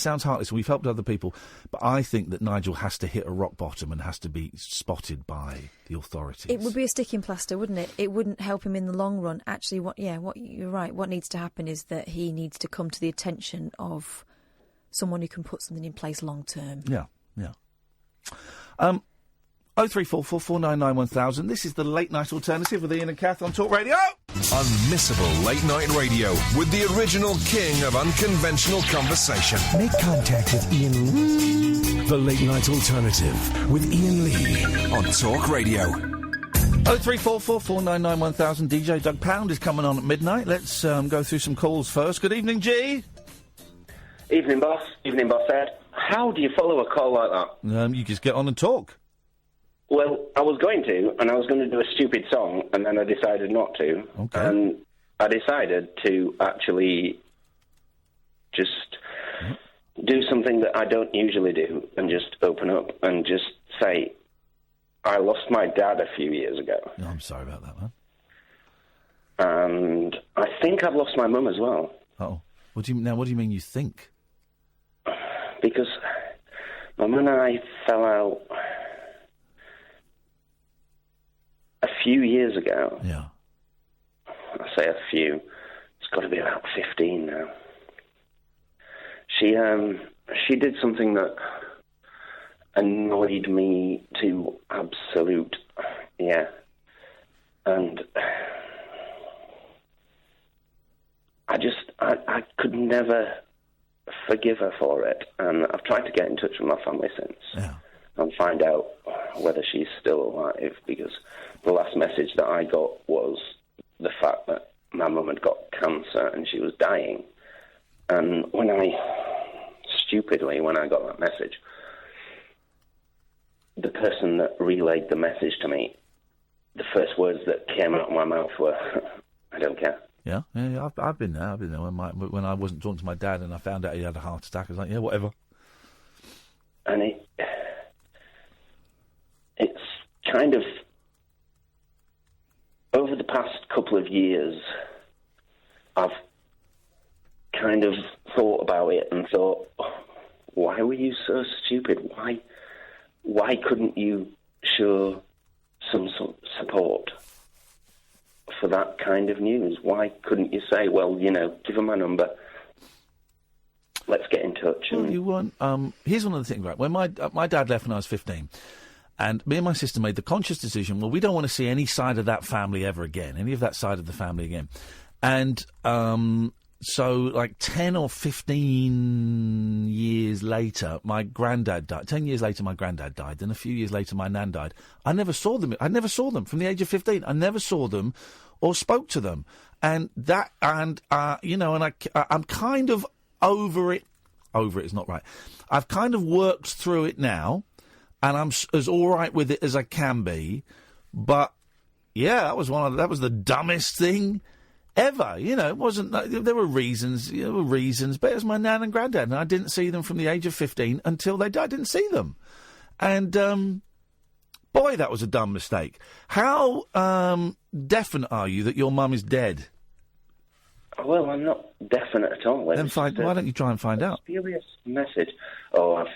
sounds heartless. We've helped other people, but I think that Nigel has to hit a rock bottom and has to be spotted by the authorities. It would be a sticking plaster, wouldn't it? It wouldn't help him in the long run. Actually, what you're right. What needs to happen is that he needs to come to the attention of someone who can put something in place long term. Yeah. 0344 499 1000. This is the Late Night Alternative with Iain and Kath on Talk Radio. Unmissable late night radio with the original king of unconventional conversation. Make contact with Iain. The Late Night Alternative with Iain Lee on Talk Radio. 03444991000. DJ Doug Pound is coming on at midnight. Let's go through some calls first. Good evening, G. Evening, boss. Evening, boss Ed. How do you follow a call like that? You just get on and talk. Well, I was going to, and I was going to do a stupid song, and then I decided not to. Okay. And I decided to actually just do something that I don't usually do, and just open up and just say, I lost my dad a few years ago. No, I'm sorry about that, man. And I think I've lost my mum as well. Oh. What do you mean you think? Because my mum and I fell out a few years ago. Yeah. I say a few. It's got to be about 15 now. She did something that annoyed me to absolute, and I could never forgive her for it, and I've tried to get in touch with my family since and find out whether she's still alive, because the last message that I got was the fact that my mum had got cancer and she was dying, and when I got that message, the person that relayed the message to me, the first words that came out of my mouth were, I don't care. Yeah, I've been there. When I wasn't talking to my dad and I found out he had a heart attack, I was like, yeah, whatever. And it's kind of, over the past couple of years, I've kind of thought about it and thought, why were you so stupid? Why couldn't you show some support for that kind of news? Why couldn't you say, well, give her my number, let's get in touch? Well, you weren't. Here's one of the things, right? When my dad left when I was 15, and me and my sister made the conscious decision, well, we don't want to see any side of that family ever again, any of that side of the family again. And so, like 10 or 15 years later, my granddad died. 10 years later, my granddad died. Then a few years later, my nan died. I never saw them from the age of 15. I never saw them or spoke to them. And I'm kind of over it. Over it is not right. I've kind of worked through it now, and I'm as all right with it as I can be. But yeah, that was the dumbest thing ever. It wasn't. There were reasons. But it was my nan and granddad, and I didn't see them from the age of 15 until they died. I didn't see them, and boy, that was a dumb mistake. How definite are you that your mum is dead? Well, I'm not definite at all. Then why don't you try and find out? Serious message. Oh,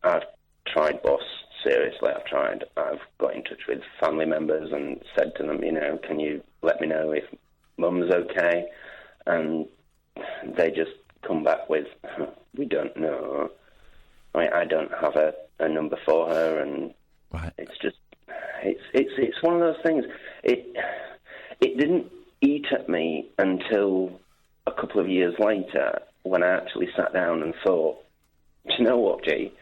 I've tried, boss. Seriously, I've tried. I've got in touch with family members and said to them, can you let me know if Mum's okay? And they just come back with, we don't know. I don't have a number for her, and it's just, it's one of those things. It didn't eat at me until a couple of years later, when I actually sat down and thought, do you know what, G?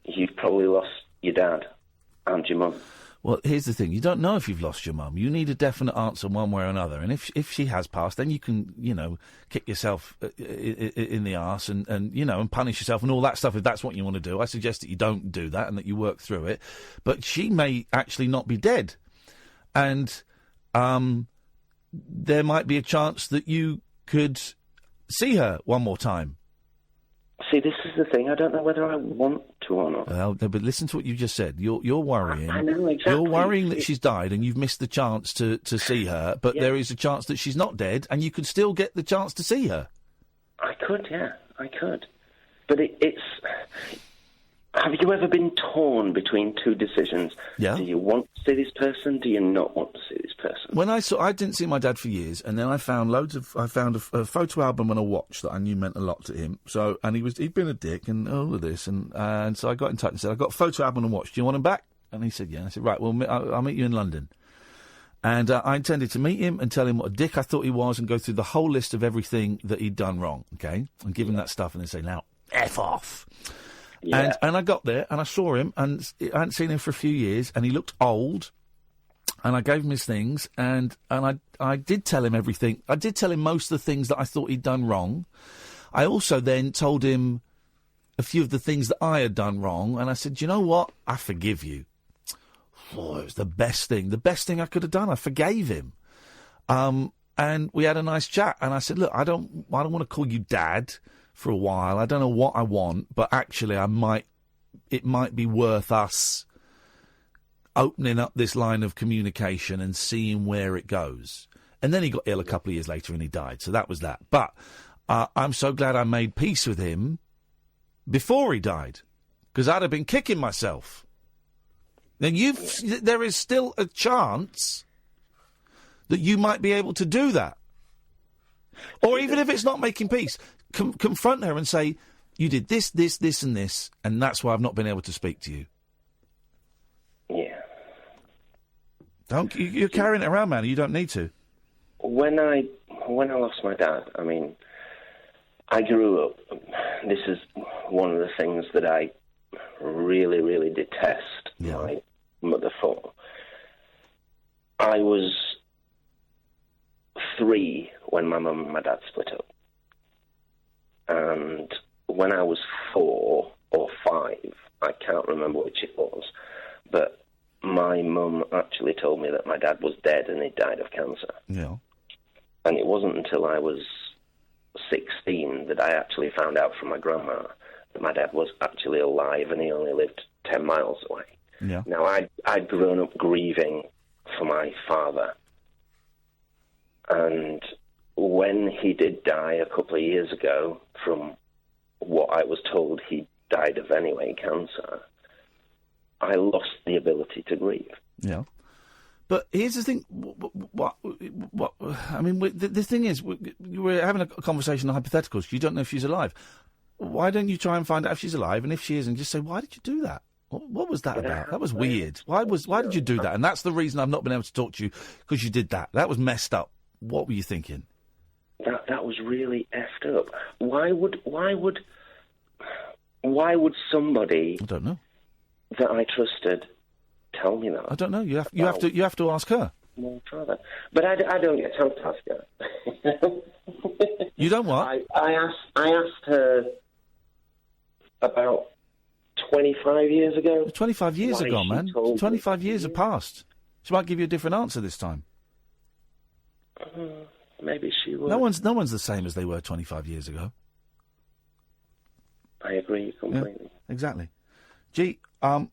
You've probably lost your dad and your mum. Well, here's the thing. You don't know if you've lost your mum. You need a definite answer one way or another. And if she has passed, then you can, kick yourself in the arse and punish yourself and all that stuff if that's what you want to do. I suggest that you don't do that and that you work through it. But she may actually not be dead. And there might be a chance that you could see her one more time. See, this is the thing. I don't know whether I want to or not. Well, but listen to what you just said. You're worrying. I know, exactly. You're worrying that she's died and you've missed the chance to see her, but there is a chance that she's not dead and you could still get the chance to see her. I could, yeah. I could. But it's... Have you ever been torn between two decisions? Yeah. Do you want to see this person? Do you not want to see this person? When I didn't see my dad for years, and then I found a photo album and a watch that I knew meant a lot to him. So, and he'd been a dick and all of this, and so I got in touch and said, I got a photo album and a watch. Do you want them back? And he said, yeah. And I said, right, well, I'll meet you in London. And I intended to meet him and tell him what a dick I thought he was and go through the whole list of everything that he'd done wrong, okay? And give him that stuff and then say, now, F off. Yeah. And I got there and I saw him and I hadn't seen him for a few years and he looked old and I gave him his things and I did tell him everything. I did tell him most of the things that I thought he'd done wrong. I also then told him a few of the things that I had done wrong and I said, you know what? I forgive you. Oh, it was the best thing I could have done. I forgave him. And we had a nice chat. And I said, look, I don't want to call you Dad for a while. I don't know what I want, but actually it might be worth us opening up this line of communication and seeing where it goes. And then he got ill a couple of years later and he died. So that was that. But I'm so glad I made peace with him before he died, because I'd have been kicking myself. Then there is still a chance that you might be able to do that. Or even if it's not making peace, confront her and say, you did this, this, this and this, and that's why I've not been able to speak to you. Yeah. You're carrying it around, man. You don't need to. When I lost my dad, I mean, I grew up. This is one of the things that I really, really detest my mother for. I was 3 when my mum and my dad split up. And when I was 4 or 5, I can't remember which it was, but my mum actually told me that my dad was dead and he died of cancer. Yeah. And it wasn't until I was 16 that I actually found out from my grandma that my dad was actually alive and he only lived 10 miles away. Yeah. Now, I'd grown up grieving for my father. And when he did die a couple of years ago, from what I was told he died of anyway, cancer, I lost the ability to grieve. Yeah. But here's the thing. What I mean, the thing is, we're having a conversation on hypotheticals. You don't know if she's alive. Why don't you try and find out if she's alive? And if she isn't, just say, why did you do that? What was that about? That was weird. Why did you do that? And that's the reason I've not been able to talk to you, because you did that. That was messed up. What were you thinking? That was really effed up. Why would somebody, I don't know, that I trusted tell me that? I don't know. You have to ask her. My father. But I don't get time to ask her. You don't what? I asked her about 25 years ago. 25 years ago, man. 25 years have passed. She might give you a different answer this time. Maybe she would. No one's the same as they were 25 years ago. I agree completely. Yeah, exactly. Gee, I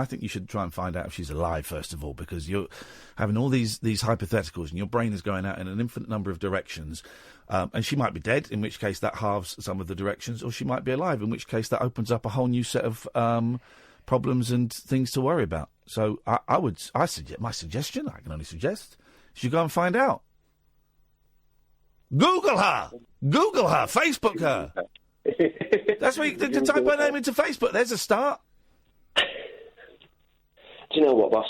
think you should try and find out if she's alive, first of all, because you're having all these hypotheticals and your brain is going out in an infinite number of directions. And she might be dead, in which case that halves some of the directions, or she might be alive, in which case that opens up a whole new set of problems and things to worry about. So my suggestion, I can only suggest, is you go and find out. Google her! Facebook her! That's where you type her name into Facebook. There's a start. Do you know what, boss?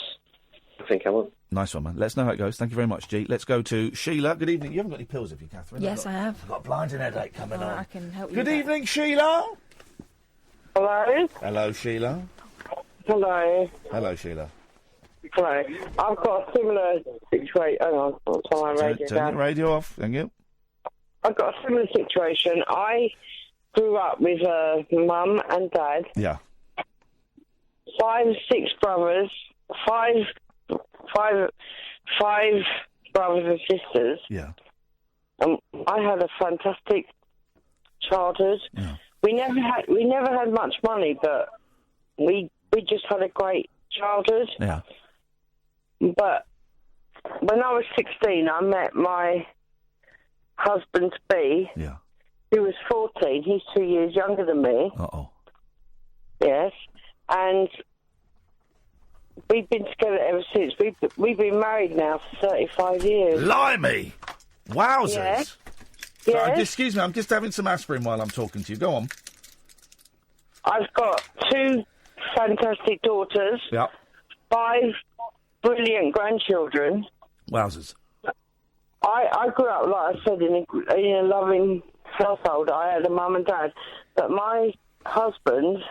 I think I will. Nice one, man. Let's know how it goes. Thank you very much, G. Let's go to Sheila. Good evening. You haven't got any pills, have you, Catherine? Yes, I have. I've got a blinding headache coming on. I can help you. Good evening, Sheila. Hello? Hello, Sheila. Hello. Hello, Sheila. Hello. I've got a similar situation. Hang on, I'll turn my radio Turn down. the radio off. Thank you. I've got a similar situation. I grew up with a mum and dad. Yeah. 5, 6 brothers. Five brothers and sisters. Yeah. I had a fantastic childhood. Yeah. We never had much money, but we just had a great childhood. Yeah. But when I was 16, I met my husband-to-be. Yeah. Who was 14. He's 2 years younger than me. Uh-oh. Yes. And we've been together ever since. We've been married now for 35 years. Blimey! Wowzers! Yeah. Sorry, Yes. excuse me, I'm just having some aspirin while I'm talking to you. Go on. I've got 2 fantastic daughters. Yeah. 5 brilliant grandchildren. Wowzers. I grew up, like I said, in a loving household. I had a mum and dad. But my husband,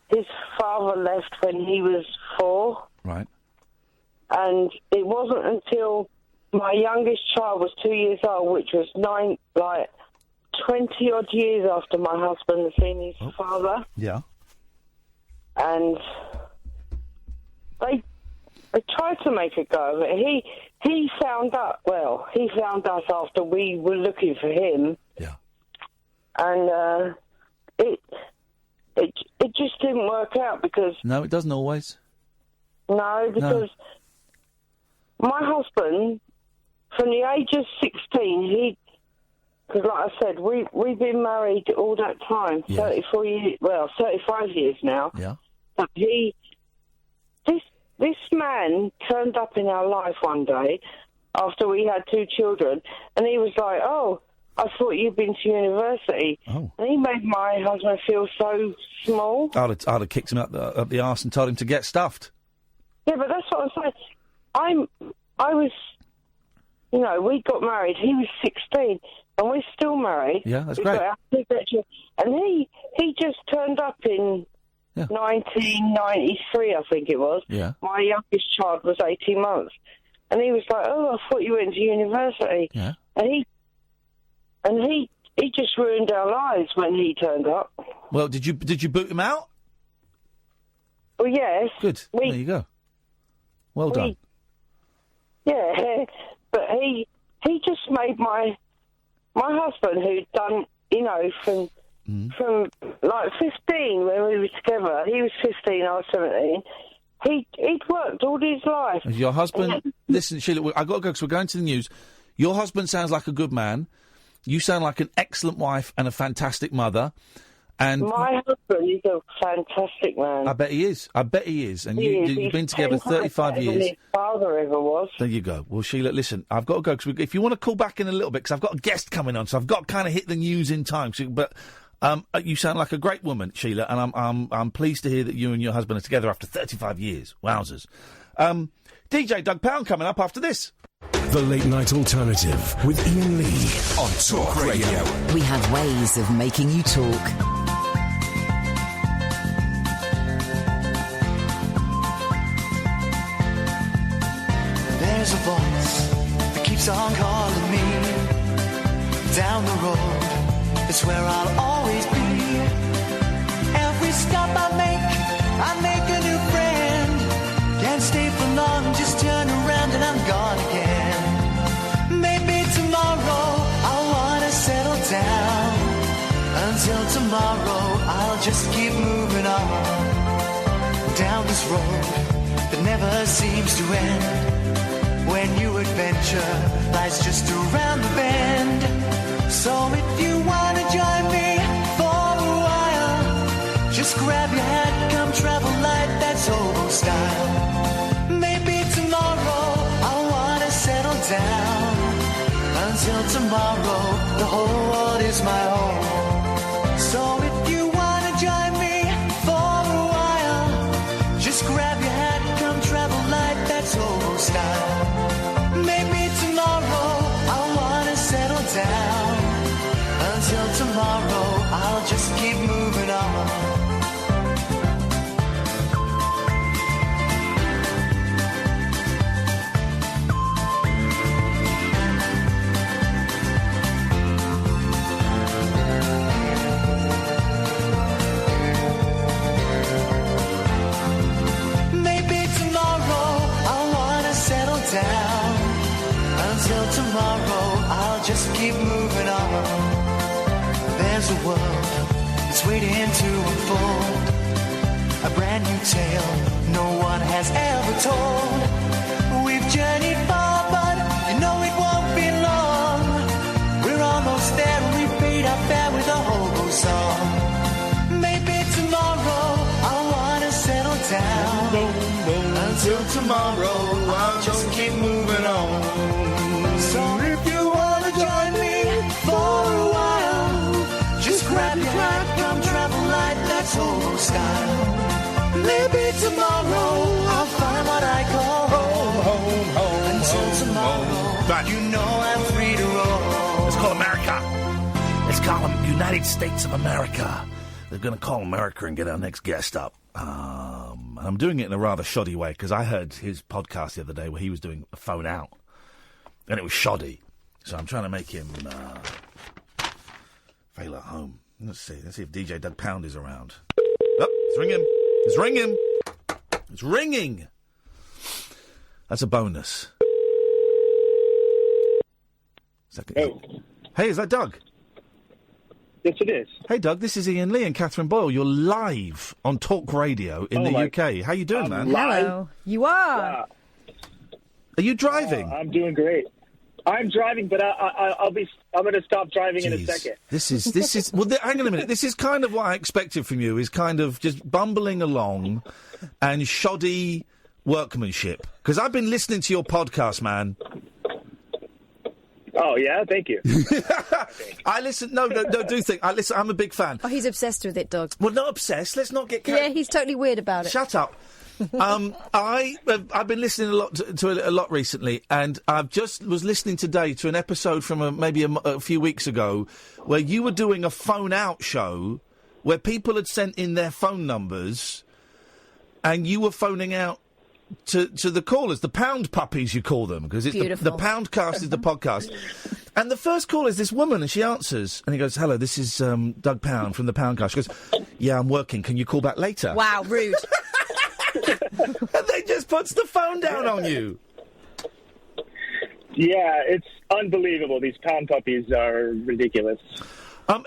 his father left when he was 4. Right. And it wasn't until my youngest child was 2 years old, which was 20-odd years after my husband had seen his father. Yeah. And they tried to make a go of it. He found us after we were looking for him. Yeah. And it just didn't work out because... No, it doesn't always. No, because my husband, from the age of 16, because like I said, we've been married all that time, 34 years, 35 years now. Yeah. But this man turned up in our life one day after we had 2 children, and he was like, "Oh, I thought you'd been to university." Oh. And he made my husband feel so small. I'd have kicked him up the arse and told him to get stuffed. Yeah, but that's what I'm saying. I was, we got married. He was 16, and we're still married. Yeah, that's We've great. got our signature. And he just turned up in 1993, I think it was. Yeah. My youngest child was 18 months. And he was like, "Oh, I thought you went to university." Yeah. And he just ruined our lives when he turned up. Well, did you boot him out? Well, yes. Good. There you go. Well done. Yeah, but he just made my husband, who'd done, from like 15 when we were together. He was 15, I was 17. He'd worked all his life. Your husband... Listen, Sheila, I've got to go because we're going to the news. Your husband sounds like a good man. You sound like an excellent wife and a fantastic mother. And my husband is a fantastic man. I bet he is. And you've been together 35 years. Than his father ever was. There you go. Well, Sheila, listen, I've got to go. Cause if you want to call back in a little bit, because I've got a guest coming on, so I've got to kind of hit the news in time. But you sound like a great woman, Sheila, and I'm pleased to hear that you and your husband are together after 35 years. Wowzers. DJ Doug Pound coming up after this. The Late Night Alternative with Iain Lee on Talk Radio. We have ways of making you talk. There's a voice that keeps on calling me. Down the road, it's where I'll always be. Every stop I make a new friend. Can't stay for long, just turn around and I'm gone again. Maybe tomorrow I'll wanna settle down. Until tomorrow I'll just keep moving on. Down this road that never seems to end. When new adventure lies just around the bend. So if you want to join me for a while, just grab your hat, come travel light, that's old style. Maybe tomorrow I'll want to settle down. Until tomorrow, the whole world is my home. So if you want to join me for a while, just grab your hat, come travel light, that's old style. Maybe tomorrow I'll want to settle down. Until tomorrow I'll just keep moving on. Maybe tomorrow I'll want to settle down. Until tomorrow I'll just keep moving on. There's a world that's waiting to unfold. A brand new tale no one has ever told. We've journeyed far, but you know it won't be long. We're almost there and we paid our fare with a hobo song. Maybe tomorrow I'll want to settle down. Until tomorrow I'll just keep moving on. So if you want to join me for a while, just grab your hat, come travel light, that's old style. Maybe tomorrow I'll find what I call Right. You know I'm free to roll. Let's call America. Let's call them United States of America. They're going to call America and get our next guest up. I'm doing it in a rather shoddy way because I heard his podcast the other day where he was doing a phone out. And it was shoddy. So I'm trying to make him fail at home. Let's see if DJ Doug Pound is around. Oh, it's ringing. It's ringing. It's ringing. That's a bonus. Hey, is that Doug? Yes, it is. Hey, Doug, this is Iain Lee and Catherine Boyle. You're live on Talk Radio in the UK. How you doing, man? Hello. You are. Are you driving? I'm doing great. I'm driving, but I'm going to stop driving in a second. This is. Well, hang on a minute. This is kind of what I expected from you. Is kind of just bumbling along, and shoddy workmanship. Because I've been listening to your podcast, man. Oh yeah, thank you. I listen. No, do think I listen. I'm a big fan. Oh, he's obsessed with it, Doug. Well, not obsessed. Let's not get. Yeah, he's totally weird about it. Shut up. I've been listening a lot to a lot recently, and I've just was listening today to an episode from maybe a few weeks ago where you were doing a phone out show where people had sent in their phone numbers, and you were phoning out to the callers, the pound puppies you call them, because it's the Poundcast is the podcast. And the first call is this woman, and she answers, and he goes, "Hello, this is Doug Pound from the Poundcast." She goes, "Yeah, I'm working. Can you call back later?" Wow, rude. And they just puts the phone down on you. Yeah, it's unbelievable. These pound puppies are ridiculous.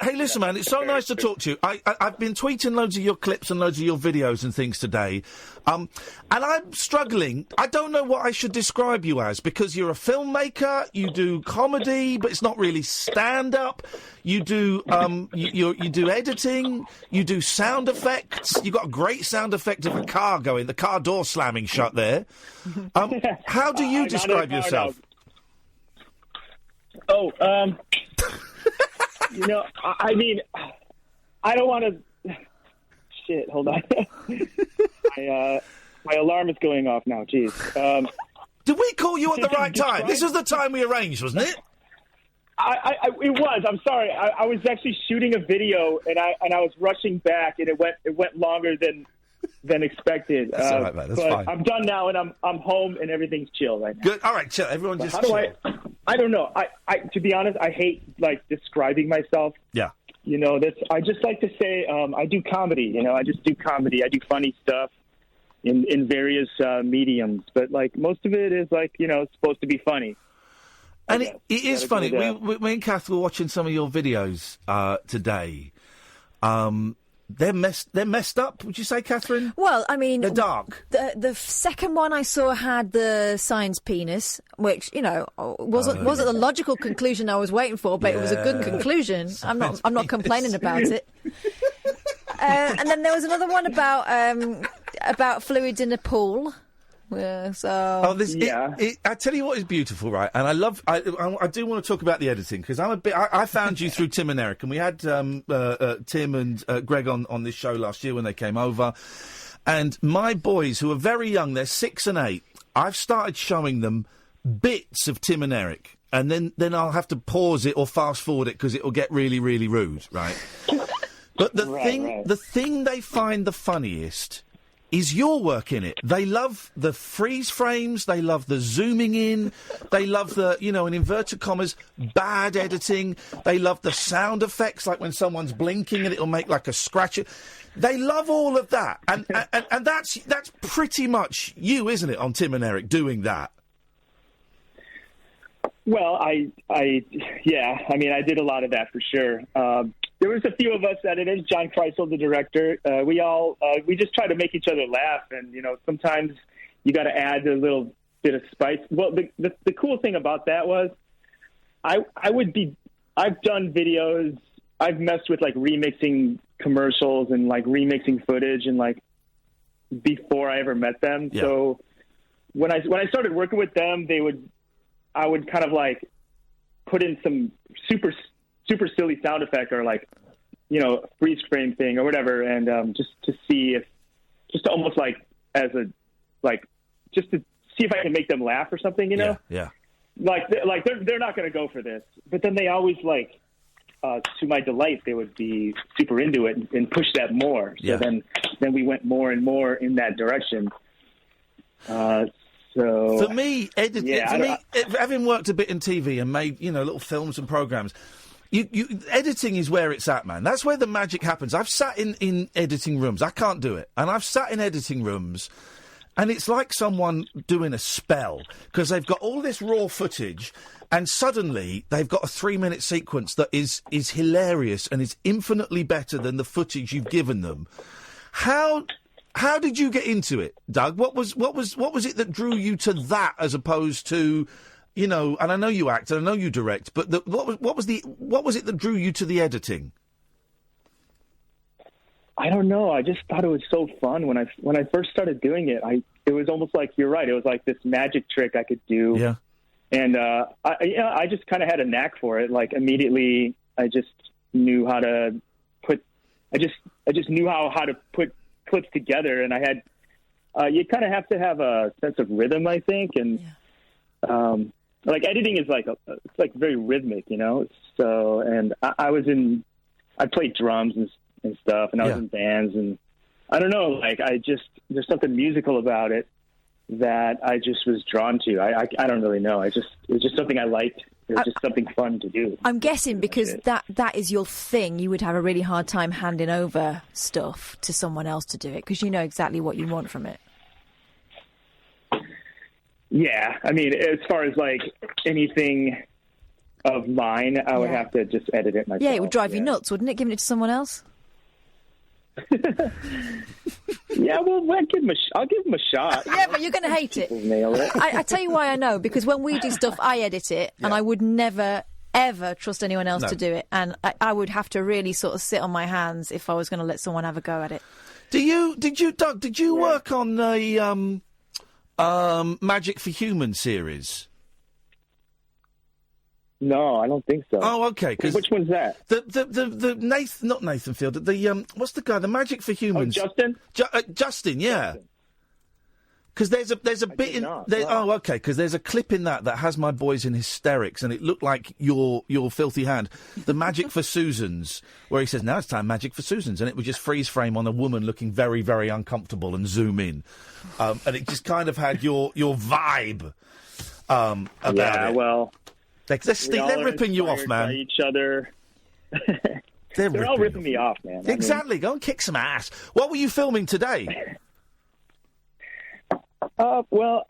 Hey, listen, man, it's so nice to talk to you. I've been tweeting loads of your clips and loads of your videos and things today, and I'm struggling. I don't know what I should describe you as, because you're a filmmaker, you do comedy, but it's not really stand-up. You do you do editing, you do sound effects. You've got a great sound effect of a car going, the car door slamming shut there. How do you describe yourself? You know, I mean, I don't want to... Shit, hold on. My alarm is going off now, jeez. Did we call you at the right time? This was the time we arranged, wasn't it? It was. I'm sorry. I was actually shooting a video, and I was rushing back, and it went longer than expected. That's all right, mate. That's fine. I'm done now, and I'm home, and everything's chill right now. Good. All right, chill. Everyone just chill. I don't know. I to be honest, I hate describing myself. Yeah. You know, I just like to say I do comedy. You know, I just do comedy. I do funny stuff in various mediums, but most of it is it's supposed to be funny. And it is funny. Me and Kath were watching some of your videos today. They're messed up, would you say, Catherine? Well, I mean... They're dark. The second one I saw had the science penis, which, wasn't the logical conclusion I was waiting for, but it was a good conclusion. I'm not complaining about it. And then there was another one about fluids in a pool. Yeah, so... I tell you what is beautiful, right? And I do want to talk about the editing, because I found you through Tim and Eric, and we had Tim and Greg on this show last year when they came over. And my boys, who are very young, they're 6 and 8, I've started showing them bits of Tim and Eric, and then I'll have to pause it or fast forward it because it will get really, really rude, right? But the thing they find the funniest is your work in it. They love the freeze frames, they love the zooming in, they love the, in inverted commas, bad editing, they love the sound effects, like when someone's blinking and it'll make like a scratch. They love all of that. And that's pretty much you, isn't it, on Tim and Eric, doing that? Well, I did a lot of that for sure. There was a few of us that it is. John Kreisel, the director. We just try to make each other laugh, and sometimes you got to add a little bit of spice. Well, the cool thing about that was, I've done videos. I've messed with remixing commercials and remixing footage and before I ever met them. Yeah. So when I started working with them, I would kind of put in some super silly sound effect or freeze frame thing or whatever, and just to see if I can make them laugh or something, Yeah. they're not going to go for this. But then they always to my delight, they would be super into it and push that more. So then we went more and more in that direction. So for me, having worked a bit in TV and made little films and programs, editing is where it's at, man. That's where the magic happens. I've sat in editing rooms. I can't do it, and I've sat in editing rooms. And it's like someone doing a spell, because they've got all this raw footage, and suddenly they've got a 3-minute sequence that is hilarious and is infinitely better than the footage you've given them. How did you get into it, Doug? What was it that drew you to that, as opposed to, and I know you act and I know you direct, but what was it that drew you to the editing? I don't know. I just thought it was so fun when I first started doing it. It was almost like, you're right. It was like this magic trick I could do. Yeah. And I just kind of had a knack for it. Like immediately, I just knew how to put. I just knew how to put clips together. And I had. You kind of have to have a sense of rhythm, I think, and editing is it's very rhythmic, So and I played drums and stuff, and I was in bands, and I don't know, there's something musical about it that I just was drawn to. I don't really know. It was just something I liked. It was just something fun to do. I'm guessing because that is your thing, you would have a really hard time handing over stuff to someone else to do it, because you know exactly what you want from it. Yeah, I mean, as far as anything of mine, I would have to just edit it myself. Yeah, it would drive you nuts, wouldn't it, giving it to someone else? Yeah, well, I'll give him a shot. Yeah, but you're going to hate it. Nail it. I tell you why I know, because when we do stuff, I edit it, and I would never, ever trust anyone else to do it, and I would have to really sort of sit on my hands if I was going to let someone have a go at it. Doug, did you work on the Magic for Humans series? No, I don't think so. Oh, okay. Which one's that? The Nathan, not Nathan Fielder. What's the guy? The Magic for Humans. Oh, Justin. Justin, yeah. Because there's a bit in. Oh, okay. Because there's a clip in that has my boys in hysterics, and it looked like your filthy hand. The Magic for Susans, where he says, "Now it's time Magic for Susans," and it would just freeze frame on a woman looking very, very uncomfortable and zoom in, and it just kind of had your vibe about it. Yeah, well. They're ripping you off, man. By each other. They're all ripping me off, man. Exactly. Go and kick some ass. What were you filming today? Well,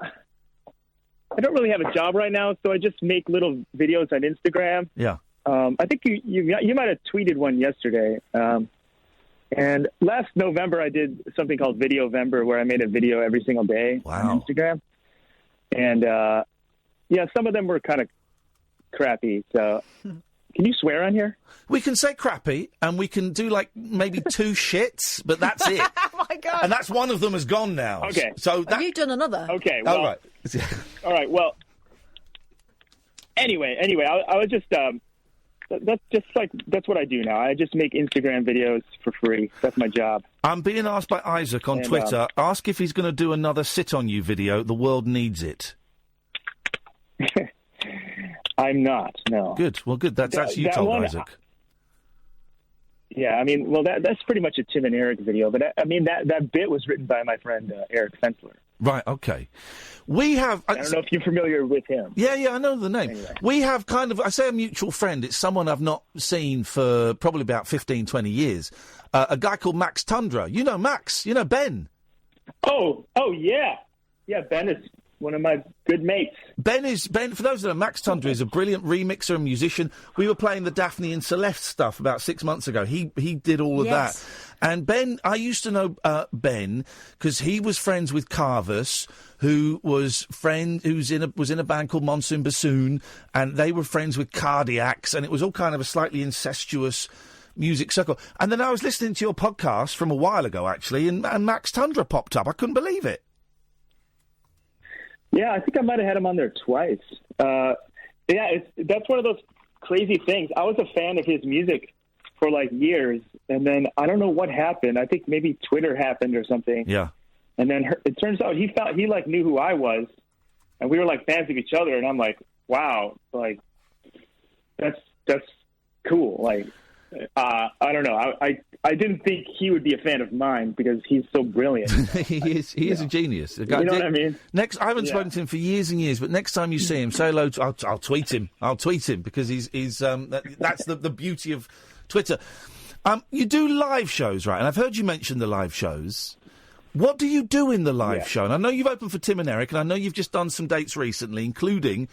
I don't really have a job right now, so I just make little videos on Instagram. Yeah. I think you might have tweeted one yesterday. And last November, I did something called Videovember, where I made a video every single day on Instagram. And some of them were kind of crappy. So, can you swear on here? We can say crappy, and we can do maybe 2 shits, but that's it. Oh my God! And that's one of them has gone now. Okay. So have you done another? Okay. Well, all right. All right. Well. Anyway, I was just that's what I do now. I just make Instagram videos for free. That's my job. I'm being asked by Isaac on Twitter. Ask if he's going to do another Sit On You video. The world needs it. I'm not, no. Good. Well, good. That's you told Isaac. Yeah, I mean, well, that's pretty much a Tim and Eric video, but that bit was written by my friend Eric Fensler. Right, okay. We have... I don't know if you're familiar with him. Yeah, I know the name. Anyway. We have I say a mutual friend, it's someone I've not seen for probably about 15, 20 years. A guy called Max Tundra. You know Max, you know Ben. Oh, yeah. Yeah, Ben is one of my good mates. Ben, for those that know, Max Tundra is a brilliant remixer and musician. We were playing the Daphne and Celeste stuff about 6 months ago. He did all of that. And Ben, I used to know Ben because he was friends with Carvus, who was in a band called Monsoon Bassoon, and they were friends with Cardiacs, and it was all kind of a slightly incestuous music circle. And then I was listening to your podcast from a while ago, actually, and Max Tundra popped up. I couldn't believe it. Yeah, I think I might have had him on there twice. That's one of those crazy things. I was a fan of his music for years, and then I don't know what happened. I think maybe Twitter happened or something. Yeah. And then it turns out he knew who I was, and we were fans of each other. And I'm like, wow, like that's cool. Like, I don't know. I didn't think he would be a fan of mine because he's so brilliant. he is a genius. You know what I mean? I haven't spoken to him for years and years, but next time you see him, say hello. I'll tweet him. I'll tweet him because he's that's the beauty of Twitter. You do live shows, right? And I've heard you mention the live shows. What do you do in the live show? And I know you've opened for Tim and Eric, and I know you've just done some dates recently, including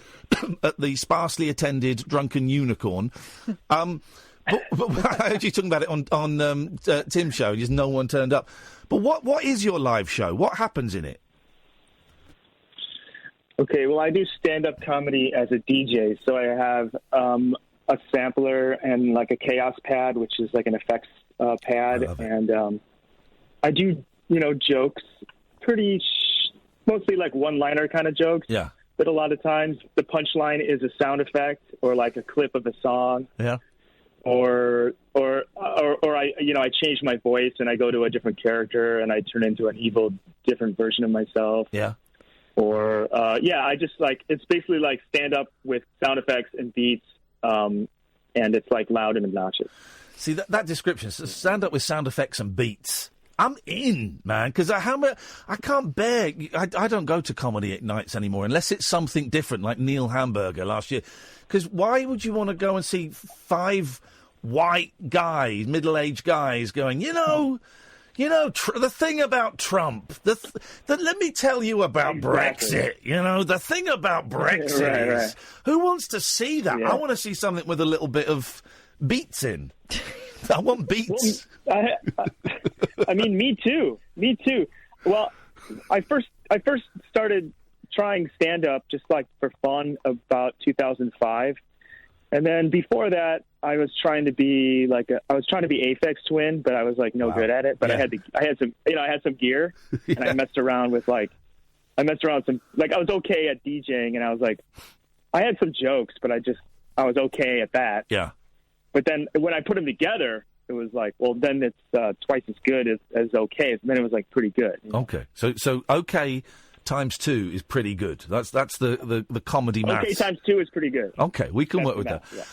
at the sparsely attended Drunken Unicorn. But I heard you talking about it on Tim's show, and just no one turned up. But what is your live show? What happens in it? Okay, well, I do stand-up comedy as a DJ, so I have a sampler and like a chaos pad, which is like an effects pad, and I do jokes, mostly like one-liner kind of jokes. Yeah. But a lot of times the punchline is a sound effect or like a clip of a song. Yeah. Or I change my voice and I go to a different character and I turn into an evil, different version of myself. Yeah. Or I just like it's basically like stand up with sound effects and beats, and it's like loud and obnoxious. See that description, stand up with sound effects and beats. I'm in, man, because I can't bear. I don't go to comedy at nights anymore unless it's something different, like Neil Hamburger last year. Because why would you want to go and see 5 white guys, middle-aged guys, going, the thing about Trump, let me tell you about Brexit. The thing about Brexit is, who wants to see that? Yeah. I want to see something with a little bit of beats in. I want beats. Well, I mean, me too. Well, I first started trying stand-up just like for fun about 2005, and then before that, I was trying to be Aphex Twin, but I was like no good at it. But I had some gear, and I messed around with I was okay at DJing, and I was like, I had some jokes, but I was okay at that. Yeah. But then when I put them together, it was like, well, then it's twice as good as okay. And then it was like pretty good. Okay, so okay times 2 is pretty good. That's the comedy maths. Okay times 2 is pretty good. Okay, we can work with that. Yeah.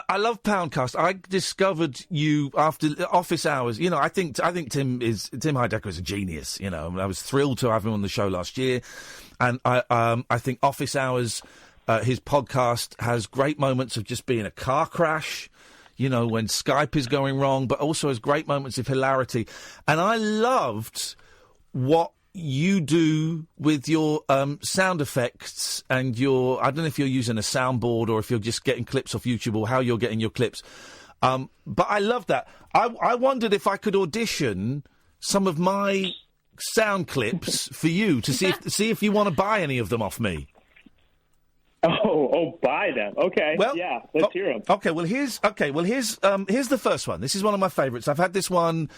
I love Poundcast. I discovered you after office hours. I think Tim Heidecker is a genius. I was thrilled to have him on the show last year, and I think office hours. His podcast has great moments of just being a car crash, when Skype is going wrong, but also has great moments of hilarity. And I loved what you do with your sound effects and I don't know if you're using a soundboard or if you're just getting clips off YouTube or how you're getting your clips. But I love that. I wondered if I could audition some of my sound clips for you to see if you want to buy any of them off me. Oh, buy them. Okay. Well, yeah, let's hear them. Okay, here's the first one. This is one of my favourites. I've had this one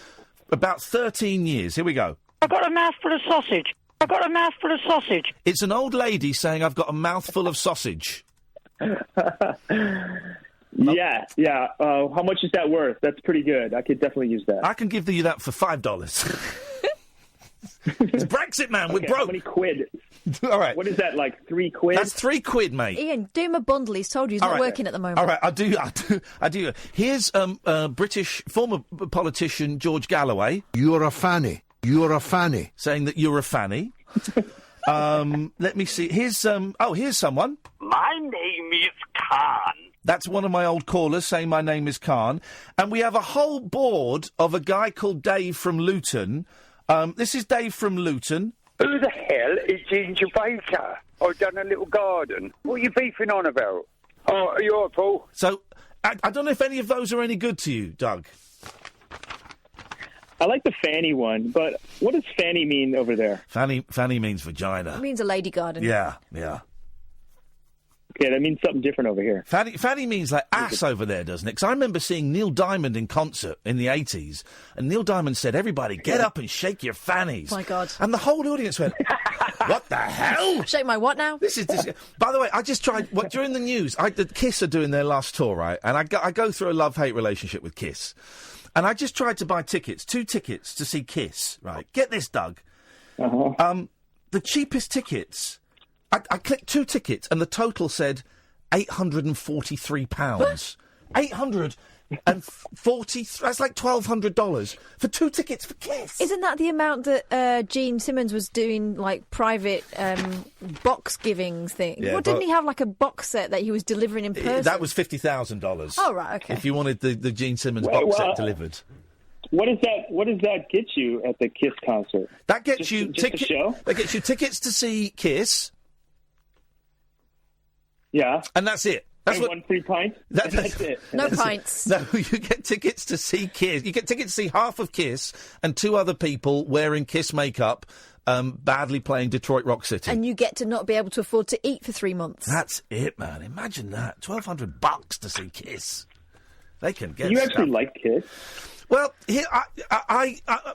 about 13 years. Here we go. I've got a mouthful of sausage. It's an old lady saying, I've got a mouthful of sausage. Yeah. How much is that worth? That's pretty good. I could definitely use that. I can give you that for $5. It's Brexit, man. Okay, we're broke. How many quid? All right. What is that, like 3 quid? That's 3 quid, mate. Iain, do him a bundle. He's told you he's not working at the moment. All right, I do. Here's British former politician George Galloway. You're a fanny. Saying that you're a fanny. Let me see. Here's someone. My name is Khan. That's one of my old callers saying my name is Khan. And we have a whole board of a guy called Dave from Luton. This is Dave from Luton. Who the hell is Ginger Baker? I've done a little garden. What are you beefing on about? Oh, are you all right, Paul? So, I don't know if any of those are any good to you, Doug. I like the fanny one, but what does fanny mean over there? Fanny means vagina. It means a lady garden. Yeah. Okay, that means something different over here. Fanny means like ass over there, doesn't it? Because I remember seeing Neil Diamond in concert in the 80s, and Neil Diamond said, everybody, get up and shake your fannies. My God. And the whole audience went, what the hell? Shake my what now? This is By the way, I just tried, during the news, the Kiss are doing their last tour, right? And I go through a love-hate relationship with Kiss. And I just tried to buy 2 tickets to see Kiss, right? Get this, Doug. Uh-huh. The cheapest tickets I clicked 2 tickets, and the total said £843. £843. That's like $1,200 for 2 tickets for Kiss. Isn't that the amount that Gene Simmons was doing, like, private box givings thing? Yeah, well, didn't he have, like, a box set that he was delivering in person? That was $50,000. Oh, right, okay. If you wanted the Gene Simmons box set delivered. What does that get you at the Kiss concert? That gets you tickets. That gets you tickets to see Kiss. Yeah. And that's it. That's one free pint? That's it. No pints. No, you get tickets to see Kiss. You get tickets to see half of Kiss and 2 other people wearing Kiss makeup, badly playing Detroit Rock City. And you get to not be able to afford to eat for 3 months. That's it, man. Imagine that. $1,200 to see Kiss. They can get You stuff. actually like Kiss? Well, here,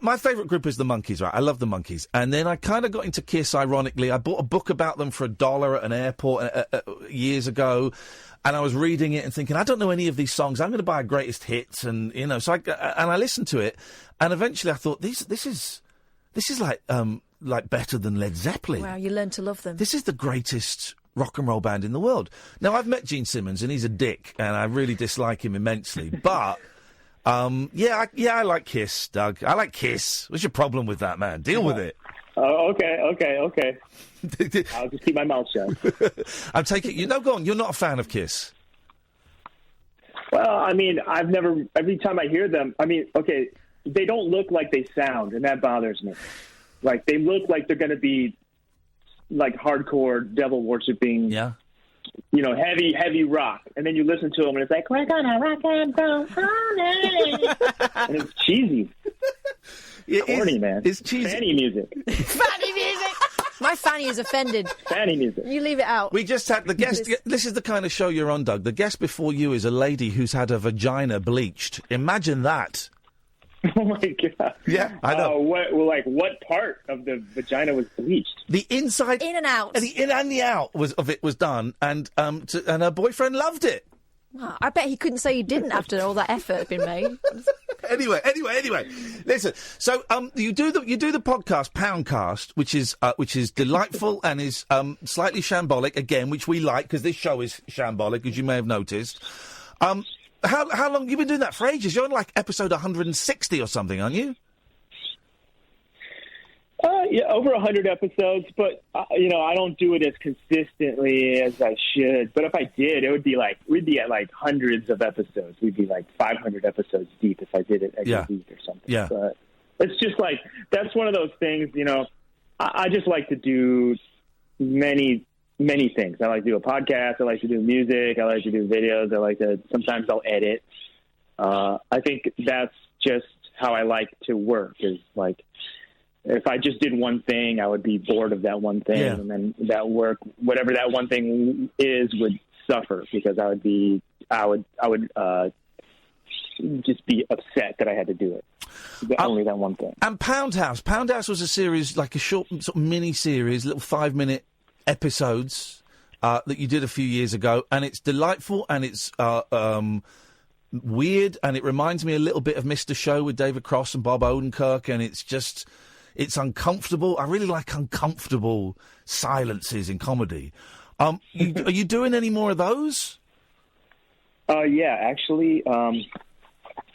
my favourite group is the Monkees, right? I love the Monkees. And then I kind of got into Kiss, ironically. I bought a book about them for $1 at an airport years ago. And I was reading it and thinking, I don't know any of these songs. I'm going to buy a greatest hits, and so I listened to it, and eventually I thought, this is like better than Led Zeppelin. Wow, you learn to love them. This is the greatest rock and roll band in the world. Now, I've met Gene Simmons, and he's a dick, and I really dislike him immensely. But I like Kiss, Doug. I like Kiss. What's your problem with that, man? Deal with it. Oh, okay. I'll just keep my mouth shut. I'm taking go on. You're not a fan of Kiss. Well, I mean, every time I hear them, they don't look like they sound, and that bothers me. Like, they look like they're going to be, like, hardcore devil worshipping. Yeah. Heavy rock. And then you listen to them, and it's like, we're gonna rock and roll all night. And it's cheesy. Corny, man. It's cheesy. Fanny music. Fanny music! My fanny is offended. Fanny music. You leave it out. We just had the guest. This is the kind of show you're on, Doug. The guest before you is a lady who's had her vagina bleached. Imagine that. Oh, my God. Yeah, I know. What part of the vagina was bleached? The inside. In and out. The in and the out of it was done, and her boyfriend loved it. Oh, I bet he couldn't say he didn't after all that effort had been made. Anyway. Listen, so you do the podcast Poundcast, which is delightful and is slightly shambolic again, which we like because this show is shambolic, as you may have noticed. How long you've been doing that for ages? You're on like episode 160 or something, aren't you? Yeah, over 100 episodes, but I don't do it as consistently as I should. But if I did, we'd be at like hundreds of episodes. We'd be like 500 episodes deep if I did it every week or something. Yeah. But it's just like, that's one of those things, I just like to do many things. I like to do a podcast. I like to do music. I like to do videos. Sometimes I'll edit. I think that's just how I like to work, is like, if I just did one thing, I would be bored of that one thing, and then that work, whatever that one thing is, would suffer because I would just be upset that I had to do it. Only that one thing. And Pound House was a series, like a short sort of mini series, little 5-minute episodes that you did a few years ago, and it's delightful and it's weird, and it reminds me a little bit of Mr. Show with David Cross and Bob Odenkirk, and it's uncomfortable. I really like uncomfortable silences in comedy. Are you doing any more of those? Yeah, actually,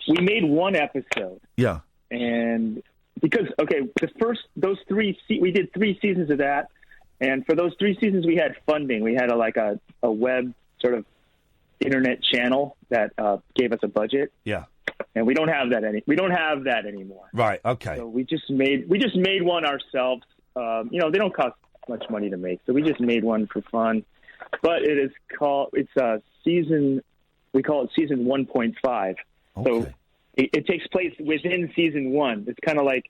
we made one episode. Yeah. And because, we did 3 seasons of that. And for those 3 seasons, we had funding. We had a web sort of internet channel that gave us a budget. Yeah. And we don't have that anymore. Right. Okay. So we just made one ourselves. They don't cost much money to make, so we just made one for fun. But we call it season 1.5. Okay. So it takes place within season 1. It's kind of like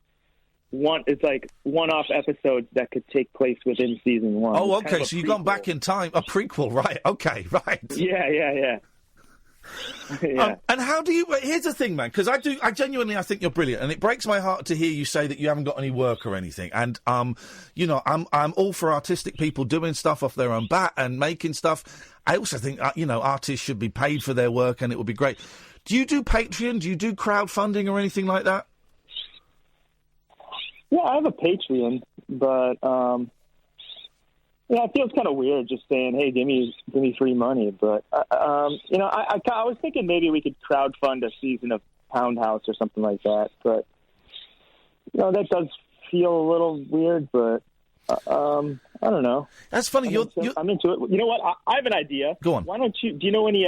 one-off episodes that could take place within season 1. Oh, okay. So you've gone back in time, a prequel, right? Okay, right. Yeah. Yeah. And how do you? Here's the thing, man. Because I genuinely think you're brilliant, and it breaks my heart to hear you say that you haven't got any work or anything. And I'm all for artistic people doing stuff off their own bat and making stuff. I also think artists should be paid for their work, and it would be great. Do you do Patreon? Do you do crowdfunding or anything like that? Yeah, I have a Patreon, but Yeah, it feels kind of weird just saying, "Hey, give me free money." But I was thinking maybe we could crowdfund a season of Pound House or something like that. But that does feel a little weird. But I don't know. That's funny. I'm into it. You know what? I have an idea. Go on. Why don't you? Do you know any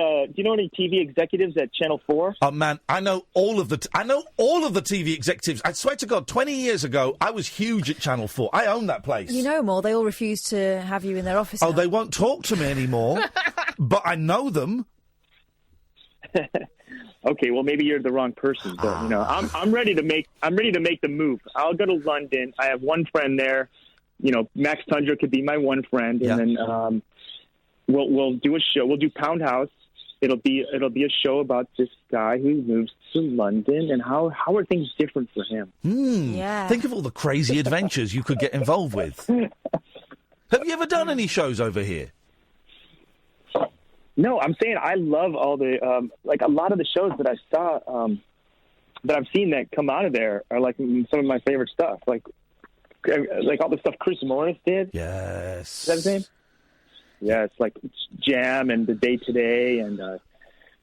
TV executives at Channel 4? Oh man, I know all of the TV executives. I swear to God, 20 years ago, I was huge at Channel 4. I own that place. You know more. They all refuse to have you in their office. Oh, now. they won't talk to me anymore. But I know them. Okay, well maybe you're the wrong person. But I'm ready to make the move. I'll go to London. I have one friend there. Max Tundra could be my one friend, and then we'll do a show. We'll do Pound House. It'll be a show about this guy who moves to London and how are things different for him. Yeah. Think of all the crazy adventures you could get involved with. Have you ever done any shows over here? No, I'm saying I love all the a lot of the shows that I saw that I've seen that come out of there are like some of my favorite stuff. Like all the stuff Chris Morris did. Yes. Is that his name? Yeah, it's like Jam and The Day Today and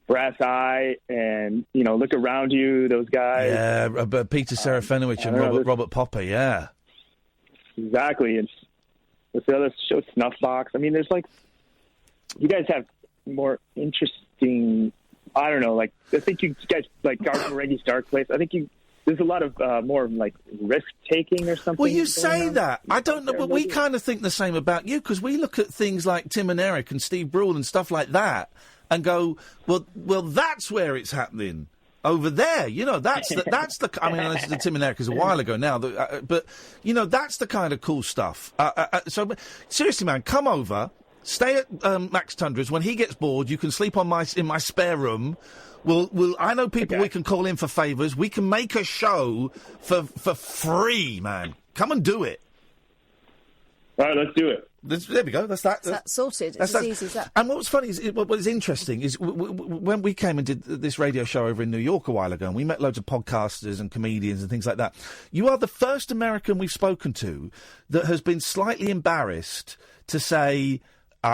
Brass Eye and, Look Around You, those guys. Yeah, Peter Serafinowicz and Robert Popper, yeah. Exactly. And what's the other show? Snuffbox. I mean, there's you guys have more interesting, I don't know, I think you guys, Garth Marenghi's Dark Place, I think there's a lot of more risk-taking or something. Well, you say that. I don't know, but we kind of think the same about you, because we look at things like Tim and Eric and Steve Brule and stuff like that and go, well, that's where it's happening. Over there, that's the. I mean, this is the Tim and Eric is a while ago now, but that's the kind of cool stuff. So seriously, man, come over, stay at Max Tundra's. When he gets bored, you can sleep in my spare room. I know people we can call in for favours. We can make a show for free, man. Come and do it. All right, let's do it. There we go. That's sorted. It's as easy as that. And what's funny is, what is interesting is when we came and did this radio show over in New York a while ago, and we met loads of podcasters and comedians and things like that. You are the first American we've spoken to that has been slightly embarrassed to say,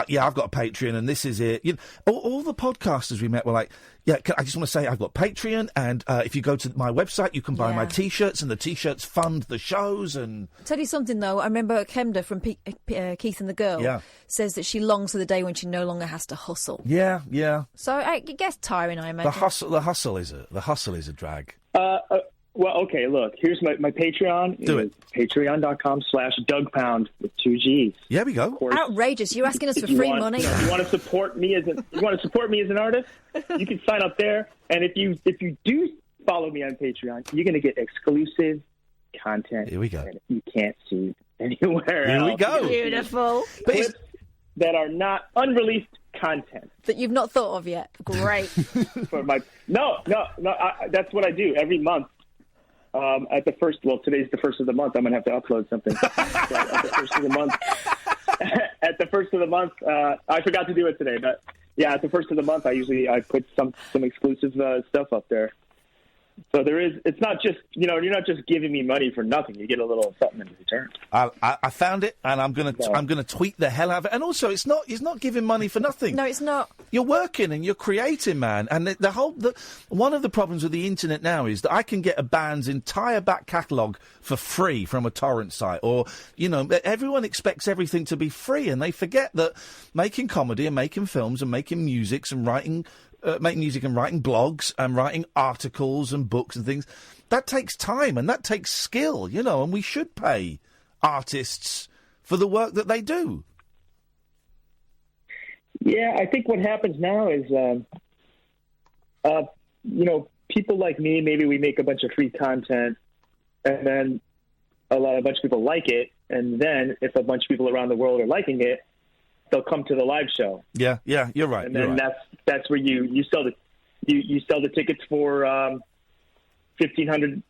yeah, I've got a Patreon and this is it. All the podcasters we met were like, yeah, I just want to say I've got Patreon, and if you go to my website, you can buy my T-shirts, and the T-shirts fund the shows. And I'll tell you something, though. I remember Kemda from Keith and the Girl says that she longs for the day when she no longer has to hustle. Yeah, yeah. So it gets tiring, I imagine. The hustle is a drag. Well, okay, look, here's my Patreon. Do it. Patreon.com/DougPound with 2 G's. Yeah, we go. Outrageous. You're asking us for free money. If you want to support me as an artist, you can sign up there. And if you do follow me on Patreon, you're going to get exclusive content. Here we go. That you can't see anywhere else. Here we go. Beautiful. Clips that are not unreleased content that you've not thought of yet. Great. For that's what I do every month. At the first, today's the first of the month. I'm gonna have to upload something. So at the first of the month, I forgot to do it today, but yeah, at the first of the month, I put some exclusive stuff up there. So it's not just, you're not just giving me money for nothing. You get a little something in return. I found it, and I'm gonna tweet the hell out of it. And also, it's not giving money for nothing. No, it's not. You're working and you're creating, man. And one of the problems with the internet now is that I can get a band's entire back catalogue for free from a torrent site, or everyone expects everything to be free, and they forget that making comedy and making films and making music and writing blogs and writing articles and books and things, that takes time and that takes skill, and we should pay artists for the work that they do. Yeah, I think what happens now is, people like me, maybe we make a bunch of free content, and then a bunch of people like it, and then if a bunch of people around the world are liking it, they'll come to the live show. Yeah, you're right. And then that's where you sell the tickets for $1,500.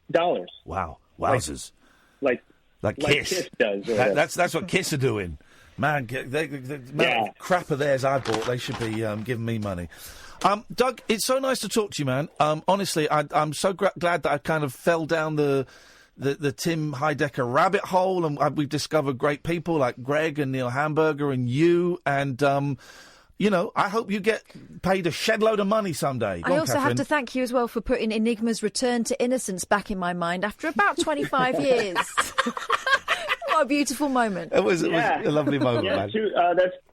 Wow, wowzers! Like Kiss. Kiss does. That's what Kiss are doing. Man, the crap of theirs I bought, they should be giving me money. Doug, it's so nice to talk to you, man. Honestly, I'm so glad that I kind of fell down the the Tim Heidecker rabbit hole, and we've discovered great people like Greg and Neil Hamburger and you, and I hope you get paid a shed load of money someday. I also have to thank you as well for putting Enigma's Return to Innocence back in my mind after about 25 years. What a beautiful moment. It was a lovely moment, man.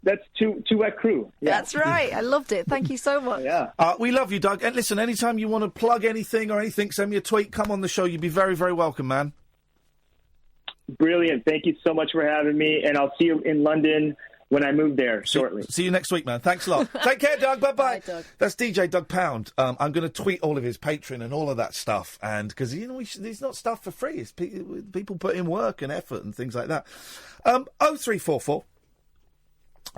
That's two wet crew. Yeah. That's right. I loved it. Thank you so much. Yeah. We love you, Doug. And listen, anytime you want to plug anything or anything, send me a tweet, come on the show. You'd be very, very welcome, man. Brilliant. Thank you so much for having me, and I'll see you in London when I move there shortly. See you next week, man. Thanks a lot. Take care, Doug. Bye-bye. Bye, Doug. That's DJ Doug Pound. I'm going to tweet all of his Patreon and all of that stuff. And because, it's not stuff for free. It's people put in work and effort and things like that. 0344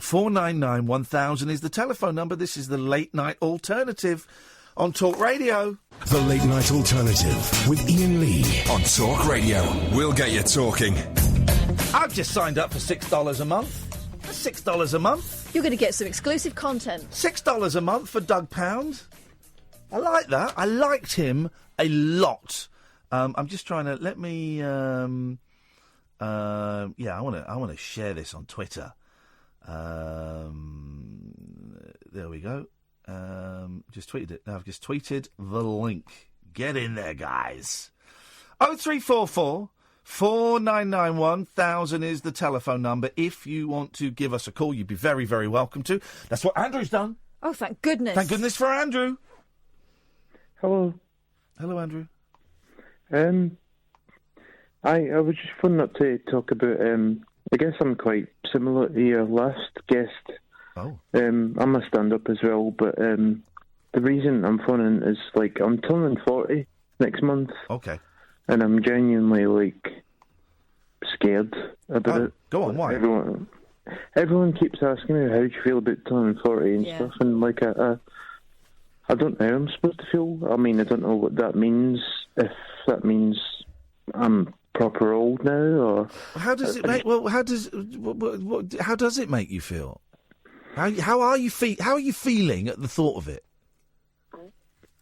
499 1000 is the telephone number. This is the Late Night Alternative on Talk Radio. The Late Night Alternative with Iain Lee on Talk Radio. We'll get you talking. I've just signed up for $6 a month. That's $6 a month. You're going to get some exclusive content. $6 a month for Doug Pound. I like that. I liked him a lot. I'm just trying to let me. I want to share this on Twitter. There we go. Just tweeted it. Now I've just tweeted the link. Get in there, guys. 0344 499 1000 is the telephone number. If you want to give us a call, you'd be very, very welcome to. That's what Andrew's done. Oh, thank goodness. Thank goodness for Andrew. Hello. Hello, Andrew. I was just phoning up to talk about, I guess I'm quite similar to your last guest. Oh. I'm a stand-up as well, but the reason I'm phoning is, I'm turning 40 next month. Okay. And I'm genuinely, scared about it. Go on, why? Everyone keeps asking me, how do you feel about turning 40 and stuff, and, I don't know how I'm supposed to feel. I mean, I don't know what that means, if that means I'm proper old now, or... How does it make... Well, how does it make you feel? How are you feeling at the thought of it?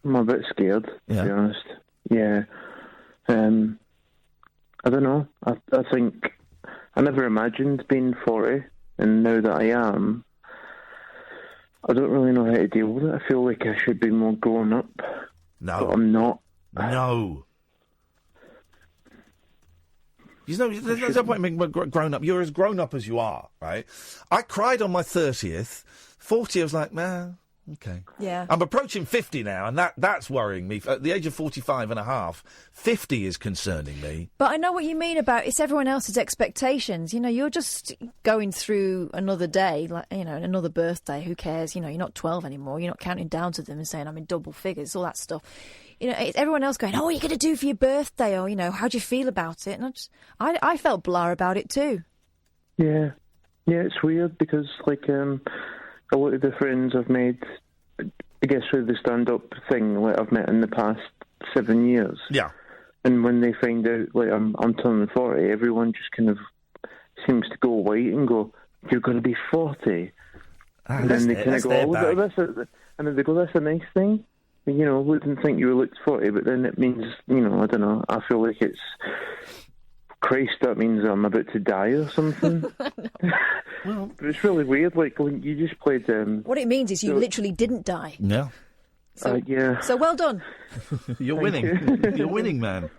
I'm a bit scared, to be honest. Yeah. I don't know. I think I never imagined being 40, and now that I am, I don't really know how to deal with it. I feel like I should be more grown up. No. But I'm not. No. There's no point in being grown up. You're as grown up as you are, right? I cried on my 30th. 40, I was like, man, okay. Yeah. I'm approaching 50 now, and that's worrying me. At the age of 45 and a half, 50 is concerning me. But I know what you mean about it's everyone else's expectations. You're just going through another day, another birthday. Who cares? You're not 12 anymore. You're not counting down to them and saying, I'm in double figures, all that stuff. It's everyone else going, what are you going to do for your birthday? Or, how do you feel about it? And I felt blah about it too. Yeah. Yeah, it's weird because, a lot of the friends I've made, I guess through the stand-up thing, I've met in the past 7 years. Yeah. And when they find out, I'm turning 40, everyone just kind of seems to go white and go, you're going to be 40. And then they kind of go, and then they go, that's a nice thing. We didn't think you looked 40, but then it means, I don't know, I feel like it's, Christ, that means I'm about to die or something. Well, but it's really weird, when you just played... what it means is you literally didn't die. Yeah. Yeah. So well done. You're winning. You're winning, man.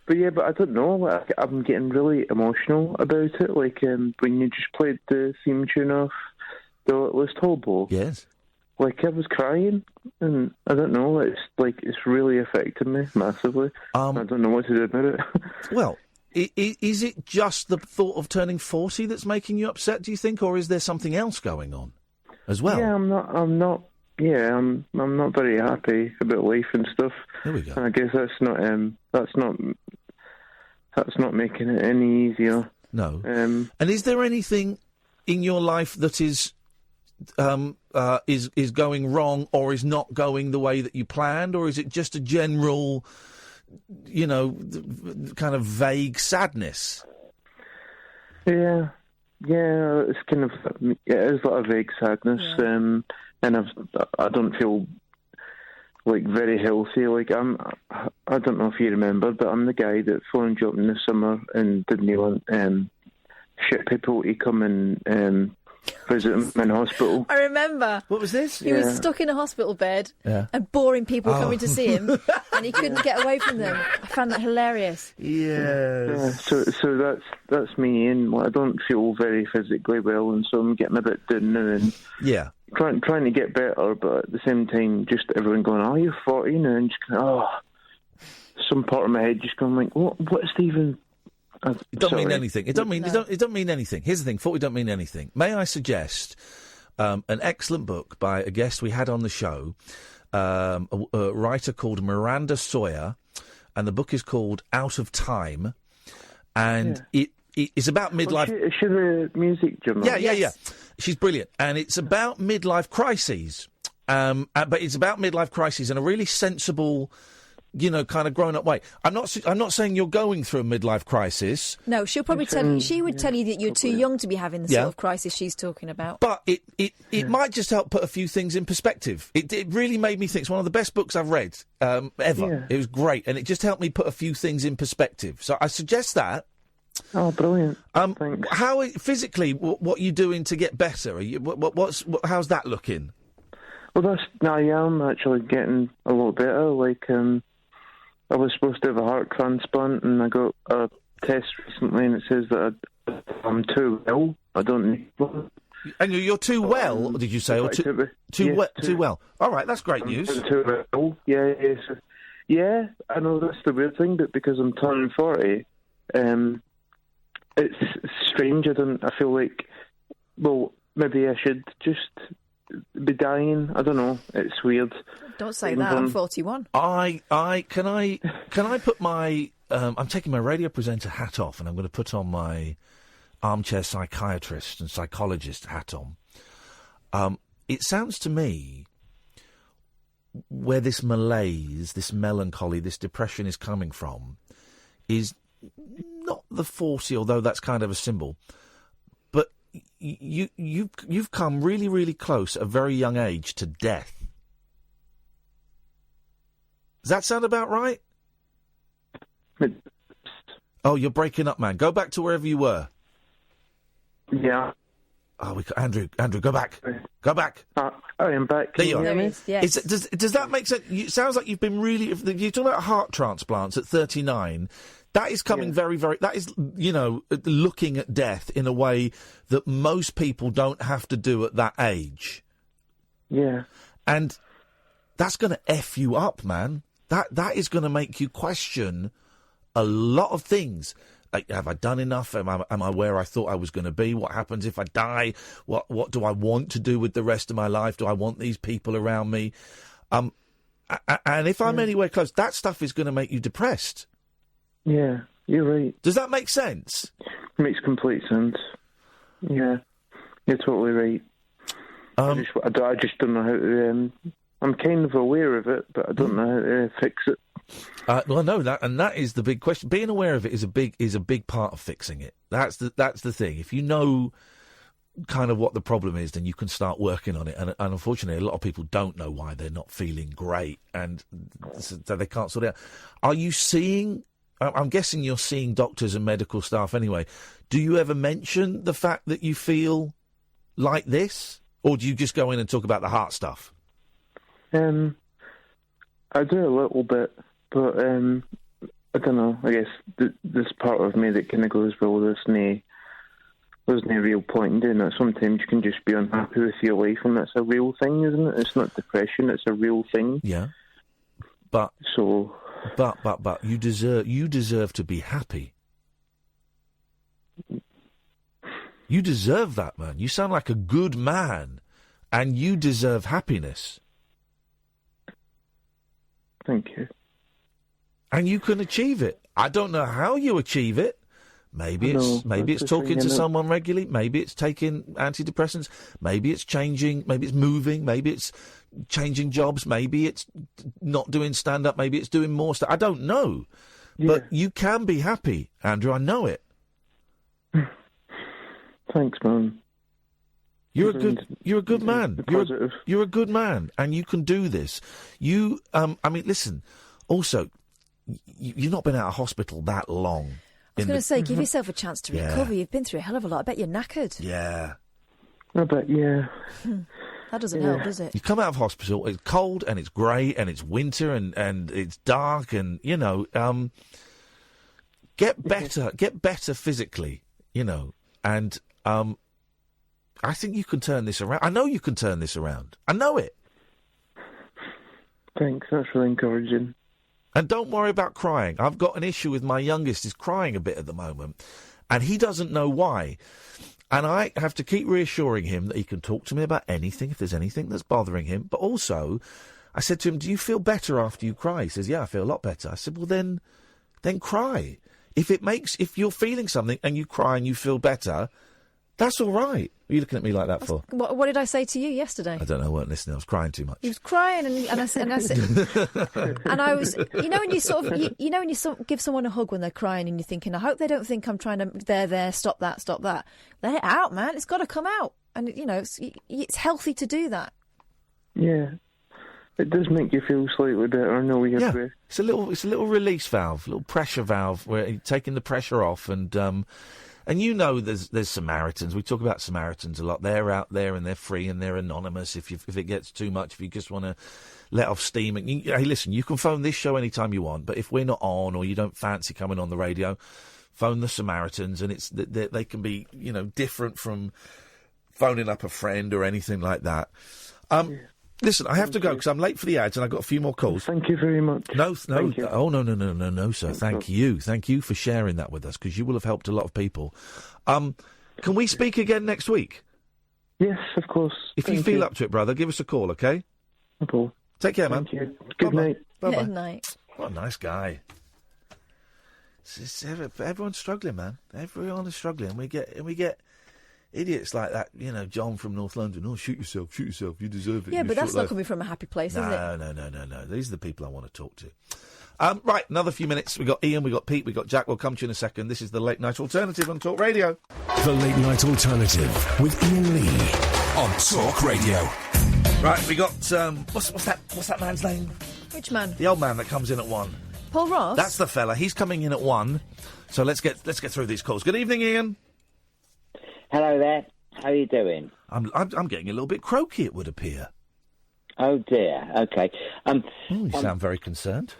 But I don't know, I'm getting really emotional about it, when you just played the theme tune off the List Hobo. Yes. I was crying, and I don't know, it's really affected me massively. I don't know what to do about it. Well, is it just the thought of turning 40 that's making you upset, do you think, or is there something else going on as well? Yeah, I'm not very happy about life and stuff. There we go. And I guess that's not making it any easier. No. And is there anything in your life that is going wrong or is not going the way that you planned, or is it just a general, kind of vague sadness? Yeah, it's kind of it is like a vague sadness, and I don't feel like very healthy. Like I don't know if you remember, but I'm the guy that phoned you up in the summer and didn't want shit people to come and visit him in hospital. I remember. What was this? He was stuck in a hospital bed and boring people coming to see him, and he couldn't get away from them. I found that hilarious. Yes. So that's me, and I don't feel very physically well, and so I'm getting a bit down now, and trying to get better, but at the same time, just everyone going, "Oh, you're 40 now," and just going, some part of my head just going like, "What's even?" It don't mean anything. It don't mean anything. Here's the thing: 40 don't mean anything. May I suggest an excellent book by a guest we had on the show, a writer called Miranda Sawyer, and the book is called Out of Time, and it is about midlife. Is she the music journalist? Yeah. She's brilliant, and it's about midlife crises. But it's about midlife crises in a really sensible, kind of grown-up way. I'm not saying you're going through a midlife crisis. No, she'll probably tell you. She would tell you that you're too young to be having the sort of crisis she's talking about. But it might just help put a few things in perspective. It really made me think. It's one of the best books I've read ever. Yeah. It was great, and it just helped me put a few things in perspective. So I suggest that. Oh, brilliant! Thanks. How physically? What are you doing to get better? Are you? How's that looking? Well, I am actually getting a lot better. Like, I was supposed to have a heart transplant, and I got a test recently, and it says that I'm too well. I don't need one. And you're too well, did you say? Or too well? All right, that's great news. Too well. Yeah, I know that's the weird thing, but because I'm turning 40, it's strange. I feel like, well, maybe I should just be dying. I don't know. It's weird. Don't say that. I'm 41. Can I put my I'm taking my radio presenter hat off, and I'm going to put on my armchair psychiatrist and psychologist hat on. It sounds to me where this malaise, this melancholy, this depression is coming from is not the 40, although that's kind of a symbol, but you've come really, really close at a very young age to death. Does that sound about right? Oh, you're breaking up, man. Go back to wherever you were. Yeah. Oh, Andrew, go back. Go back. I am back. There you are. Yes. Does that make sense? It sounds like you've been really... You're talking about heart transplants at 39. That is coming very, very... That is, looking at death in a way that most people don't have to do at that age. Yeah. And that's going to F you up, man. That is going to make you question a lot of things. Like, have I done enough? Am I where I thought I was going to be? What happens if I die? What do I want to do with the rest of my life? Do I want these people around me? And if I'm anywhere close, that stuff is going to make you depressed. Yeah, you're right. Does that make sense? Makes complete sense. Yeah, you're totally right. I just don't know how to... I'm kind of aware of it, but I don't know how to fix it. Well, no, that is the big question. Being aware of it is a big part of fixing it. That's the thing. If you know kind of what the problem is, then you can start working on it. And unfortunately, a lot of people don't know why they're not feeling great, and so they can't sort it out. Are you seeing? I'm guessing you're seeing doctors and medical staff anyway. Do you ever mention the fact that you feel like this, or do you just go in and talk about the heart stuff? I do a little bit, but I don't know. I guess this part of me that kind of goes, well, there's no real point in doing that. Sometimes you can just be unhappy with your life, and that's a real thing, isn't it? It's not depression; it's a real thing. Yeah, but you deserve to be happy. You deserve that, man. You sound like a good man, and you deserve happiness. Thank you. And you can achieve it. I don't know how you achieve it. Maybe it's talking to someone regularly. Maybe it's taking antidepressants. Maybe it's changing. Maybe it's moving. Maybe it's changing jobs. Maybe it's not doing stand-up. Maybe it's doing more stuff. I don't know. Yeah. But you can be happy, Andrew. I know it. Thanks, man. You're a good man. You're a good man, and you can do this. I mean, listen. Also, you've not been out of hospital that long. I was going to say, give yourself a chance to recover. You've been through a hell of a lot. I bet you're knackered. Yeah. I bet, yeah. That doesn't help, does it? You come out of hospital, it's cold and it's grey and it's winter and it's dark and, get better physically, and I think you can turn this around. I know you can turn this around. I know it. Thanks, that's really encouraging. And don't worry about crying. I've got an issue with my youngest. He's crying a bit at the moment, and he doesn't know why. And I have to keep reassuring him that he can talk to me about anything, if there's anything that's bothering him. But also, I said to him, do you feel better after you cry? He says, yeah, I feel a lot better. I said, well, then cry. If you're feeling something and you cry and you feel better, that's all right. What are you looking at me like that for? What did I say to you yesterday? I don't know. I weren't listening. I was crying too much. He was crying, and I said, and I was, when you sort of, give someone a hug when they're crying, and you're thinking, I hope they don't think I'm trying to. There, stop that. Let it out, man. It's got to come out, and it's healthy to do that. Yeah, it does make you feel slightly better. I know we have. Yeah, it's a little release valve, a little pressure valve where you're taking the pressure off, and there's Samaritans. We talk about Samaritans a lot. They're out there and they're free and they're anonymous. If it gets too much, if you just want to let off steam, hey, listen, you can phone this show anytime you want. But if we're not on or you don't fancy coming on the radio, phone the Samaritans, and they can be different from phoning up a friend or anything like that. Listen, I have to go because I'm late for the ads and I've got a few more calls. Thank you very much. No. Oh, no, sir. Thank you. Thank you for sharing that with us because you will have helped a lot of people. Can we speak again next week? Yes, of course. If you feel up to it, brother, give us a call, okay? Okay. Take care, man. Thank you. Good night. Bye-bye. Good night. What a nice guy. Everyone's struggling, man. Everyone is struggling. We get idiots like that, John from North London. Oh, shoot yourself, you deserve it. Yeah, but that's not coming from a happy place, is it? No. These are the people I want to talk to. Right, another few minutes. We've got Ian, we've got Pete, we've got Jack. We'll come to you in a second. This is the Late Night Alternative on Talk Radio. The Late Night Alternative with Iain Lee on Talk Radio. Right, we got, what's that man's name? Which man? The old man that comes in at 1. Paul Ross? That's the fella. He's coming in at 1. So let's get through these calls. Good evening, Ian. Hello there. How are you doing? I'm getting a little bit croaky, it would appear. Oh dear. Okay. You sound very concerned.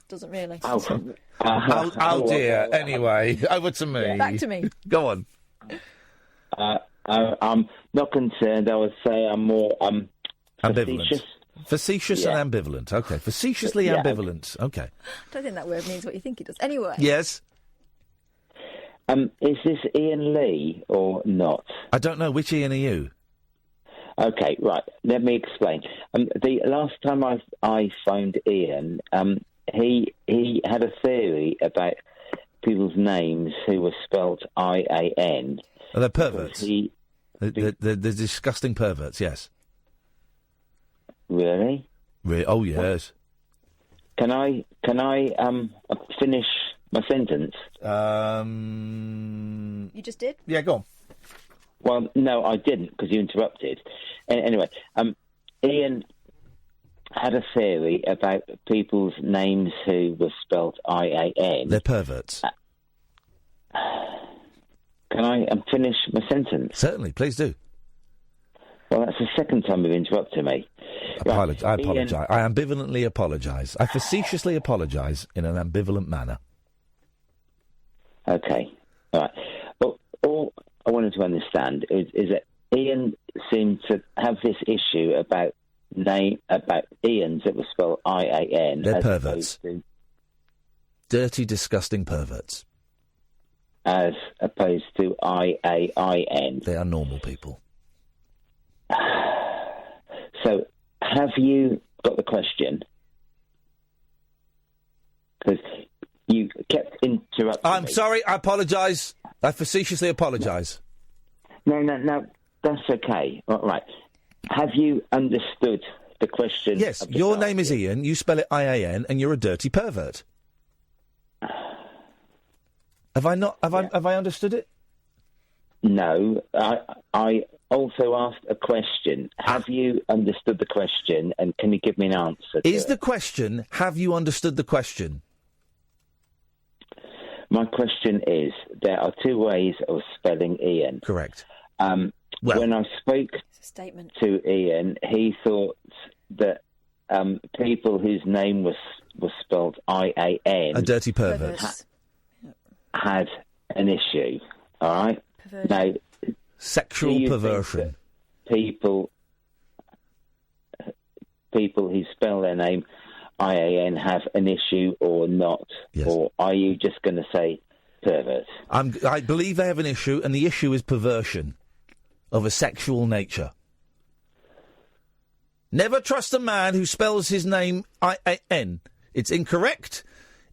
Doesn't really. Oh dear. Anyway, over to me. Back to me. Go on. I'm not concerned. I would say I'm more ambivalent. Facetious and ambivalent. Okay. Facetiously ambivalent. Okay. I don't think that word means what you think it does. Anyway. Yes. Is this Iain Lee or not? I don't know. Which Ian are you? Okay, right. Let me explain. The last time I phoned Iain, he had a theory about people's names who were spelt IAN. Oh, they're perverts. They're disgusting perverts. Yes. Really? Oh yes. Can I finish my sentence? You just did? Yeah, go on. Well, no, I didn't because you interrupted. Anyway, Iain had a theory about people's names who were spelt IAN. They're perverts. Can I finish my sentence? Certainly, please do. Well, that's the second time you've interrupted me. I apologise. I ambivalently apologise. I facetiously apologise in an ambivalent manner. Okay. All right. Well, all I wanted to understand is that Iain seemed to have this issue about Ians that were spelled IAN. They're perverts. Dirty, disgusting perverts. As opposed to IAIN. They are normal people. So, have you got the question? Because you kept interrupting I'm me. sorry, I apologise. I facetiously apologise. No, that's okay. Right. Have you understood the question? Yes, your name is Iain, you spell it IAN, and you're a dirty pervert. Have I not? Have I understood it? No, I also asked a question. Have you understood the question, and can you give me an answer? Is the question, have you understood the question? My question is, there are two ways of spelling Iain. Correct. When I spoke to Iain, he thought that people whose name was spelled IAN... A dirty pervert. Had an issue, all right? Now, sexual perversion. People who spell their name IAN have an issue or not? Yes. Or are you just going to say pervert? I believe they have an issue, and the issue is perversion of a sexual nature. Never trust a man who spells his name IAN. It's incorrect.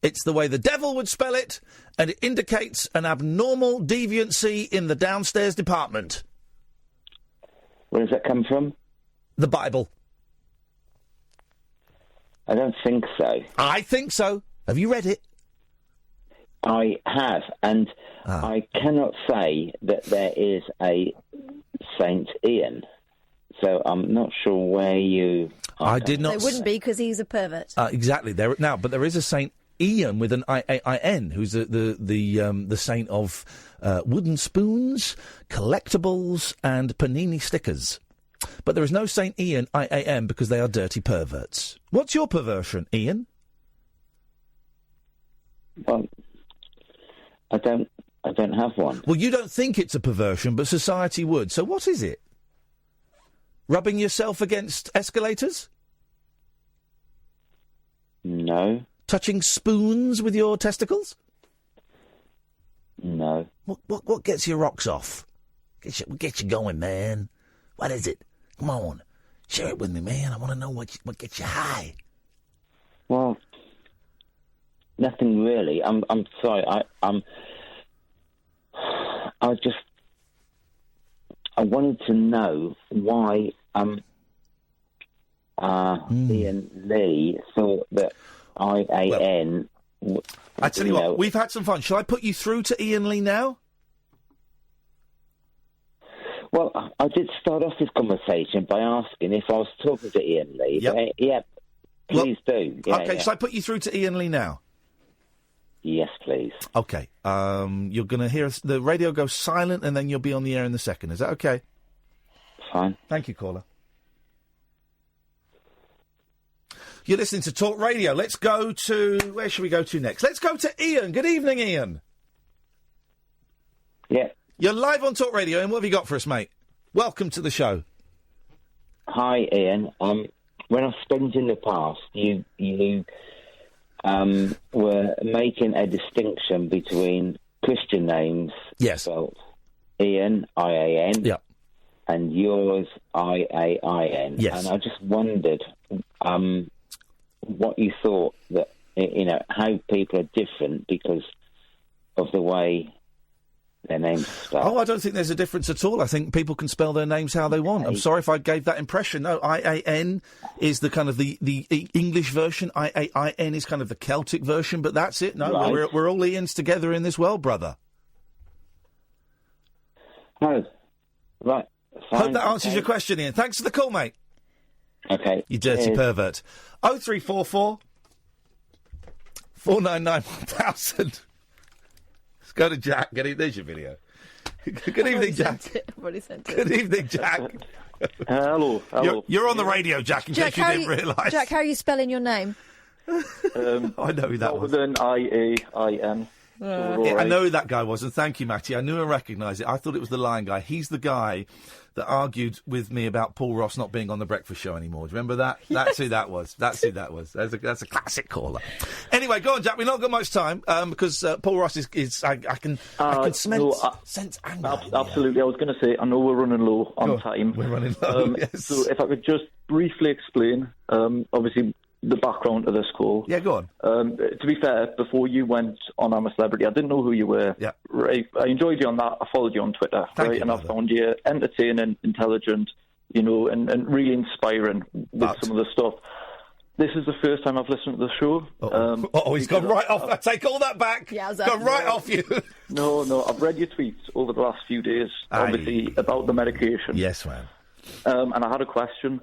It's the way the devil would spell it, and it indicates an abnormal deviancy in the downstairs department. Where does that come from? The Bible. I don't think so. I think so. Have you read it? I have, and I cannot say that there is a Saint Iain, so I'm not sure where you... I did not... There wouldn't be, because he's a pervert. Exactly. But there is a Saint Iain with an IAIN, who's the saint of wooden spoons, collectibles, and panini stickers. But there is no Saint Iain IAM because they are dirty perverts. What's your perversion, Iain? Well, I don't have one. Well, you don't think it's a perversion, but society would. So what is it? Rubbing yourself against escalators? No. Touching spoons with your testicles? No. What gets your rocks off? Get you going, man. What is it? Come on, share it with me, man. I want to know what gets you high. Well, nothing really. I'm sorry. I wanted to know why Iain Lee thought that IAN. I tell you what, we've had some fun. Shall I put you through to Iain Lee now? Well, I did start off this conversation by asking if I was talking to Iain Lee. Yep. Yeah, please do. Yeah, okay, shall I put you through to Iain Lee now? Yes, please. Okay. You're going to hear the radio go silent, and then you'll be on the air in a second. Is that okay? Fine. Thank you, caller. You're listening to Talk Radio. Let's go to... Where should we go to next? Let's go to Iain. Good evening, Iain. Yeah. You're live on Talk Radio, and what have you got for us, mate? Welcome to the show. Hi, Iain. When I've spoken in the past, you were making a distinction between Christian names, spelled Iain, I-A-N, and yours, I-A-I-N. Yes. And I just wondered what you thought, that, how people are different because of the way their names spelled. Oh, I don't think there's a difference at all. I think people can spell their names how they want. I'm sorry if I gave that impression. No, I-A-N is the kind of the English version. I-A-I-N is kind of the Celtic version, but that's it. No, right. we're all Ians together in this world, brother. Oh, right. Fine. Hope that answers your question, Iain. Thanks for the call, mate. Okay. You dirty pervert. 0344 499 1000. Let's go to Jack. There's your video. Good evening, Jack. I've already sent it. Good evening, Jack. Hello. You're on the radio, Jack, in case you didn't realise. Jack, how are you spelling your name? I know who that was. Then I-A-I-N. I know who that guy was, and thank you, Matty. I knew and recognised it. I thought it was the Lion guy. He's the guy that argued with me about Paul Ross not being on the breakfast show anymore. Do you remember that? Yes. That's who that was. That's a classic caller. Anyway, go on, Jack. We've not got much time because Paul Ross is I can sense anger. Absolutely. I was going to say, I know we're running low on time. We're running low, yes. So if I could just briefly explain, obviously, the background to this call. Yeah, go on. To be fair, before you went on I'm a Celebrity, I didn't know who you were. Yeah. Right. I enjoyed you on that. I followed you on Twitter. Thank you, and I found you entertaining, intelligent, and really inspiring with some of the stuff. This is the first time I've listened to the show. He's gone right off. I take all that back. Yeah, gone right off you. No, I've read your tweets over the last few days, obviously, about the medication. Yes, man. And I had a question,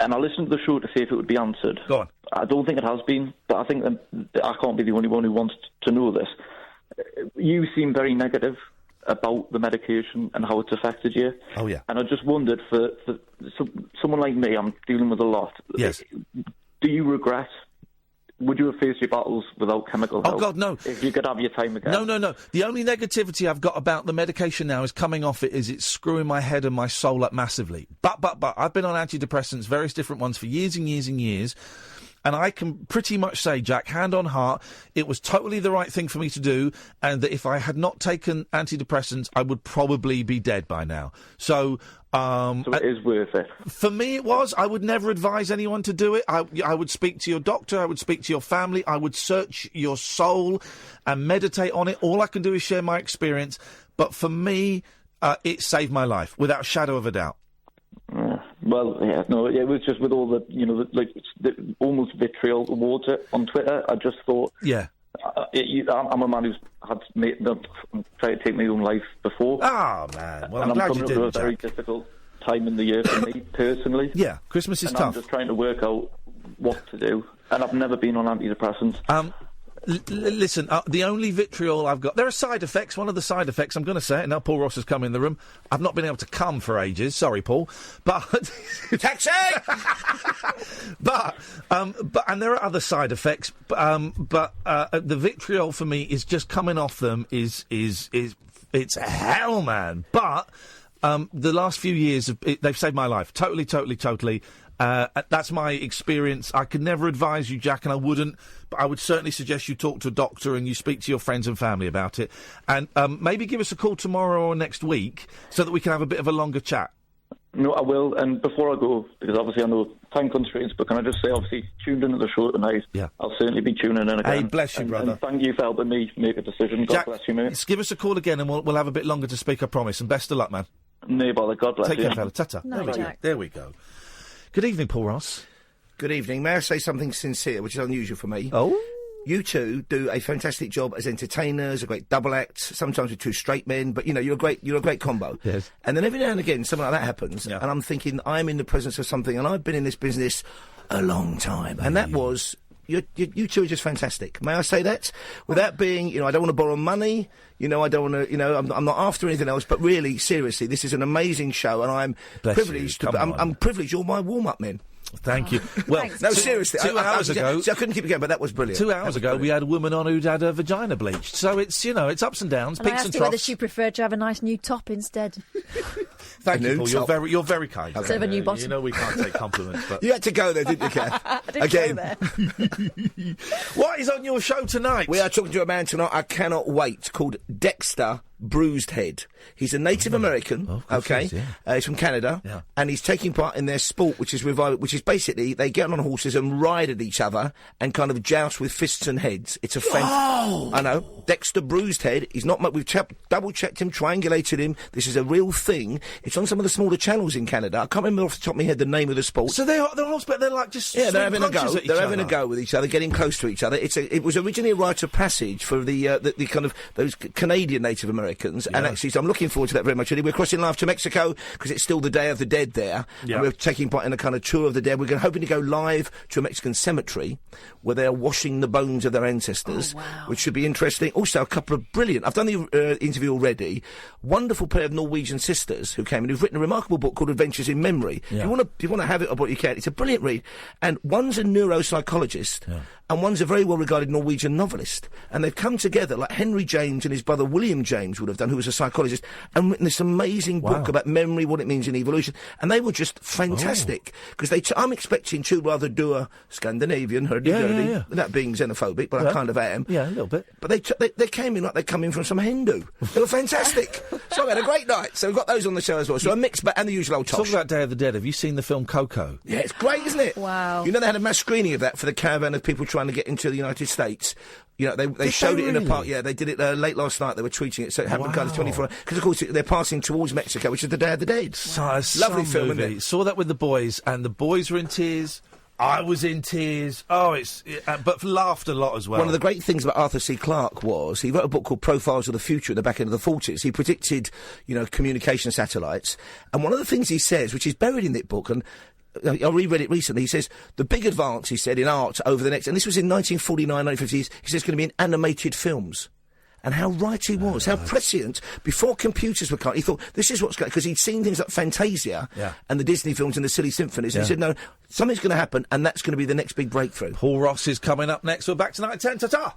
and I listened to the show to see if it would be answered. Go on. I don't think it has been, but I think that I can't be the only one who wants to know this. You seem very negative about the medication and how it's affected you. Oh, yeah. And I just wondered, for someone like me, I'm dealing with a lot. Yes. Do you regret? Would you have faced your battles without chemical help? Oh, God, no. If you could have your time again? No. The only negativity I've got about the medication now is coming off it is it's screwing my head and my soul up massively. But, I've been on antidepressants, various different ones, for years and years and years. And I can pretty much say, Jack, hand on heart, it was totally the right thing for me to do, and that if I had not taken antidepressants, I would probably be dead by now. So it is worth it. For me, it was. I would never advise anyone to do it. I would speak to your doctor. I would speak to your family. I would search your soul and meditate on it. All I can do is share my experience. But for me, it saved my life, without a shadow of a doubt. It was just with all the, the almost vitriol towards it on Twitter. I just thought, I'm a man who's tried to take my own life before. Oh, man. Well, and I'm glad coming you up did, with a very difficult time in the year for me, personally. Yeah, Christmas is and tough. I'm just trying to work out what to do. And I've never been on antidepressants. Listen, the only vitriol I've got... There are side effects. One of the side effects, I'm going to say it now, Paul Ross has come in the room. I've not been able to come for ages. Sorry, Paul. But... Taxi! And there are other side effects. But the vitriol for me is just coming off them is it's hell, man. But the last few years, they've saved my life. Totally. That's my experience. I could never advise you, Jack, and I wouldn't, but I would certainly suggest you talk to a doctor and you speak to your friends and family about it. And maybe give us a call tomorrow or next week so that we can have a bit of a longer chat. No, I will. And before I go, because obviously I know time constraints, but can I just say, obviously, tuned into the show tonight. Yeah. I'll certainly be tuning in again. Hey, bless you, brother. And thank you for helping me make a decision. God Jack, bless you, mate. Give us a call again and we'll have a bit longer to speak, I promise. And best of luck, man. No bother. God bless you. Take care, fella. Ta-ta. There we go. Good evening, Paul Ross. Good evening. May I say something sincere, which is unusual for me? Oh? You two do a fantastic job as entertainers, a great double act, sometimes with two straight men, but, you're a great combo. Yes. And then every now and again, something like that happens, and I'm thinking, I'm in the presence of something, and I've been in this business a long time, and that was... You two are just fantastic. May I say that? Without being, I don't want to borrow money. I don't want to, I'm not after anything else. But really, seriously, this is an amazing show, and I'm privileged. I'm privileged. You're my warm-up men. Thank you. Well, no, seriously. 2 hours ago... I couldn't keep it going, but that was brilliant. 2 hours ago, we had a woman on who'd had her vagina bleached. So it's, it's ups and downs, and peaks I asked and her troughs. whether she preferred to have a nice new top instead. Thank you, Paul. You're very kind. Instead of a new bottom. We can't take compliments, but... You had to go there, didn't you, Kath? I didn't go there. What is on your show tonight? We are talking to a man tonight I cannot wait, called Dexter Bruised Head. He's a Native American, okay? He's from Canada, and he's taking part in their sport, which is basically they get on horses and ride at each other and kind of joust with fists and heads. It's a I know. Dexter Bruised Head. He's not. We've double-checked him, triangulated him. This is a real thing. It's on some of the smaller channels in Canada. I can't remember off the top of my head the name of the sport. So they're like just they're having a go. They're having a go with each other, getting close to each other. It was originally a rite of passage for the kind of those Canadian Native Americans, and actually, so I'm looking forward to that very much. We're crossing live to Mexico because it's still the Day of the Dead there. And we're taking part in a kind of tour of the dead. We're hoping to go live to a Mexican cemetery where they are washing the bones of their ancestors, which should be interesting. Also, a couple of brilliant. I've done the interview already. Wonderful pair of Norwegian sisters who came in who've written a remarkable book called Adventures in Memory. If you want to have it or what you can, it's a brilliant read. And one's a neuropsychologist. And one's a very well-regarded Norwegian novelist. And they've come together, like Henry James and his brother William James would have done, who was a psychologist, and written this amazing book about memory, what it means in evolution. And they were just fantastic. Because I'm expecting to rather do a Scandinavian hurdy-gurdy, without being xenophobic, but I kind of am. Yeah, a little bit. But they came in like they come in from some Hindu. They were fantastic. So I had a great night. So we've got those on the show as well. So a mixed bag and the usual old tosh. Talk about Day of the Dead. Have you seen the film Coco? Yeah, it's great, isn't it? Wow. They had a mass screening of that for the caravan of people trying to get into the United States. They showed it in a park. Yeah, they did it late last night. They were tweeting it, so it happened kind of 24 hours. Because, of course, they're passing towards Mexico, which is the Day of the Dead. Lovely film, movie. isn't it? Saw that with the boys, and the boys were in tears. I was in tears. But laughed a lot as well. One of the great things about Arthur C. Clarke was he wrote a book called Profiles of the Future at the back end of the 40s. He predicted, communication satellites. And one of the things he says, which is buried in that book, and I reread it recently, he says, the big advance, he said, in art over the next... And this was in 1949, 1950s. He says it's going to be in animated films. And how right he was, how prescient. Before computers were he thought, this is what's going to... Because he'd seen things like Fantasia and the Disney films and the Silly Symphonies. And he said, no, something's going to happen, and that's going to be the next big breakthrough. Paul Ross is coming up next. We're back tonight at 10. Ta-ta!